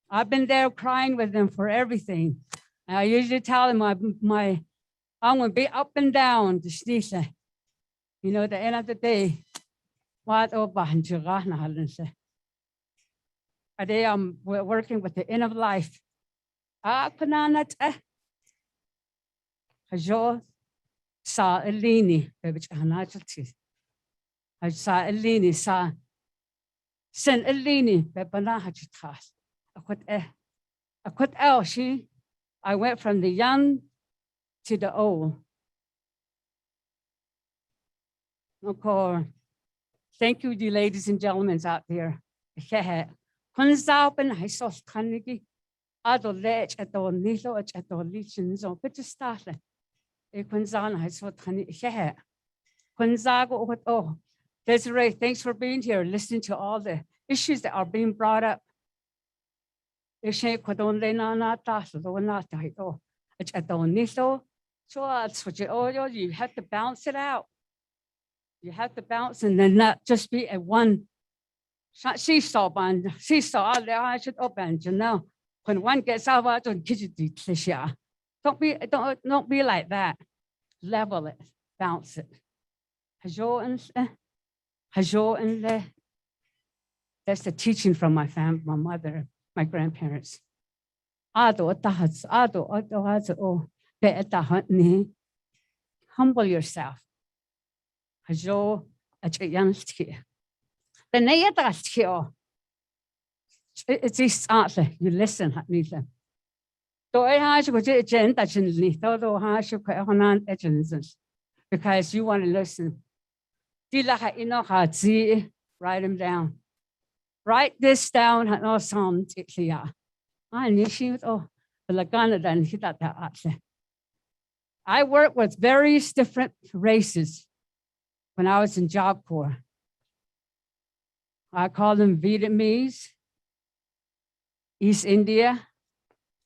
I've been there crying with them for everything. And I usually tell them I'm going to be up and down the street. You know, at the end of the day, what today I'm working with the end of life. Hajo sa elini, which anajati. I sa elini sa sen elini, bebana hajitas. Akut elshi. I went from the young to the old. Okay. Thank you, you ladies and gentlemen out there. Kunzaupen hisos kanigi. Adolech adolito adolichin so but just start. Kunzan hisos kanigi. Kunzago oh. Desiree, thanks for being here, listening to all the issues that are being brought up. You have to bounce it out. You have to bounce and then not just be a one seesaw band. Seesaw, I should open, you know. When one gets out, I don't be like that. Level it, bounce it. That's the teaching from my family, my mother, my grandparents. Humble yourself. It's you listen. Because you want to listen. Write them down. Write this down. I worked with various different races when I was in Job Corps. I call them Vietnamese, East India,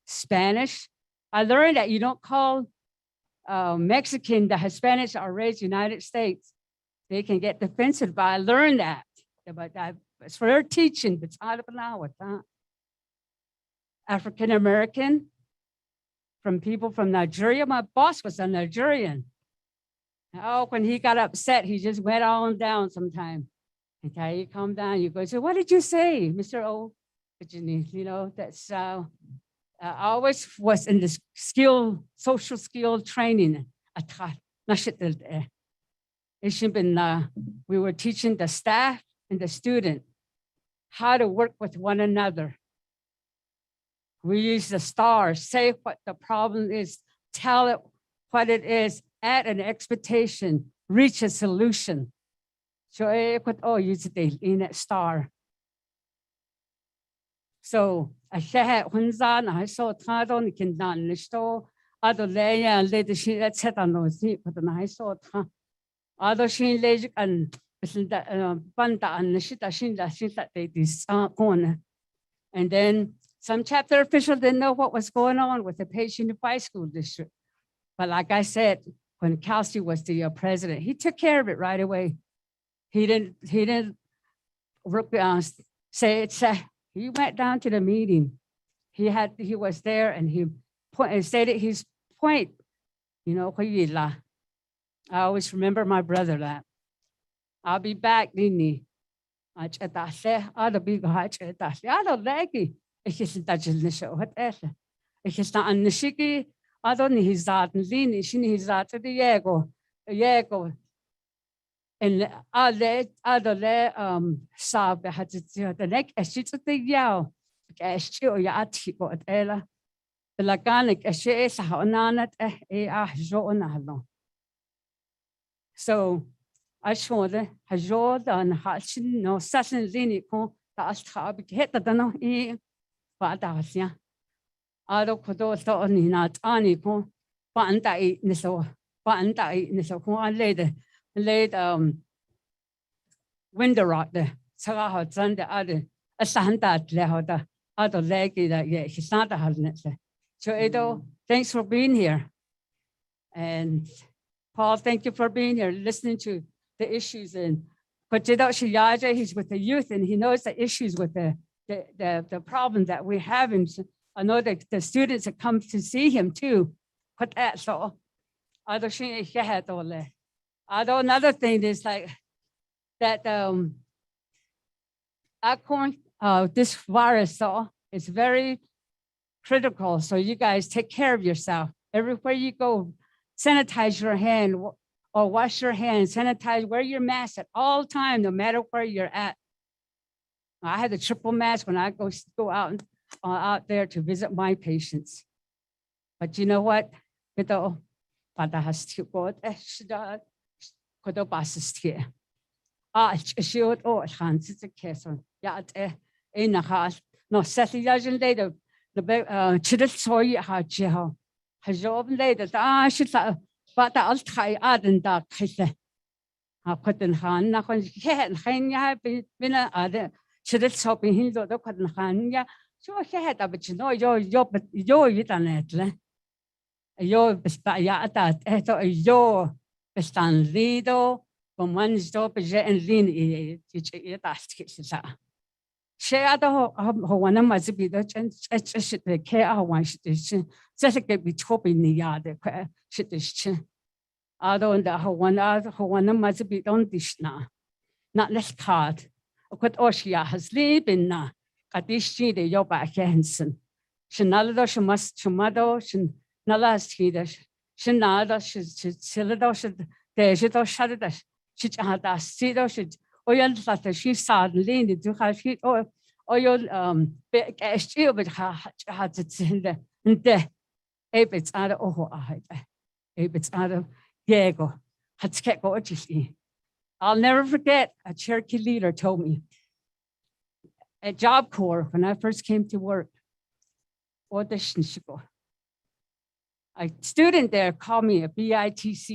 Spanish. I learned that you don't call Mexican, the Hispanics are raised in the United States. They can get defensive, but I learned that. But it's for their teaching. But African American, from people from Nigeria. My boss was a Nigerian. Oh, when he got upset, he just went on down sometime. Okay, you calm down. You go, so what did you say, Mr. O? You know, that's I always was in this social skill training. We were teaching the staff and the student how to work with one another. We use the stars, say what the problem is, tell it what it is, add an expectation, reach a solution. So use it in that star. So I said when I saw Tadon can done the store, other layer and later she let set on those but then I saw other she lays and banda and the shit that they this corner. And then some chapter officials didn't know what was going on with the Page Unified School District. But like I said, when Kelsey was the president, he took care of it right away. He didn't say it. He went down to the meeting. He was there and he stated his point. You know, I always remember my brother that. I'll be back, Nini. I don't like it. It's just that you show what else. It's just not on the shiki. I don't need his that and Lini, she needs that to the Yego. And other Sab had to the neck as she's at the Yao. As you yati got Ella. The Laganic as she is how nanat so I showed the Hajod and Hatchin no Sassin Lini con the Astra hit the no e. Padasia. Ado Kodo thought on not Annie con Panda eat Nisso, Panda eat Nisso, laid window rock there. Sarah Sunday other a Santa Lehoda, other leggy that yeah, she's not a husband. So Edo, thanks for being here. And Paul, thank you for being here, listening to the issues and He's with the youth and he knows the issues with the problem that we have. And I know that the students that come to see him too. So another thing is like that this virus is very critical. So you guys take care of yourself. Everywhere you go, sanitize your hand or wash your hands, sanitize, wear your mask at all time, no matter where you're at. I had a triple mask when I go out there to visit my patients. But you know what? No, setting later, the children saw you how Jeho. Has your later, should but I'll try adding that case. I couldn't hand, not when he had been other children shopping him, though couldn't hand ya. So he had, but you know, you're it. Yo bestaya that eto yo bestan lido from one stop and lean it as share the one must be the care one should just get be chopping the yard should this I don't know one must be on this now not less card what Oshia has living now at this street your back Hanson she must to mother Nala Skidash, Shinada should Siladosh, the Jito Shadash, Chichada, Sido should oil that she saw lean to her sheet oil steel, but had it in the Abits out of Oho, Abits out of Diego, had sketchy. I'll never forget a Cherokee leader told me at Job Corps when I first came to work, audition should go. A student there called me a bitch,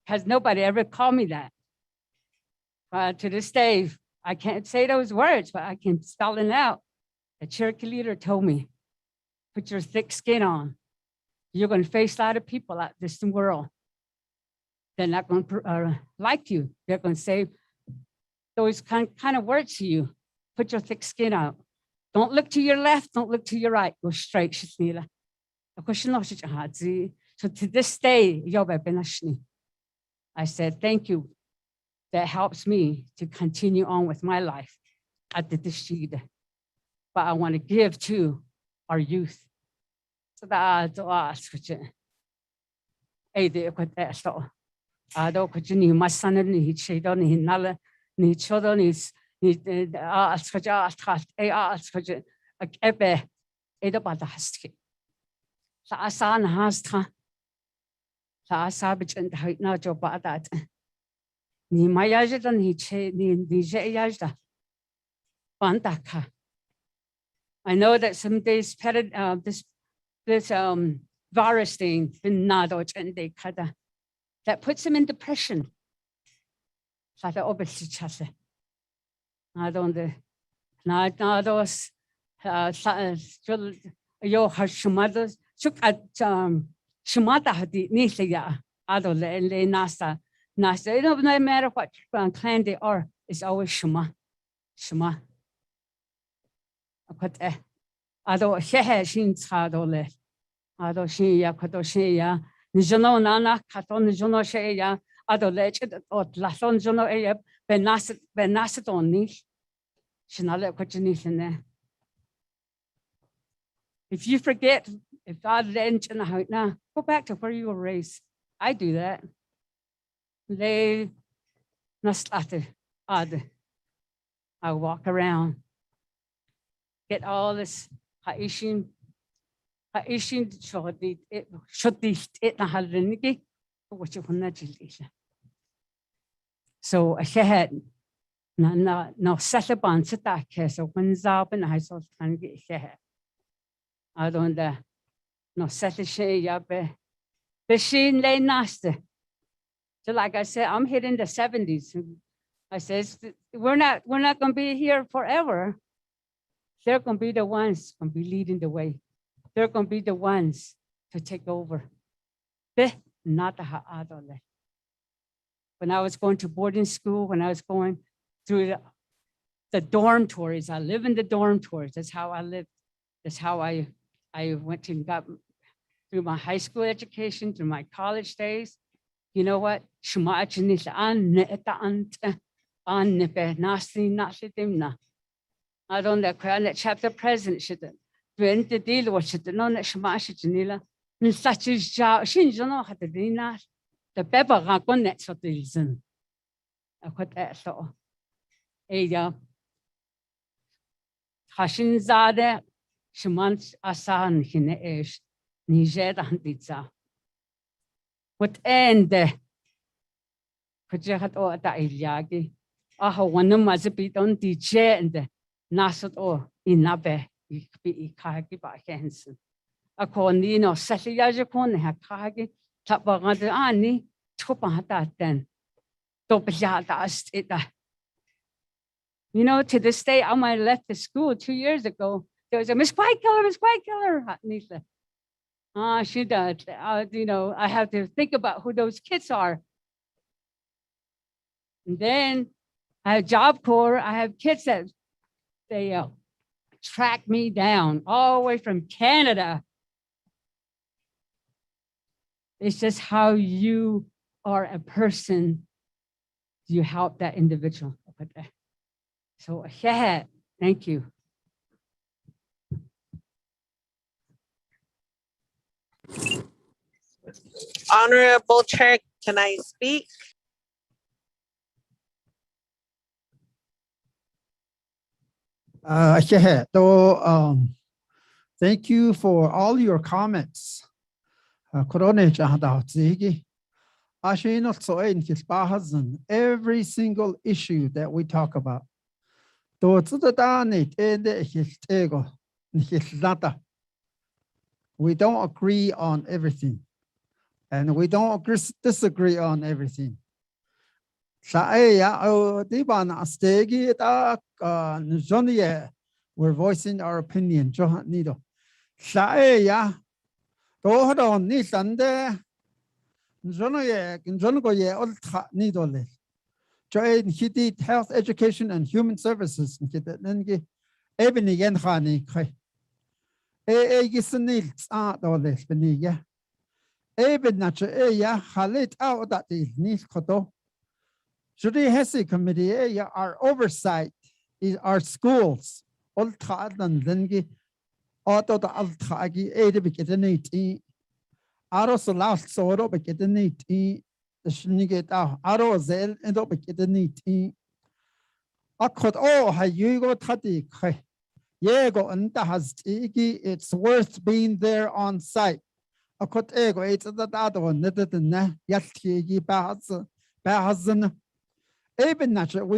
has nobody ever called me that. But to this day, I can't say those words, but I can spell it out. The Cherokee leader told me, put your thick skin on. You're going to face a lot of people out this world. They're not going to like you. They're going to say those kind of words to you. Put your thick skin out. Don't look to your left, don't look to your right, go straight. So to this day, I said, thank you. That helps me to continue on with my life at the Dishida. But I want to give to our youth. So that I ask I don't know my son and he shaded on Nala, ni children is. Ni ask ebe about the husky. So I saw an hasta. So I saw it and height now to about that. Ni my yajan he jayajda. Bandaka. I know that some days this virus thing been not and they kada that puts him in depression. So the obviously chase. I don't know. Those your Hashimoto's took at Shimata the Nisaya, Adol and Nasa. Nasa, it doesn't matter what clan they are, it's always Shema. Shema. But Ado Shehe Shin Sadole, Ado Shia, Kotoshia, Nijono Nana, Katon Jono Shea, Ado Legend or Lathon Jono Aya. Benasset on niche. Shinale Kochinis in there. If you forget, if God lent in the house now, go back to where you were raised. I do that. They naslate odd. I walk around, get all this Haitian should be it na haliniki, what you want to. So I had no set up on that case. So when Zalpin, I saw can get here. I don't no set a shade up. The sheen lay nasty. So like I said, I'm here in the 70s. I says we're not gonna be here forever. They're gonna be the ones gonna be leading the way. They're gonna be the ones to take over. Not the adole. when I was going to boarding school, when I was going through the dormitories. I live in the dormitories. That's how I lived. That's how I went and got through my high school education, through my college days. You know what? I don't know. That chapter president should. The deal was should know that Shema should Janila. Such as Shinjano had the dinner. The pepper rakon that sort of reason. I quit that so. Aya Hashinzade Shemant Asan Hinesh Niger Handitza. What end? Could you have all that Iliagi? Ah, one of my on the chair and Nasot or Inabe, Ikaki by Henson. A cornino, Sashiajakon, Hakagi, Tapagadi Ani, Tupahata then. Topajata it. You know, to this day, I might have left the school 2 years ago. There was a Miss White Killer, Nisa. She does. You know, I have to think about who those kids are. And then I have Job Corps. I have kids that they track me down all the way from Canada. It's just how you are a person. You help that individual. So yeah, thank you. Honorable Chair, can I speak? Thank you for all your comments. Every single issue that we talk about. We don't agree on everything, and we don't disagree on everything. We're voicing our opinion. He did health education and human services. Judy Committee, our oversight is our schools. It's worth being there on site. We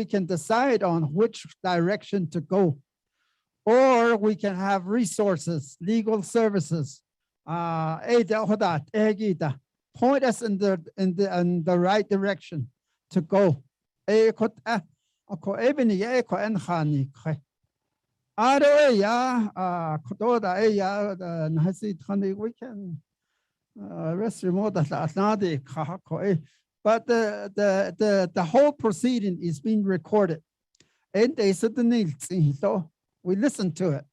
can decide on which direction to go, or we can have resources, legal services, point us in the right direction to go. We can rest remote, but the whole proceeding is being recorded, and they certainly so we listen to it.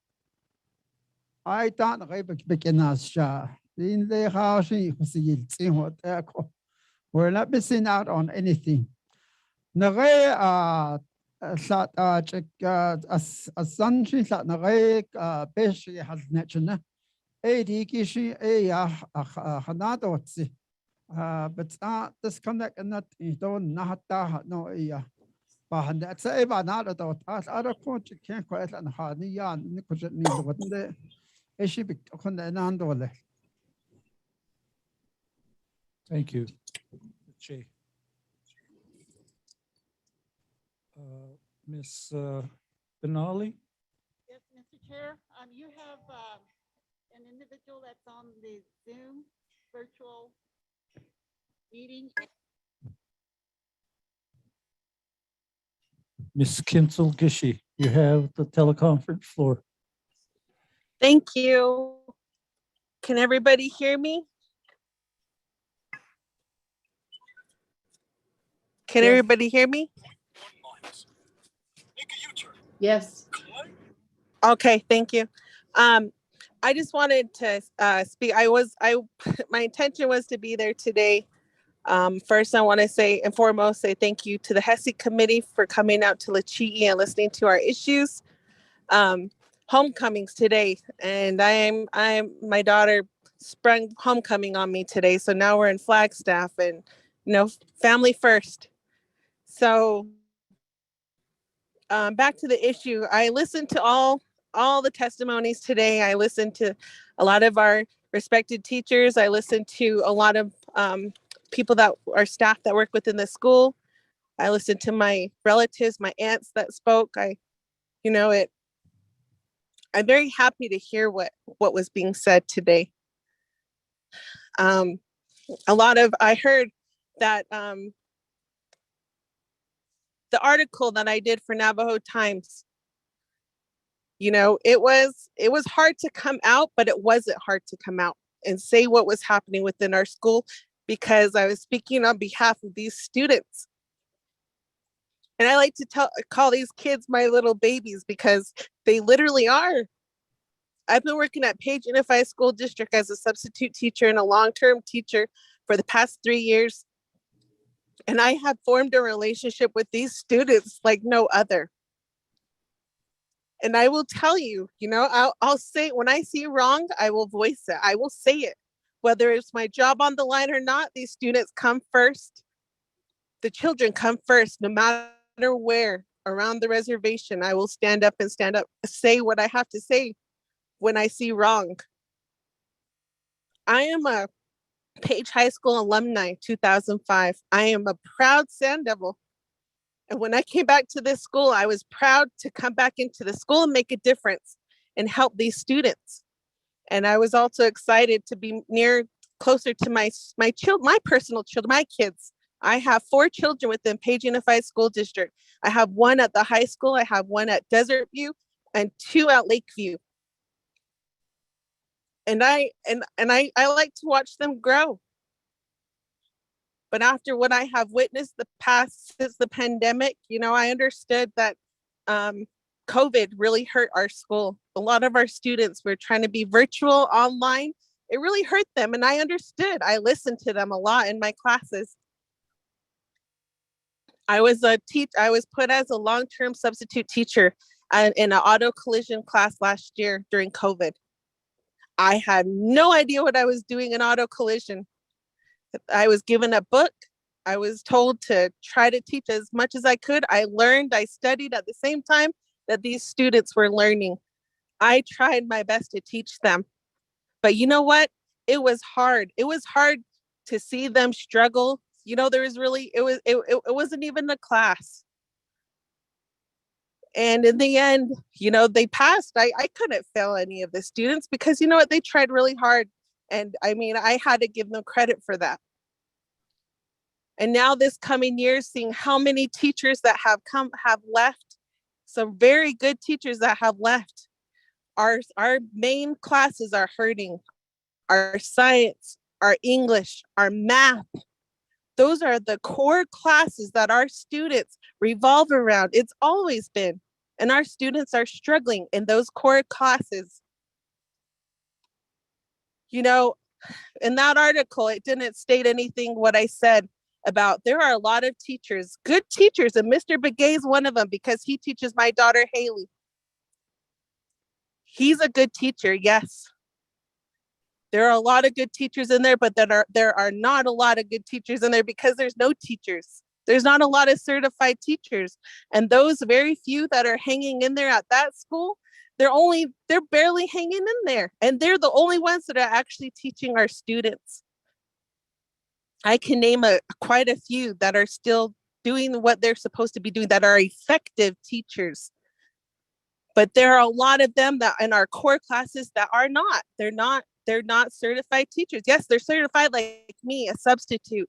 I don't we're not missing out on anything. But disconnect and not don't no that's about not at all. Other country can't quite and hardly yarn because it needs what the issue on the handle. Thank you, Che. Ms. Benali? Yes, Mr. Chair, you have an individual that's on the Zoom virtual meeting. Ms. Kinsel Gishi, you have the teleconference floor. Thank you. Can everybody hear me? Can Yes. everybody hear me? Yes. Okay, thank you. I just wanted to speak. My intention was to be there today. First, I want to say and foremost, say thank you to the HESI committee for coming out to Lachii and listening to our issues. Homecomings today, and my daughter sprung homecoming on me today. So now we're in Flagstaff, and family first. So back to the issue. I listened to all the testimonies today. I listened to a lot of our respected teachers. I listened to a lot of people that are staff that work within the school. I listened to my relatives, my aunts that spoke. I'm very happy to hear what was being said today. I heard that the article that I did for Navajo Times, it was hard to come out, but it wasn't hard to come out and say what was happening within our school, because I was speaking on behalf of these students. And I like to call these kids my little babies, because they literally are. I've been working at Page Unified School District as a substitute teacher and a long-term teacher for the past 3 years. And I have formed a relationship with these students like no other. And I will tell you, I'll say, when I see wrong, I will voice it. I will say it. Whether it's my job on the line or not, these students come first. The children come first, no matter where around the reservation. I will stand up, say what I have to say when I see wrong. I am a Page High School alumni, 2005. I am a proud Sand Devil. And when I came back to this school, I was proud to come back into the school and make a difference and help these students. And I was also excited to be closer to my personal children, my kids. I have 4 children within Page Unified School District. I have 1 at the high school, I have 1 at Desert View, and 2 at Lakeview. And I like to watch them grow. But after what I have witnessed since the pandemic, I understood that COVID really hurt our school. A lot of our students were trying to be virtual online. It really hurt them. And I understood. I listened to them a lot in my classes. I was put as a long-term substitute teacher in an auto collision class last year during COVID. I had no idea what I was doing in auto collision. I was given a book. I was told to try to teach as much as I could. I learned, I studied at the same time that these students were learning. I tried my best to teach them. But you know what? It was hard. It was hard to see them struggle. It wasn't even a class. And in the end, they passed. I couldn't fail any of the students because you know what? They tried really hard. And I had to give them credit for that. And now this coming year, seeing how many teachers that have left, some very good teachers that have left. Our main classes are hurting. Our science, our English, our math. Those are the core classes that our students revolve around. It's always been. And our students are struggling in those core classes. In that article, it didn't state anything what I said about there are a lot of teachers, good teachers, and Mr. Begay is one of them because he teaches my daughter Haley. He's a good teacher, yes. There are a lot of good teachers in there, but there are not a lot of good teachers in there because there's no teachers. There's not a lot of certified teachers. And those very few that are hanging in there at that school, they're barely hanging in there. And they're the only ones that are actually teaching our students. I can name quite a few that are still doing what they're supposed to be doing, that are effective teachers. But there are a lot of them that in our core classes that are not. They're not certified teachers. Yes, they're certified like me, a substitute.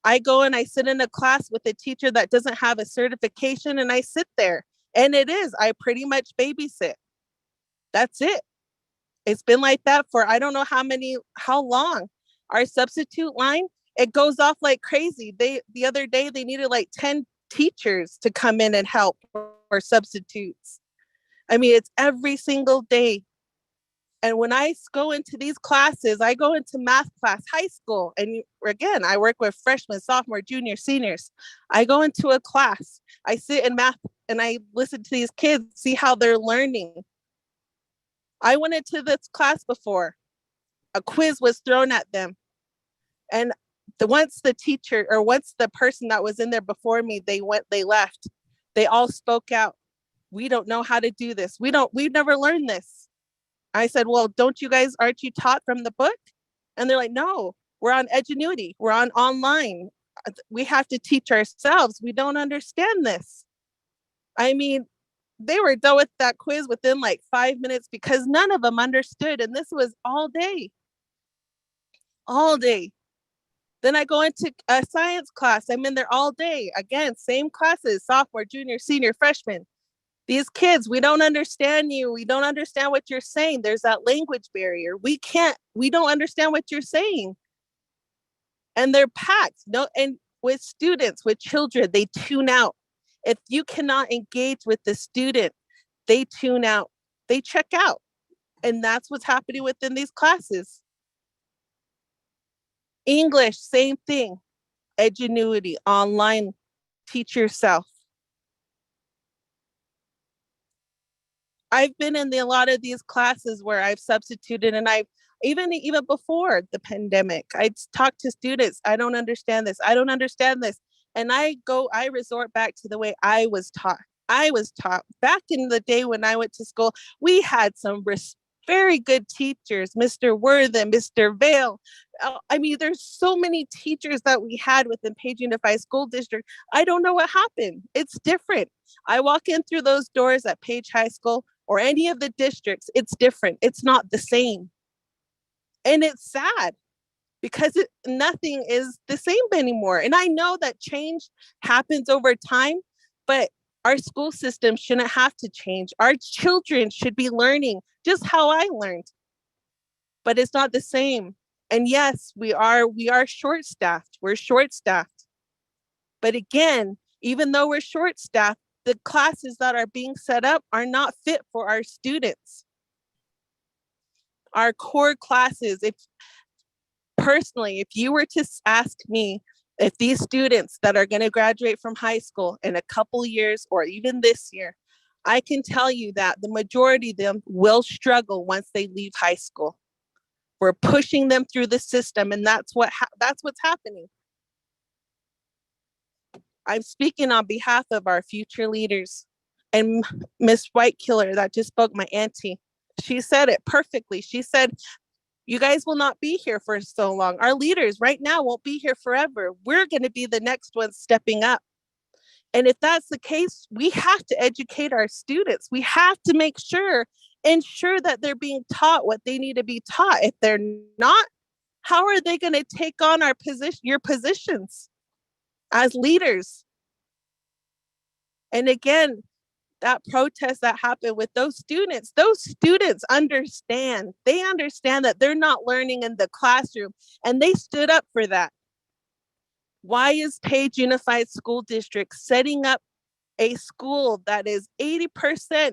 I go and I sit in a class with a teacher that doesn't have a certification and I sit there. And I pretty much babysit. That's it. It's been like that for I don't know how long. Our substitute line it goes off like crazy. The other day they needed like 10 teachers to come in and help or substitutes. I mean, it's every single day. And when I go into these classes, I go into math class, high school, and again, I work with freshmen, sophomore, junior, seniors. I go into a class, I sit in math and I listen to these kids, see how they're learning. I went into this class before, a quiz was thrown at them. And once the teacher or once the person that was in there before me, they left, they all spoke out. We don't know how to do this. We've never learned this. I said, well, aren't you taught from the book? And they're like, no, we're on Edgenuity. We're on online. We have to teach ourselves. We don't understand this. I mean, they were done with that quiz within like 5 minutes because none of them understood. And this was all day. Then I go into a science class. I'm in there all day. Again, same classes, sophomore, junior, senior, freshman. These kids, we don't understand you. We don't understand what you're saying. There's that language barrier. We don't understand what you're saying. And they're packed. And with students, with children, they tune out. If you cannot engage with the student, they tune out, they check out. And that's what's happening within these classes. English, same thing. Edgenuity, online, teach yourself. I've been in a lot of these classes where I've substituted, and I've even before the pandemic, I talk to students. I don't understand this. I don't understand this. And I resort back to the way I was taught. Back in the day when I went to school, we had some very good teachers, Mr. Worthen, Mr. Vale. I mean, there's so many teachers that we had within Page Unified School District. I don't know what happened. It's different. I walk in through those doors at Page High School or any of the districts, it's different. It's not the same. And it's sad because nothing is the same anymore. And I know that change happens over time, but our school system shouldn't have to change. Our children should be learning just how I learned, but it's not the same. And yes, we are short-staffed. We're short-staffed. But again, even though we're short-staffed, the classes that are being set up are not fit for our students. Our core classes, if you were to ask me if these students that are going to graduate from high school in a couple years or even this year, I can tell you that the majority of them will struggle once they leave high school. We're pushing them through the system, and that's what's happening. I'm speaking on behalf of our future leaders. And Miss Whitekiller that just spoke, my auntie, she said it perfectly. She said, you guys will not be here for so long. Our leaders right now won't be here forever. We're going to be the next ones stepping up. And if that's the case, we have to educate our students. We have to ensure that they're being taught what they need to be taught. If they're not, how are they going to take on your positions as leaders? And again, that protest that happened with those students understand. They understand that they're not learning in the classroom, and they stood up for that. Why is Page Unified School District setting up a school that is 80%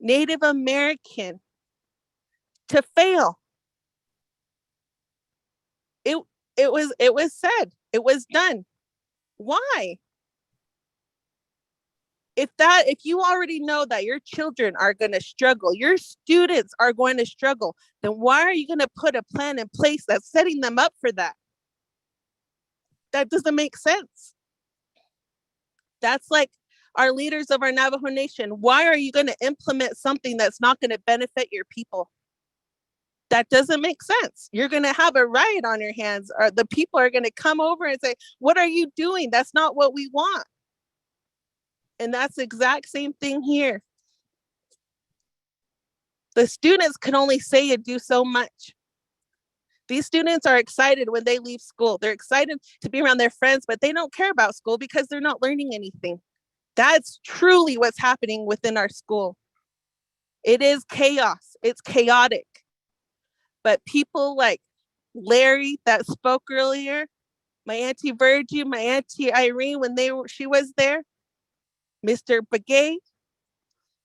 Native American to fail? It was said, it was done. Why? If you already know that your children are going to struggle, your students are going to struggle, then why are you going to put a plan in place that's setting them up for that? That doesn't make sense. That's like our leaders of our Navajo Nation. Why are you going to implement something that's not going to benefit your people? That doesn't make sense. You're going to have a riot on your hands, or the people are going to come over and say, what are you doing? That's not what we want. And that's the exact same thing here. The students can only say and do so much. These students are excited when they leave school. They're excited to be around their friends, but they don't care about school because they're not learning anything. That's truly what's happening within our school. It is chaos. It's chaotic. But people like Larry that spoke earlier, my Auntie Virgie, my Auntie Irene, when she was there, Mr. Begay.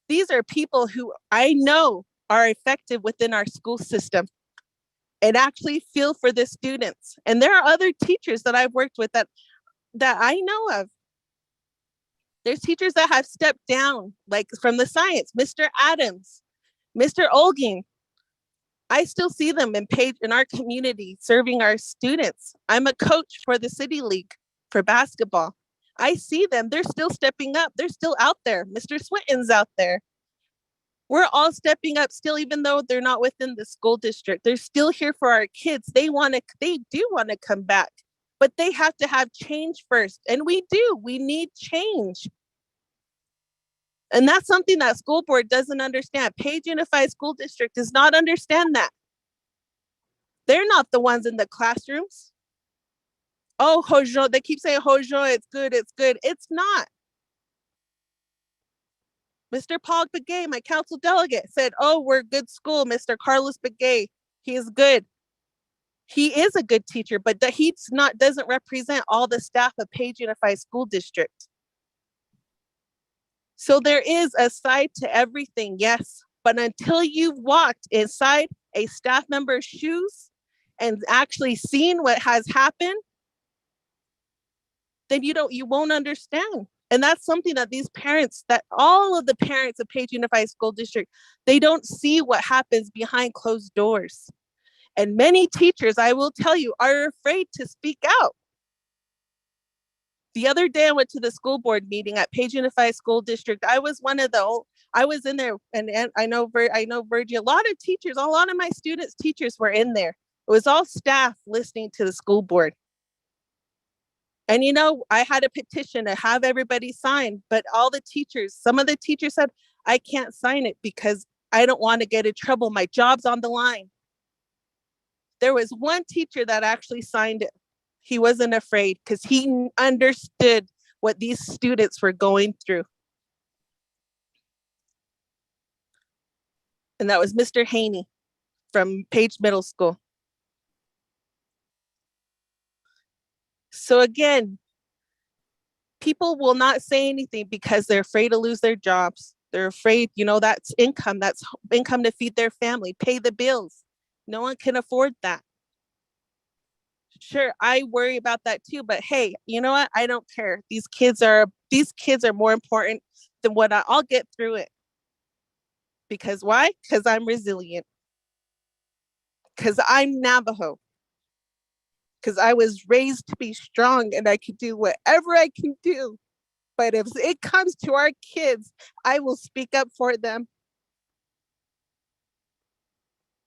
These are people who I know are effective within our school system and actually feel for the students. And there are other teachers that I've worked with that I know of. There's teachers that have stepped down, like from the science, Mr. Adams, Mr. Olgin. I still see them in our community serving our students. I'm a coach for the City League for basketball. I see them, they're still stepping up. They're still out there. Mr. Swinton's out there. We're all stepping up still, even though they're not within the school district. They're still here for our kids. They do want to come back, but they have to have change first. And we do, we need change. And that's something that school board doesn't understand. Page Unified School District does not understand that. They're not the ones in the classrooms. Oh, Hojo, they keep saying Hojo, it's good, it's good. It's not. Mr. Paul Begay, my council delegate, said, oh, we're a good school, Mr. Carlos Begay. He is good. He is a good teacher, but doesn't represent all the staff of Page Unified School District. So there is a side to everything, yes, but until you've walked inside a staff member's shoes and actually seen what has happened, then you won't understand. And that's something that all of the parents of Page Unified School District, they don't see what happens behind closed doors. And many teachers, I will tell you, are afraid to speak out. The other day I went to the school board meeting at Page Unified School District. I was in there, and I know Virgie, a lot of teachers, a lot of my students' teachers were in there. It was all staff listening to the school board. And I had a petition to have everybody sign, but some of the teachers said, I can't sign it because I don't want to get in trouble. My job's on the line. There was one teacher that actually signed it. He wasn't afraid because he understood what these students were going through. And that was Mr. Haney from Page Middle School. So again, people will not say anything because they're afraid to lose their jobs. They're afraid, that's income to feed their family, pay the bills. No one can afford that. Sure, I worry about that too, but hey, you know what? I don't care. These kids are more important than I'll get through it. Because why? Because I'm resilient. Because I'm Navajo. Because I was raised to be strong and I can do whatever I can do. But if it comes to our kids, I will speak up for them.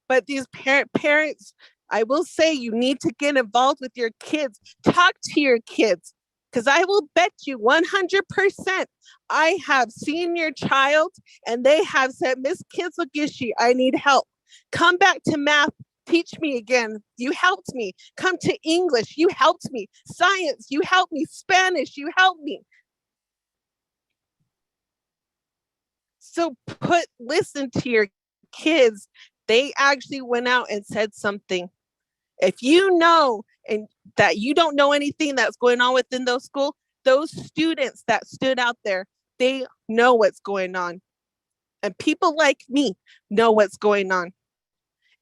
But these parents, I will say you need to get involved with your kids. Talk to your kids. Because I will bet you 100% I have seen your child and they have said, Miss Kitsugishi, I need help. Come back to math. Teach me again. You helped me. Come to English. You helped me. Science. You helped me. Spanish. You helped me. So listen to your kids. They actually went out and said something. If you know and that you don't know anything that's going on within those schools, those students that stood out there, they know what's going on. And people like me know what's going on.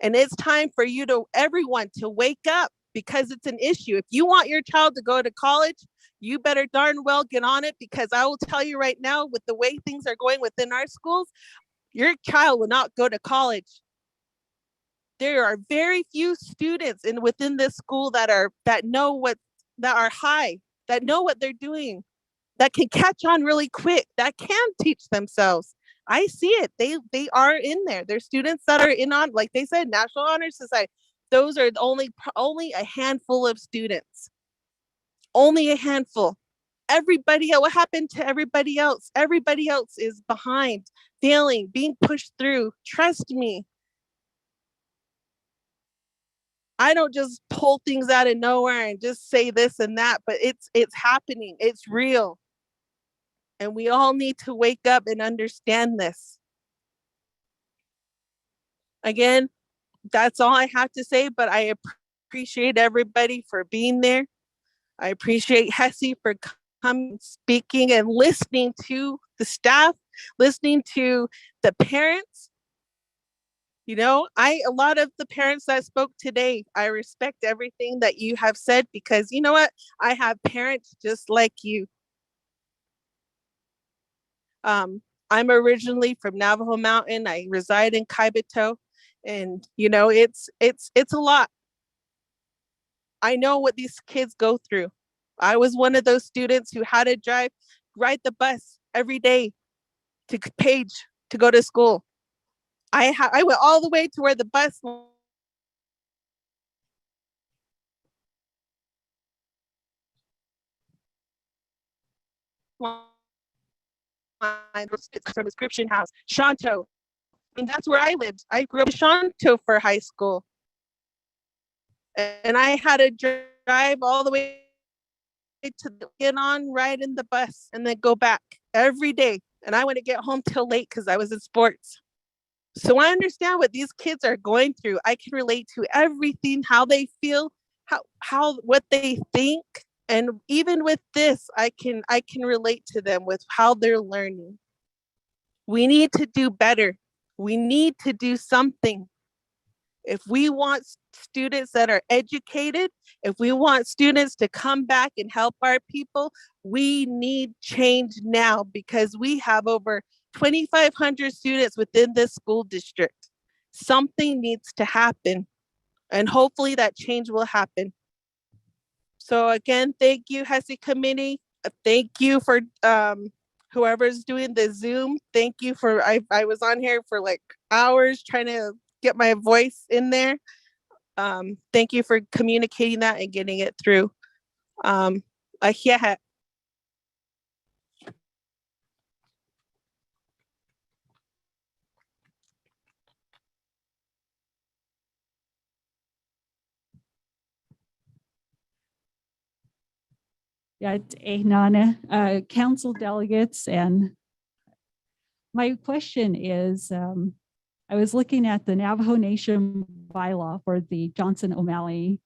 And it's time for everyone to wake up because it's an issue. If you want your child to go to college, you better darn well get on it, because I will tell you right now, with the way things are going within our schools, your child will not go to college. There are very few students within this school that are high, that know what they're doing, that can catch on really quick, that can teach themselves. I see it. They are in there. There's students that are like they said, National Honor Society. Those are only a handful of students. Only a handful. Everybody else, what happened to everybody else? Everybody else is behind, failing, being pushed through. Trust me. I don't just pull things out of nowhere and just say this and that, but it's happening. It's real. And we all need to wake up and understand this. Again, that's all I have to say, but I appreciate everybody for being there. I appreciate Hesse for coming, speaking, and listening to the staff, listening to the parents. You know, a lot of the parents that spoke today, I respect everything that you have said because you know what? I have parents just like you. I'm originally from Navajo Mountain. I reside in Kaibito, and you know, it's a lot. I know what these kids go through. I was one of those students who had to ride the bus every day to Page to go to school. I went all the way to where the bus from Description House, Shanto. I mean, that's where I lived. I grew up in Shanto for high school. And I had to drive all the way to get on, ride in the bus, and then go back every day. And I wouldn't get home till late because I was in sports. So I understand what these kids are going through. I can relate to everything, how they feel, what they think. And even with this, I can relate to them with how they're learning. We need to do better. We need to do something. If we want students that are educated, if we want students to come back and help our people, we need change now because we have over 2,500 students within this school district. Something needs to happen, and hopefully that change will happen. So again, thank you, Hesse Committee. Thank you for whoever's doing the Zoom. Thank you for, I was on here for like hours trying to get my voice in there. Thank you for communicating that and getting it through. Yeah. Yeah, Nana, council delegates, and my question is, I was looking at the Navajo Nation bylaw for the Johnson O'Malley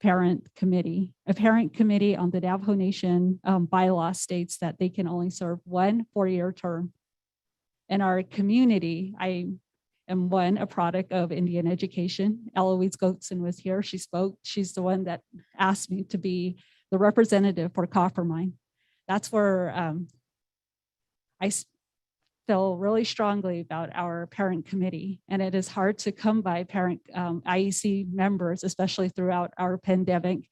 Parent Committee. A parent committee on the Navajo Nation bylaw states that they can only serve 1 4-year term. In our community, I am a product of Indian education. Eloise Goetson was here. She spoke. She's the one that asked me to be the representative for Coppermine. That's where I feel really strongly about our parent committee, and it is hard to come by parent IEC members, especially throughout our pandemic.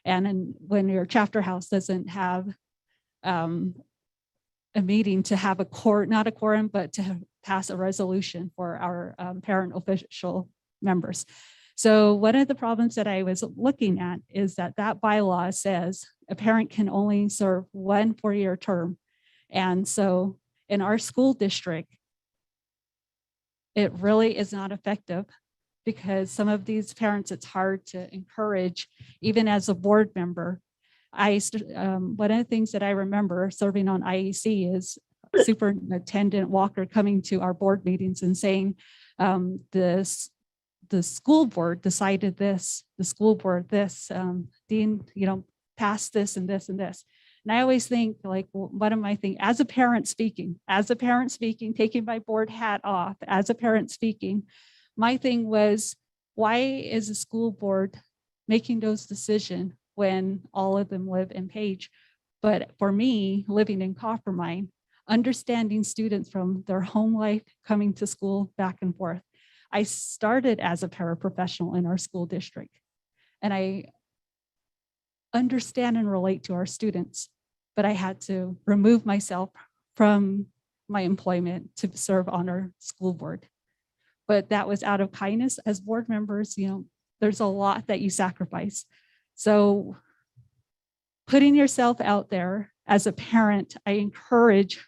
And when your chapter house doesn't have a meeting to have not a quorum, but to pass a resolution for our parent official members. So one of the problems that I was looking at is that bylaw says a parent can only serve 1 4-year term. And so in our school district, it really is not effective because some of these parents, it's hard to encourage, even as a board member. One of the things that I remember serving on IEC is Superintendent Walker coming to our board meetings and saying, the school board decided this, the school board this, Dean, passed this and this and this. And I always think, like, what am I thinking? As a parent speaking, taking my board hat off, as a parent speaking, my thing was, why is the school board making those decisions when all of them live in Page? But for me, living in Coppermine, understanding students from their home life coming to school back and forth. I started as a paraprofessional in our school district, and I understand and relate to our students, but I had to remove myself from my employment to serve on our school board. But that was out of kindness. As board members, there's a lot that you sacrifice. So putting yourself out there as a parent, I encourage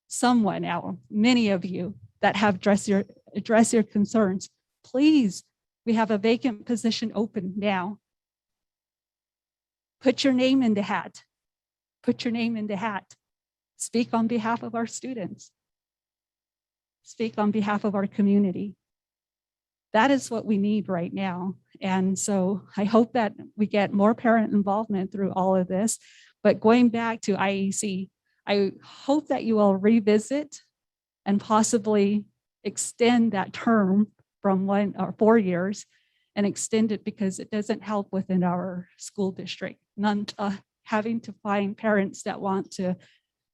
someone out, many of you that have address your concerns. Please, we have a vacant position open now. Put your name in the hat. Put your name in the hat. Speak on behalf of our students. Speak on behalf of our community. That is what we need right now. And so I hope that we get more parent involvement through all of this. But going back to IEC, I hope that you will revisit and possibly extend that term from 1 or 4 years and extend it, because it doesn't help within our school district. Having to find parents that want to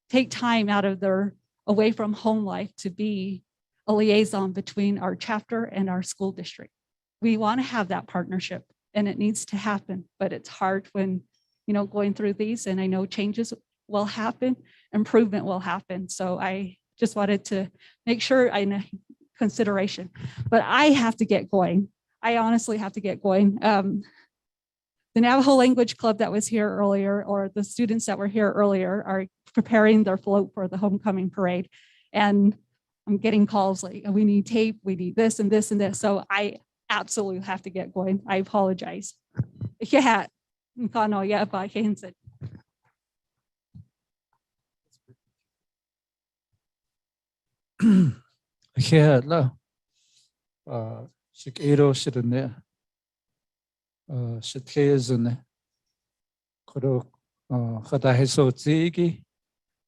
take time out of their away from home life to be a liaison between our chapter and our school district. We want to have that partnership, and it needs to happen, but it's hard when, going through these, and I know changes will happen, improvement will happen. So I just wanted to make sure I know consideration, but I have to get going. I honestly have to get going. The Navajo Language Club that was here earlier, or the students that were here earlier, are preparing their float for the homecoming parade. And I'm getting calls like, we need tape, we need this and this and this. So I absolutely have to get going. I apologize. Yeah. Yeah, la. Shikero shidane. Shitlezane. Koro Hadaheso Zigi.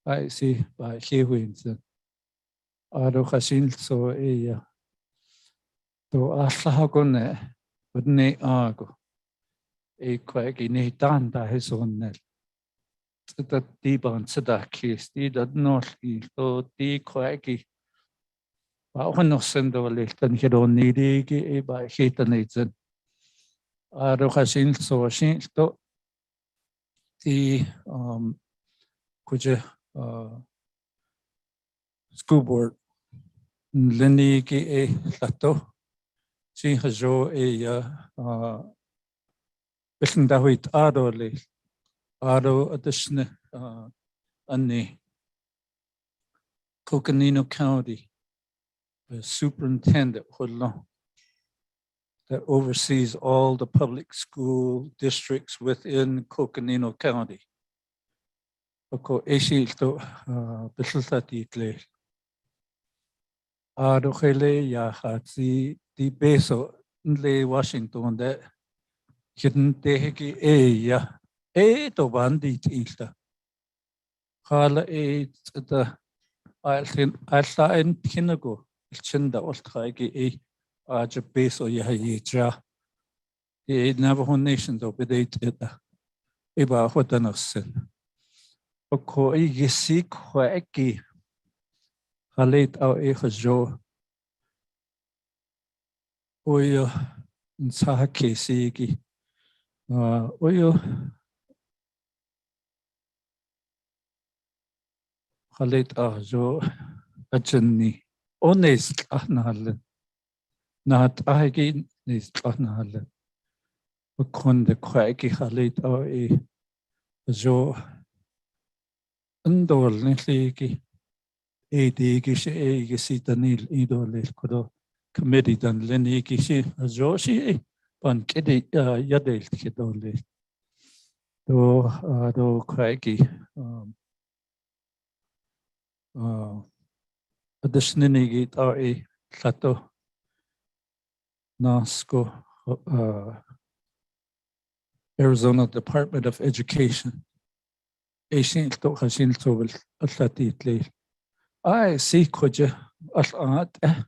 I see by Hewins. Ado Hasil so a to Aslahagone, but ne argo. A quaggy ne danda his own net. That deep on Sadaki, that north east, or de quaggy. But when no send over late, then he don't need a by Hatanate. Ado Hasil so she to the school board Lenny a lato. She has jo a Bikin Dawit Ado addition on the Coconino County, the superintendent that oversees all the public school districts within Coconino County. Oko Eshilto Bislatitle Ado Hele Yahatsi di Beso Nle Washington that hidden teheki ya to bandit ilta. Hala the Alta in Kinago, Chinda Oltagi Aja Beso Yahaja. The Navajo Nation obeyed it. Eba Hodanosin. Oko Igisi Quaki Halit our Ehajo Oyo Nsahake Sigi. Oyo Halit Ajo Ajani Honest Ahnalen Not Agi is Ahnalen Ukon the Quaki Halit or a Jo Undol Nithligi Edigish Egisitanil Idol Kodo Committee than Lenny Kishi Joshi Pan Kedi Yadel Kidole do Craggy additionally gate are a Sato Nasco Arizona Department of Education. Asian to Hasin Sovel Atlatitli. I see Koja Asat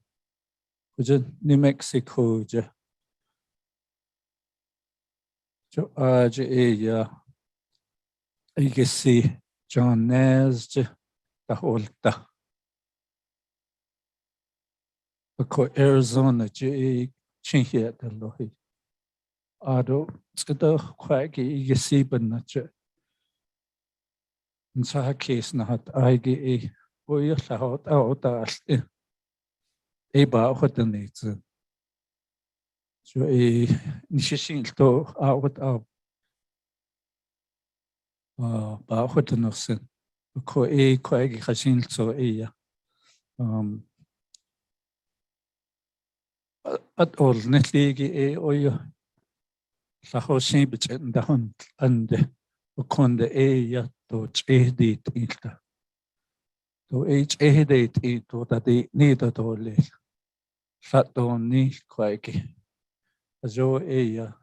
Koja New Mexico. So I can see John Nez the Holta. Arizona J. Chinhia the Lohi. Ado Skada Quaggy, you see, but not yet. In such case, not I get a boy out as about what the needs. So a Nishin to out of what the notion. Ko a Quaggy Hasin so a at all, Netligi a oil. Sahosin between the hunt and the Conde a to date ilta. To H a date to that they need at all. Satoni Quake. Azo Aya.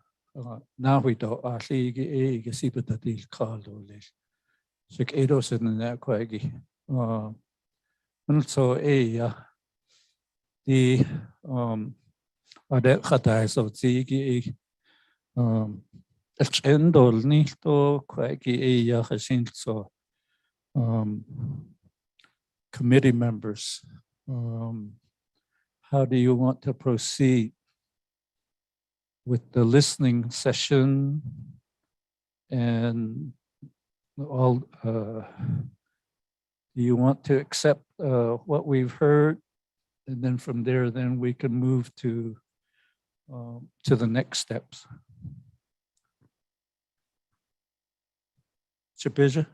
Now we do Ashigi A Gasipatati Carlo. Sik Edos in the Quaggy. And so Aya. The Adet Hatai so Zigi Endol Nito Quaggy Aya Hasin so committee members. How do you want to proceed with the listening session and all? Do you want to accept what we've heard, and then from there, then we can move to the next steps? Chapija?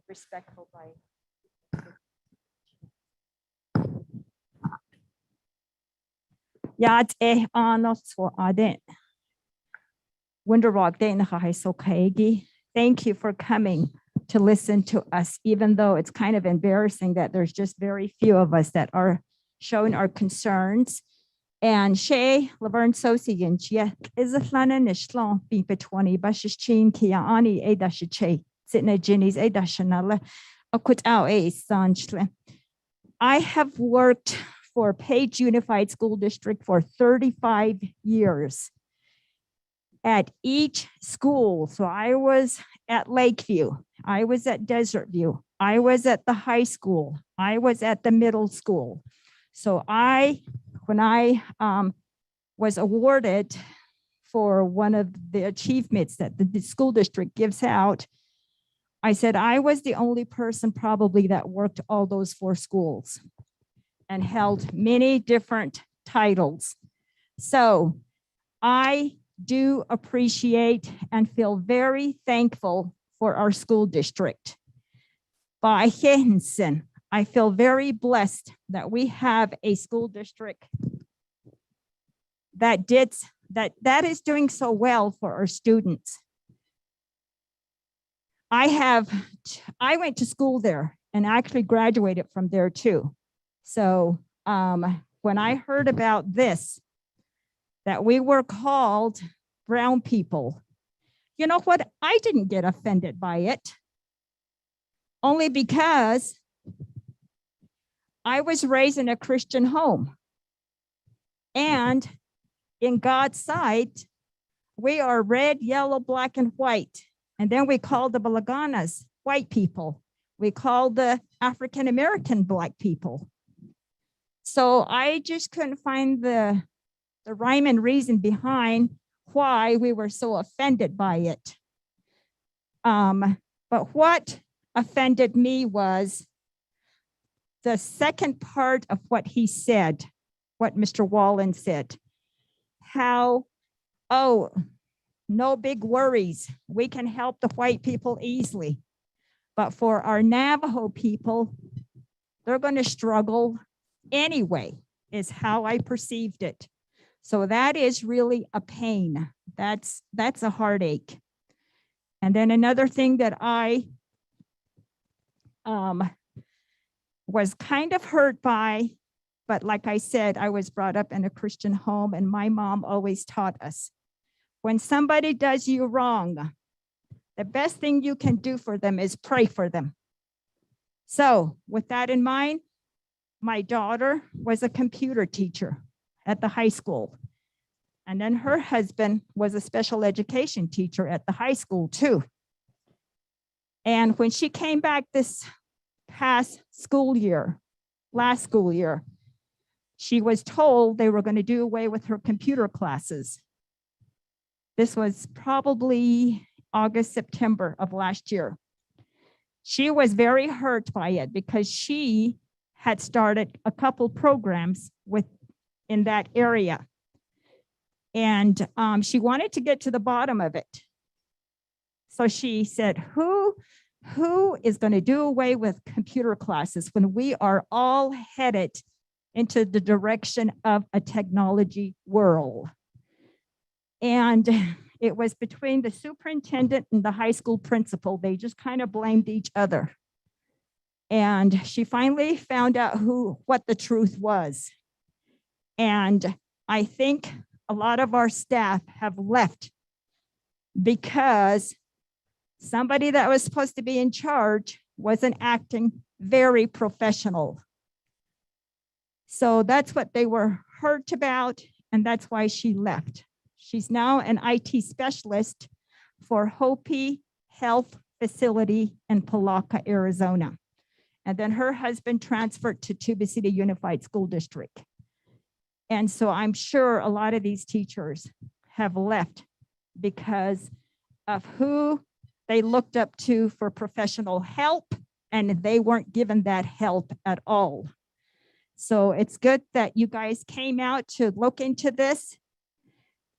Respectful by. Yat anot for aden. Winterwalk Kagi. Thank you for coming to listen to us, even though it's kind of embarrassing that there's just very few of us that are showing our concerns. And Shay Laverne Sosian, is a flana nishlon be between Bashish Chin Kia Ani Edashiche, Sitna Jenny's Edashanala, Akut out a Sanchle. I have worked for Page Unified School District for 35 years at each school. So I was at Lakeview, I was at Desert View, I was at the high school, I was at the middle school. So when I was awarded for one of the achievements that the school district gives out, I said I was the only person probably that worked all those 4 schools and held many different titles. So I do appreciate and feel very thankful for our school district. By Henson, I feel very blessed that we have a school district that is doing so well for our students. I went to school there and actually graduated from there too. So when I heard about this, that we were called brown people, you know what? I didn't get offended by it, only because I was raised in a Christian home. And in God's sight, we are red, yellow, black, and white. And then we call the Balaganas white people. We call the African-American black people. So I just couldn't find the rhyme and reason behind why we were so offended by it. But what offended me was the second part of what he said, what Mr. Wallen said, how, oh, no big worries, we can help the white people easily. But for our Navajo people, they're going to struggle anyway, is how I perceived it. So that is really a pain. That's a heartache. And then another thing that I was kind of hurt by, but like I said, I was brought up in a Christian home, and my mom always taught us, when somebody does you wrong, the best thing you can do for them is pray for them. So with that in mind, my daughter was a computer teacher at the high school. And then her husband was a special education teacher at the high school too. And when she came back this past school year, last school year, she was told they were going to do away with her computer classes. This was probably August, September of last year. She was very hurt by it because she had started a couple programs in that area. And she wanted to get to the bottom of it. So she said, who is going to do away with computer classes when we are all headed into the direction of a technology world? And it was between the superintendent and the high school principal. They just kind of blamed each other. And she finally found out what the truth was. And I think a lot of our staff have left because somebody that was supposed to be in charge wasn't acting very professional. So that's what they were hurt about, and that's why she left. She's now an IT specialist for Hopi Health Facility in Palaca, Arizona. And then her husband transferred to Tuba City Unified School District. And so I'm sure a lot of these teachers have left because of who they looked up to for professional help, and they weren't given that help at all. So it's good that you guys came out to look into this.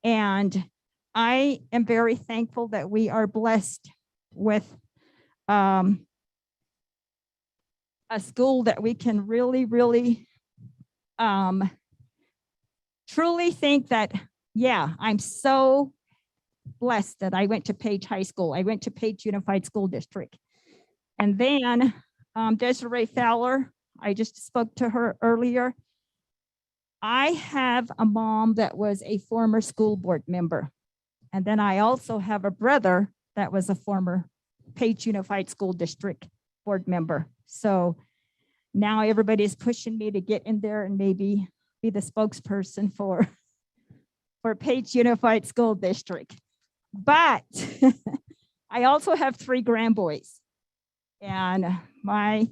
And I am very thankful that we are blessed with a school that we can really, really truly think that, yeah, I'm so blessed that I went to Page High School. I went to Page Unified School District. And then Desiree Fowler, I just spoke to her earlier. I have a mom that was a former school board member. And then I also have a brother that was a former Page Unified School District board member. So now everybody's pushing me to get in there and maybe be the spokesperson for Page Unified School District. But I also have 3 grandboys. And I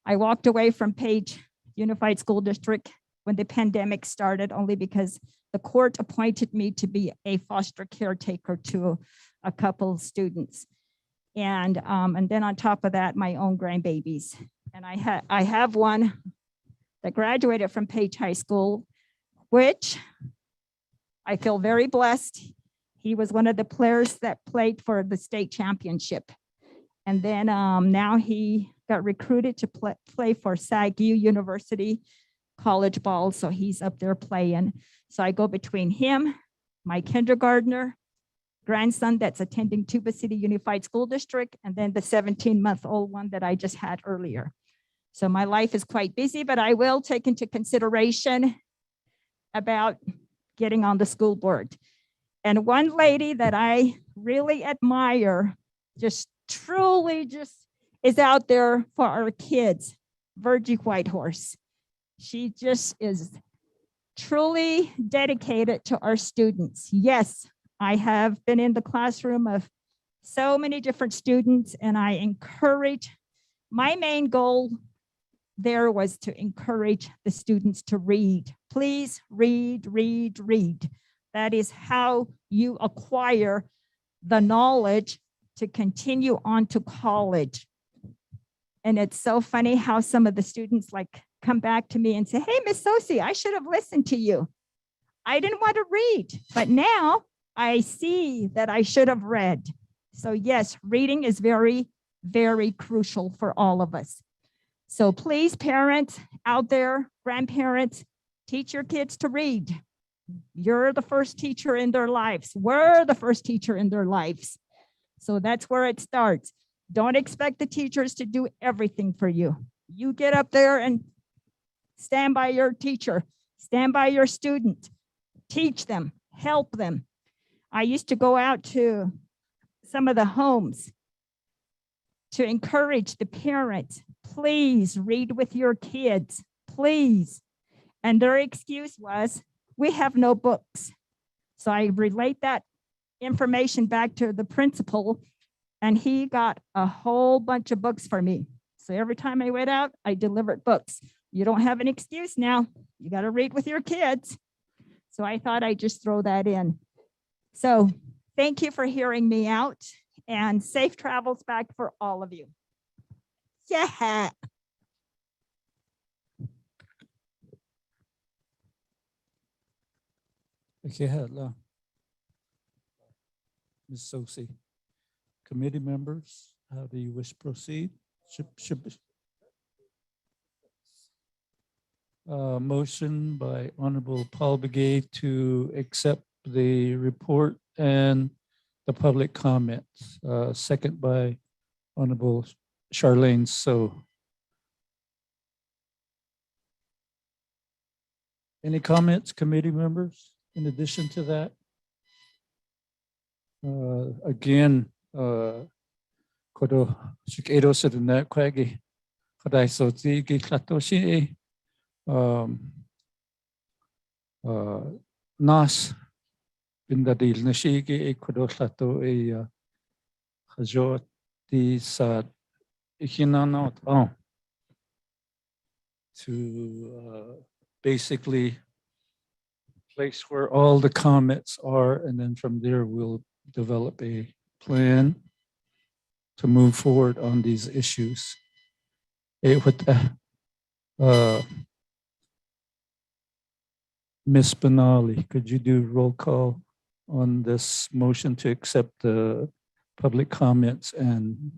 walked away from Page Unified School District when the pandemic started, only because the court appointed me to be a foster caretaker to a couple of students. And then on top of that, my own grandbabies. And I have one that graduated from Page High School, which I feel very blessed. He was one of the players that played for the state championship. And then now he got recruited to play for SAGU University college ball. So he's up there playing. So I go between him, my kindergartner, grandson that's attending Tuba City Unified School District, and then the 17-month-old one that I just had earlier. So my life is quite busy, but I will take into consideration about getting on the school board. And one lady that I really admire, just truly just is out there for our kids, Virgie Whitehorse. She just is truly dedicated to our students. Yes, I have been in the classroom of so many different students, and I encourage, my main goal there was to encourage the students to read. Please read, read, read. That is how you acquire the knowledge to continue on to college. And it's so funny how some of the students like come back to me and say, hey, Miss Sosi, I should have listened to you. I didn't want to read, but now I see that I should have read. So yes, reading is very, very crucial for all of us. So please, parents out there, grandparents, teach your kids to read. You're the first teacher in their lives. We're the first teacher in their lives. So that's where it starts. Don't expect the teachers to do everything for you. You get up there and stand by your teacher, stand by your student, teach them, help them. I used to go out to some of the homes to encourage the parents, please read with your kids, please. And their excuse was, we have no books. So I relate that information back to the principal, and he got a whole bunch of books for me. So every time I went out, I delivered books. You don't have an excuse now. You got to read with your kids. So I thought I'd just throw that in. So thank you for hearing me out, and safe travels back for all of you. Yeah. Okay, hello. Ms. Sosi. Committee members, how do you wish to proceed? Motion by Honorable Paul Begay to accept the report and the public comments. Second by Honorable Charlene So. Any comments, committee members, in addition to that? Again, kodo shikero sedena kwagi kadai soti gi klatoshi nas bindadil nashigi kodo klato khajoti sa ikinana to basically place where all the comments are, and then from there we'll develop a plan to move forward on these issues. Ms. Benali, could you do roll call on this motion to accept the public comments and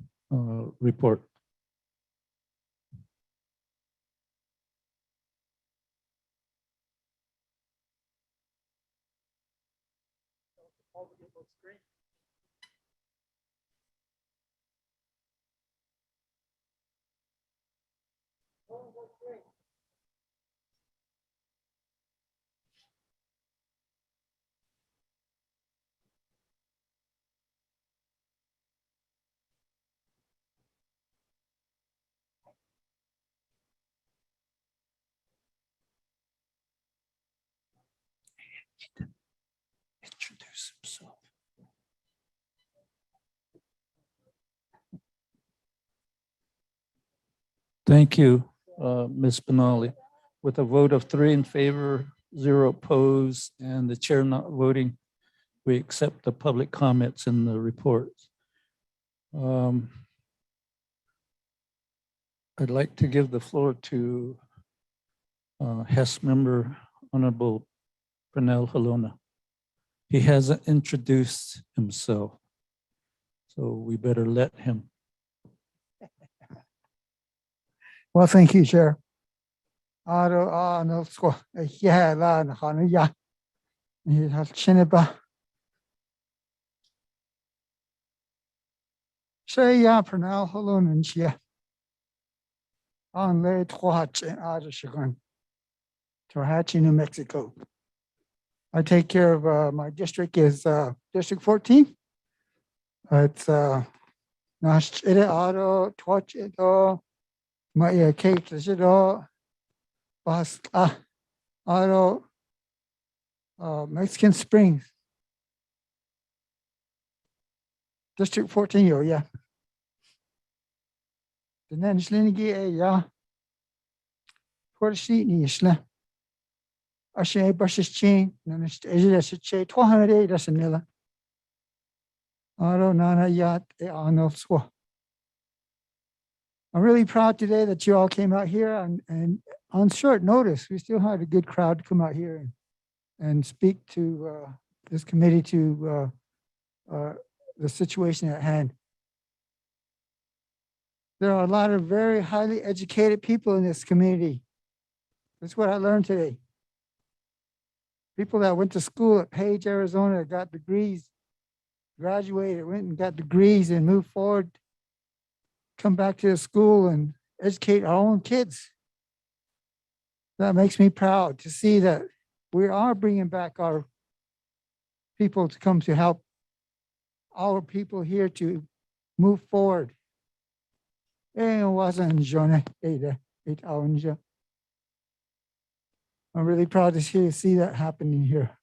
report? Introduce himself. Thank you, Ms. Benali. With a vote of 3 in favor, 0 opposed, and the chair not voting, we accept the public comments in the report. I'd like to give the floor to HES member, Honorable Pernell Halona. He hasn't introduced himself, so we better let him. Well, thank you, Chair. No score. Yeah, la na hana ya. He has chineba. Say ya Pernell Halon and Chia. On late watch in Adashagan. Tohatchi, New Mexico. I take care of my district is District 14. It's Nash Auto, Twatch it all. My cake is it all. Bas Auto Mexican Springs. District 14, yeah. The next Linigi, yeah. For the sheet, Nishla. I say, Brushes chain, and it's a chain 208, that's a nilla. Auto Nana Yacht, on of squaw. I'm really proud today that you all came out here and on short notice, we still had a good crowd to come out here and speak to this committee to the situation at hand. There are a lot of very highly educated people in this community. That's what I learned today. People that went to school at Page, Arizona, got degrees, graduated, went and got degrees and moved forward, come back to the school and educate our own kids. That makes me proud to see that we are bringing back our people to come to help our people here to move forward. I'm really proud to see that happening here.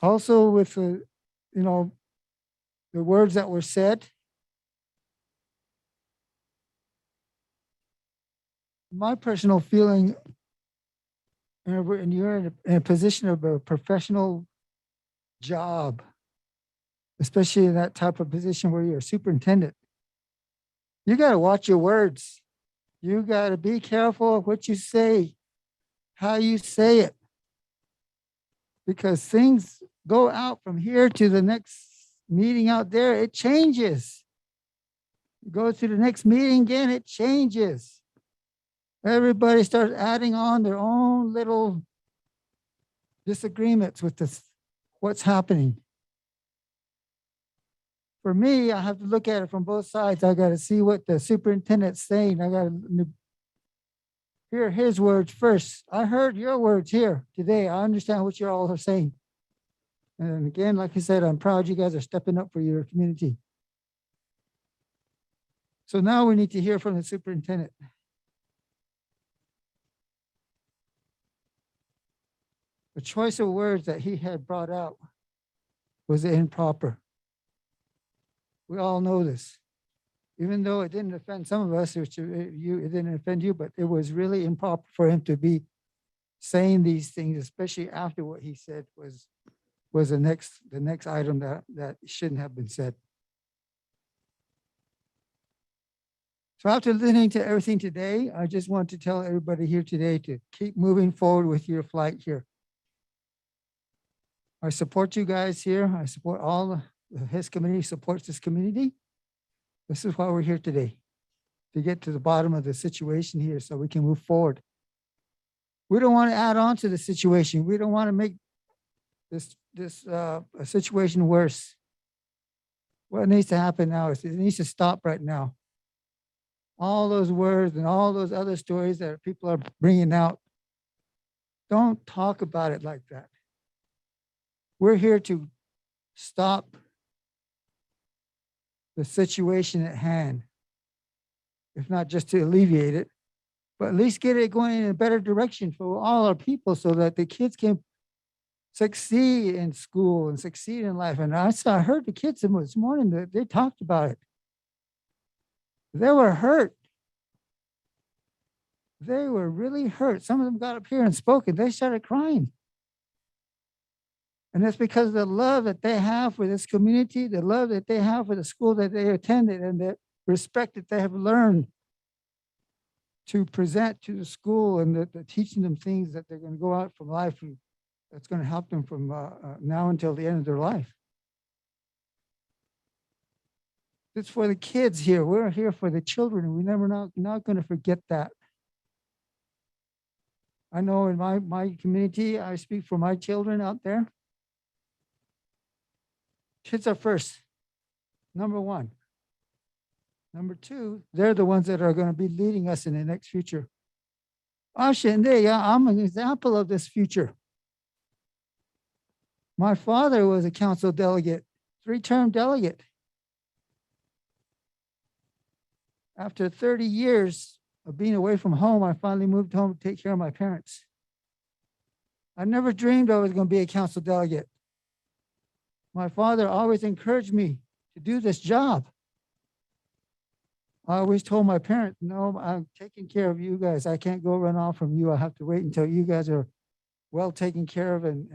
Also with the, the words that were said, my personal feeling, and you're in a position of a professional job, especially in that type of position where you're a superintendent, you got to watch your words. You got to be careful of what you say, how you say it, because things go out from here to the next meeting out there, it changes. You go to the next meeting again, it changes. Everybody starts adding on their own little disagreements with this, what's happening. For me, I have to look at it from both sides. I got to see what the superintendent's saying. I got to hear his words first. I heard your words here today. I understand what you all are saying. And again, like I said, I'm proud you guys are stepping up for your community. So now we need to hear from the superintendent. The choice of words that he had brought out was improper. We all know this. Even though it didn't offend some of us, it didn't offend you, but it was really improper for him to be saying these things, especially after what he said was the next item that shouldn't have been said. So after listening to everything today, I just want to tell everybody here today to keep moving forward with your flight here. I support you guys here. I support all his community supports this community. This is why we're here today, to get to the bottom of the situation here so we can move forward. We don't want to add on to the situation. We don't want to make this a situation worse. What needs to happen now is it needs to stop right now. All those words and all those other stories that people are bringing out, don't talk about it like that. We're here to stop the situation at hand, if not just to alleviate it, but at least get it going in a better direction for all our people so that the kids can succeed in school and succeed in life. And I heard the kids this morning that they talked about it. They were hurt. They were really hurt. Some of them got up here and spoke and they started crying. And that's because of the love that they have for this community, the love that they have for the school that they attended, and the respect that they have learned to present to the school, and that teaching them things that they're going to go out from life and that's going to help them from now until the end of their life. It's for the kids here. We're here for the children, and we're not going to forget that. I know in my community, I speak for my children out there. Kids are first, number one. Number two, they're the ones that are going to be leading us in the next future. I'm an example of this future. My father was a council delegate, 3-term delegate. After 30 years of being away from home, I finally moved home to take care of my parents. I never dreamed I was going to be a council delegate. My father always encouraged me to do this job. I always told my parents, no, I'm taking care of you guys. I can't go run off from you. I have to wait until you guys are well taken care of and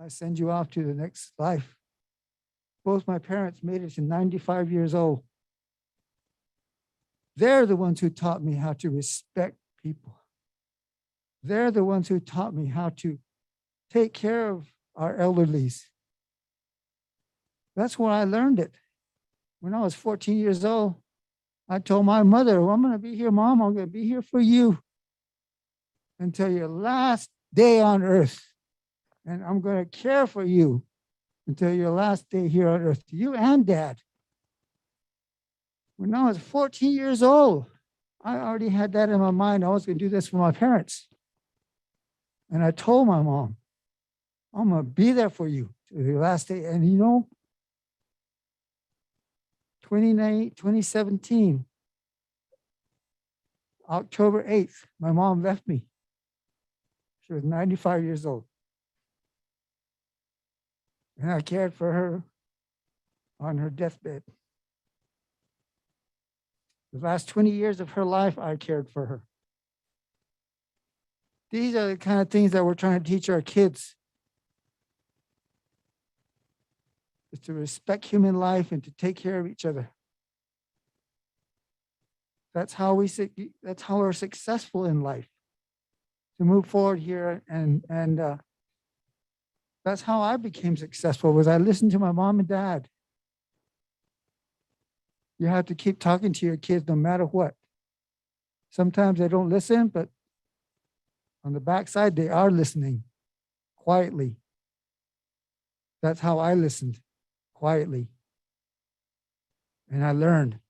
I send you off to the next life. Both my parents made it to 95 years old. They're the ones who taught me how to respect people. They're the ones who taught me how to take care of our elderlies. That's where I learned it. When I was 14 years old, I told my mother, well, I'm going to be here, Mom. I'm going to be here for you until your last day on earth. And I'm going to care for you until your last day here on earth, you and Dad. When I was 14 years old, I already had that in my mind. I was going to do this for my parents. And I told my mom, I'm going to be there for you to your last day. And you know, 2017, October 8th, my mom left me. She was 95 years old. And I cared for her on her deathbed. The last 20 years of her life, I cared for her. These are the kind of things that we're trying to teach our kids. Is to respect human life and to take care of each other. That's how we're successful in life. To move forward here, and that's how I became successful. Was I listened to my mom and dad. You have to keep talking to your kids no matter what. Sometimes they don't listen, but on the backside, they are listening quietly. That's how I listened, quietly. And I learned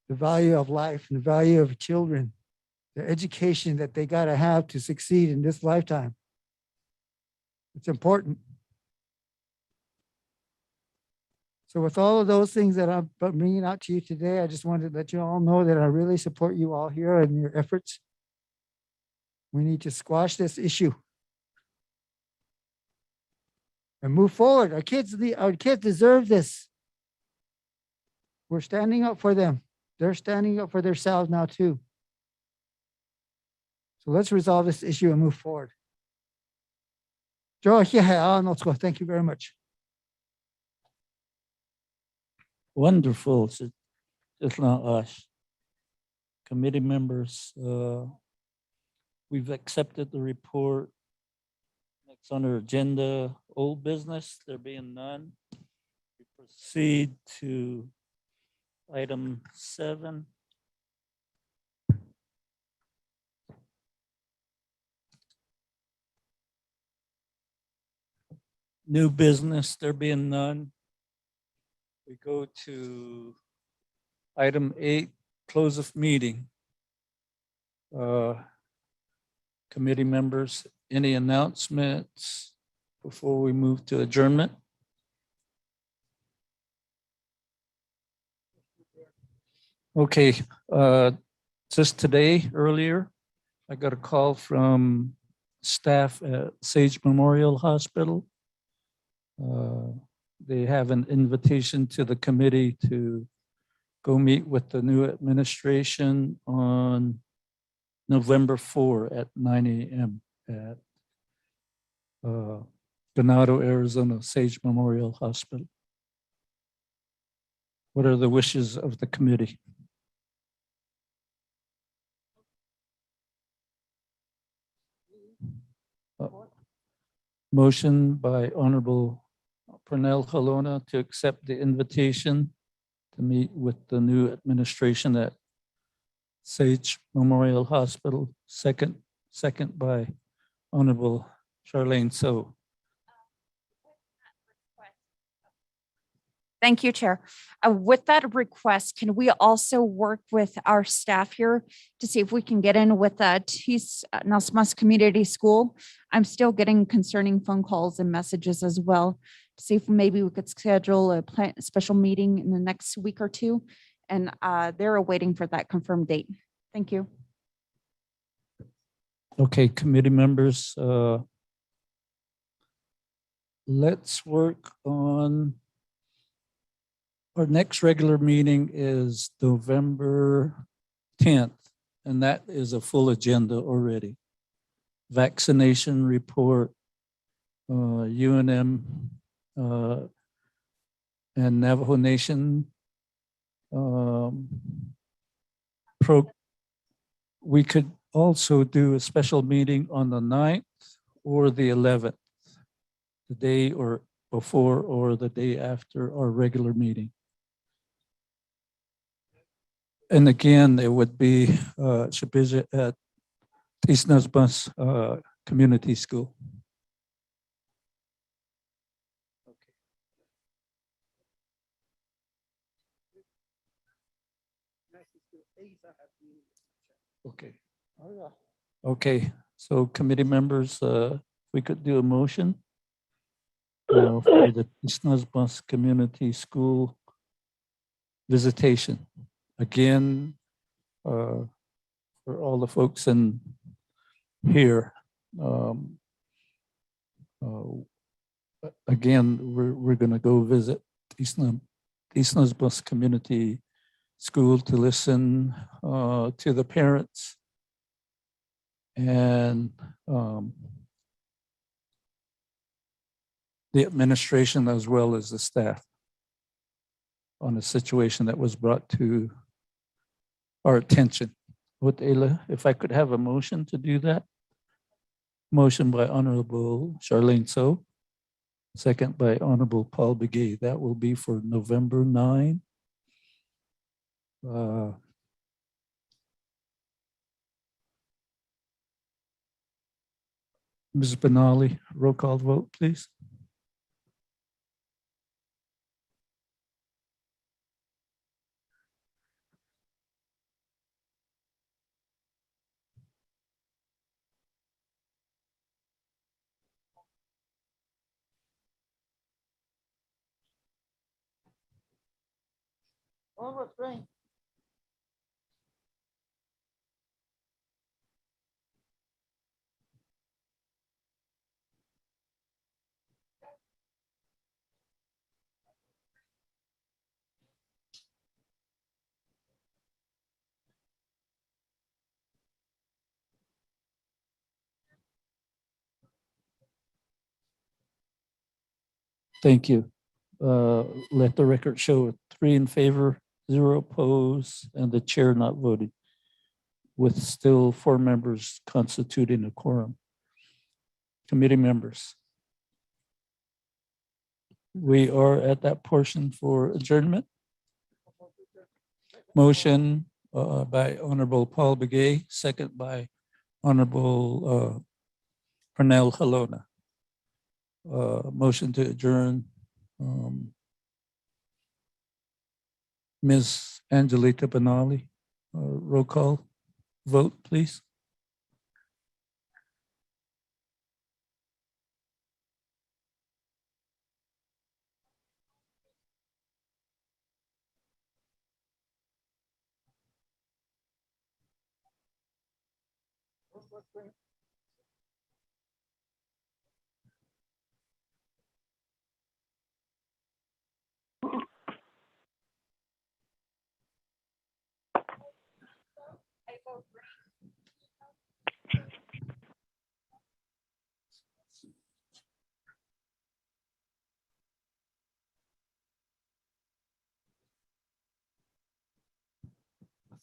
the value of life and the value of children, the education that they got to have to succeed in this lifetime. It's important. So with all of those things that I'm bringing out to you today, I just wanted to let you all know that I really support you all here in your efforts. We need to squash this issue and move forward. Our kids deserve this. We're standing up for them. They're standing up for themselves now too. So let's resolve this issue and move forward. Joe, thank you very much. Wonderful. It's not us. Committee members, we've accepted the report. Next on our agenda, old business, there being none. We proceed to item 7. New business, there being none. We go to item 8, close of meeting. Committee members, any announcements before we move to adjournment? Okay, just today, earlier, I got a call from staff at Sage Memorial Hospital. They have an invitation to the committee to go meet with the new administration on November 4 at 9 a.m. at Ganado, Arizona, Sage Memorial Hospital. What are the wishes of the committee? Motion by Honorable Pernell Colonna to accept the invitation to meet with the new administration at Sage Memorial Hospital. Second by Honorable Charlene So. Thank you, Chair. With that request, can we also work with our staff here to see if we can get in with Nasmas Community School? I'm still getting concerning phone calls and messages as well. To see if maybe we could schedule a special meeting in the next week or two. And they're awaiting for that confirmed date. Thank you. Okay, committee members, let's work on our next regular meeting is November 10th, and that is a full agenda already. Vaccination report, UNM and Navajo Nation. We could also do a special meeting on the 9th or the 11th, the day or before or the day after our regular meeting. And again, it would be Shipija at East Nasbus Community School. Okay. Okay, so committee members, we could do a motion for the East Nasbus Community School visitation. Again, for all the folks in here, again, we're going to go visit East Nasbus Community School to listen to the parents and the administration as well as the staff on a situation that was brought to our attention. With Ayla, if I could have a motion to do that. Motion by Honorable Charlene So, second by Honorable Paul Begay. That will be for November 9 Ms. Benali, roll call vote, please. Almost rain. Thank you. Let the record show 3 in favor, 0 opposed, and the chair not voting, with still 4 members constituting a quorum. Committee members. We are at that portion for adjournment. Motion by Honorable Paul Begay, second by Honorable Pernell Halona. Motion to adjourn. Ms. Angelita Benali, roll call vote, please.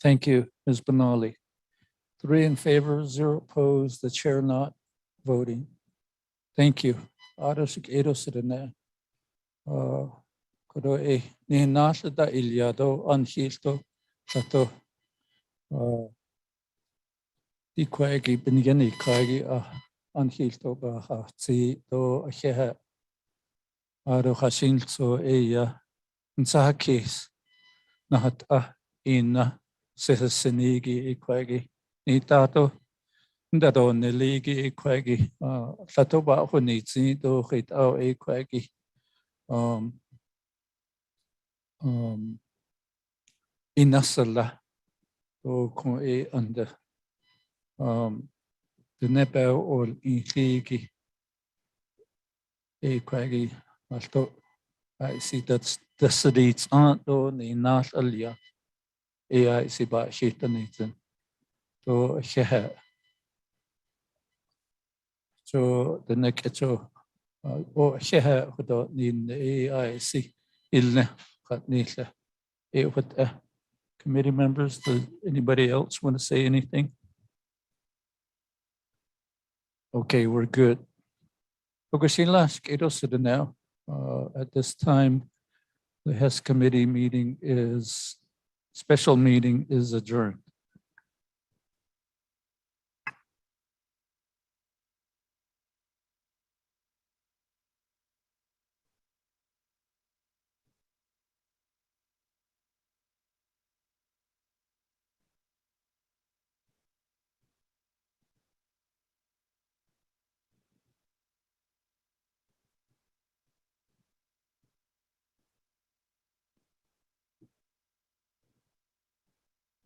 Thank you, Ms. Benali. 3 in favor, 0 opposed, the chair not voting. Thank you. Arosik Erosidane. Kodo e ni nasa da iliado anhilto sato di kwagi binigani kagi anhilto ba ha tsi do aheha aro hasin so eya nsa case nahat ina sesenigi ikwagi ni tato ndado neligi ikwagi sato ba hunitsi do hit au ikwagi inasala o con e under the nepel or inligi e quaggy alto I see that's the cities aren't on in Natalia I see by shit and so so the neck so or sheha without in I see ilne kat nisha it with committee members. Does anybody else want to say anything? Okay, we're good. Now, at this time, the HES committee meeting special meeting is adjourned.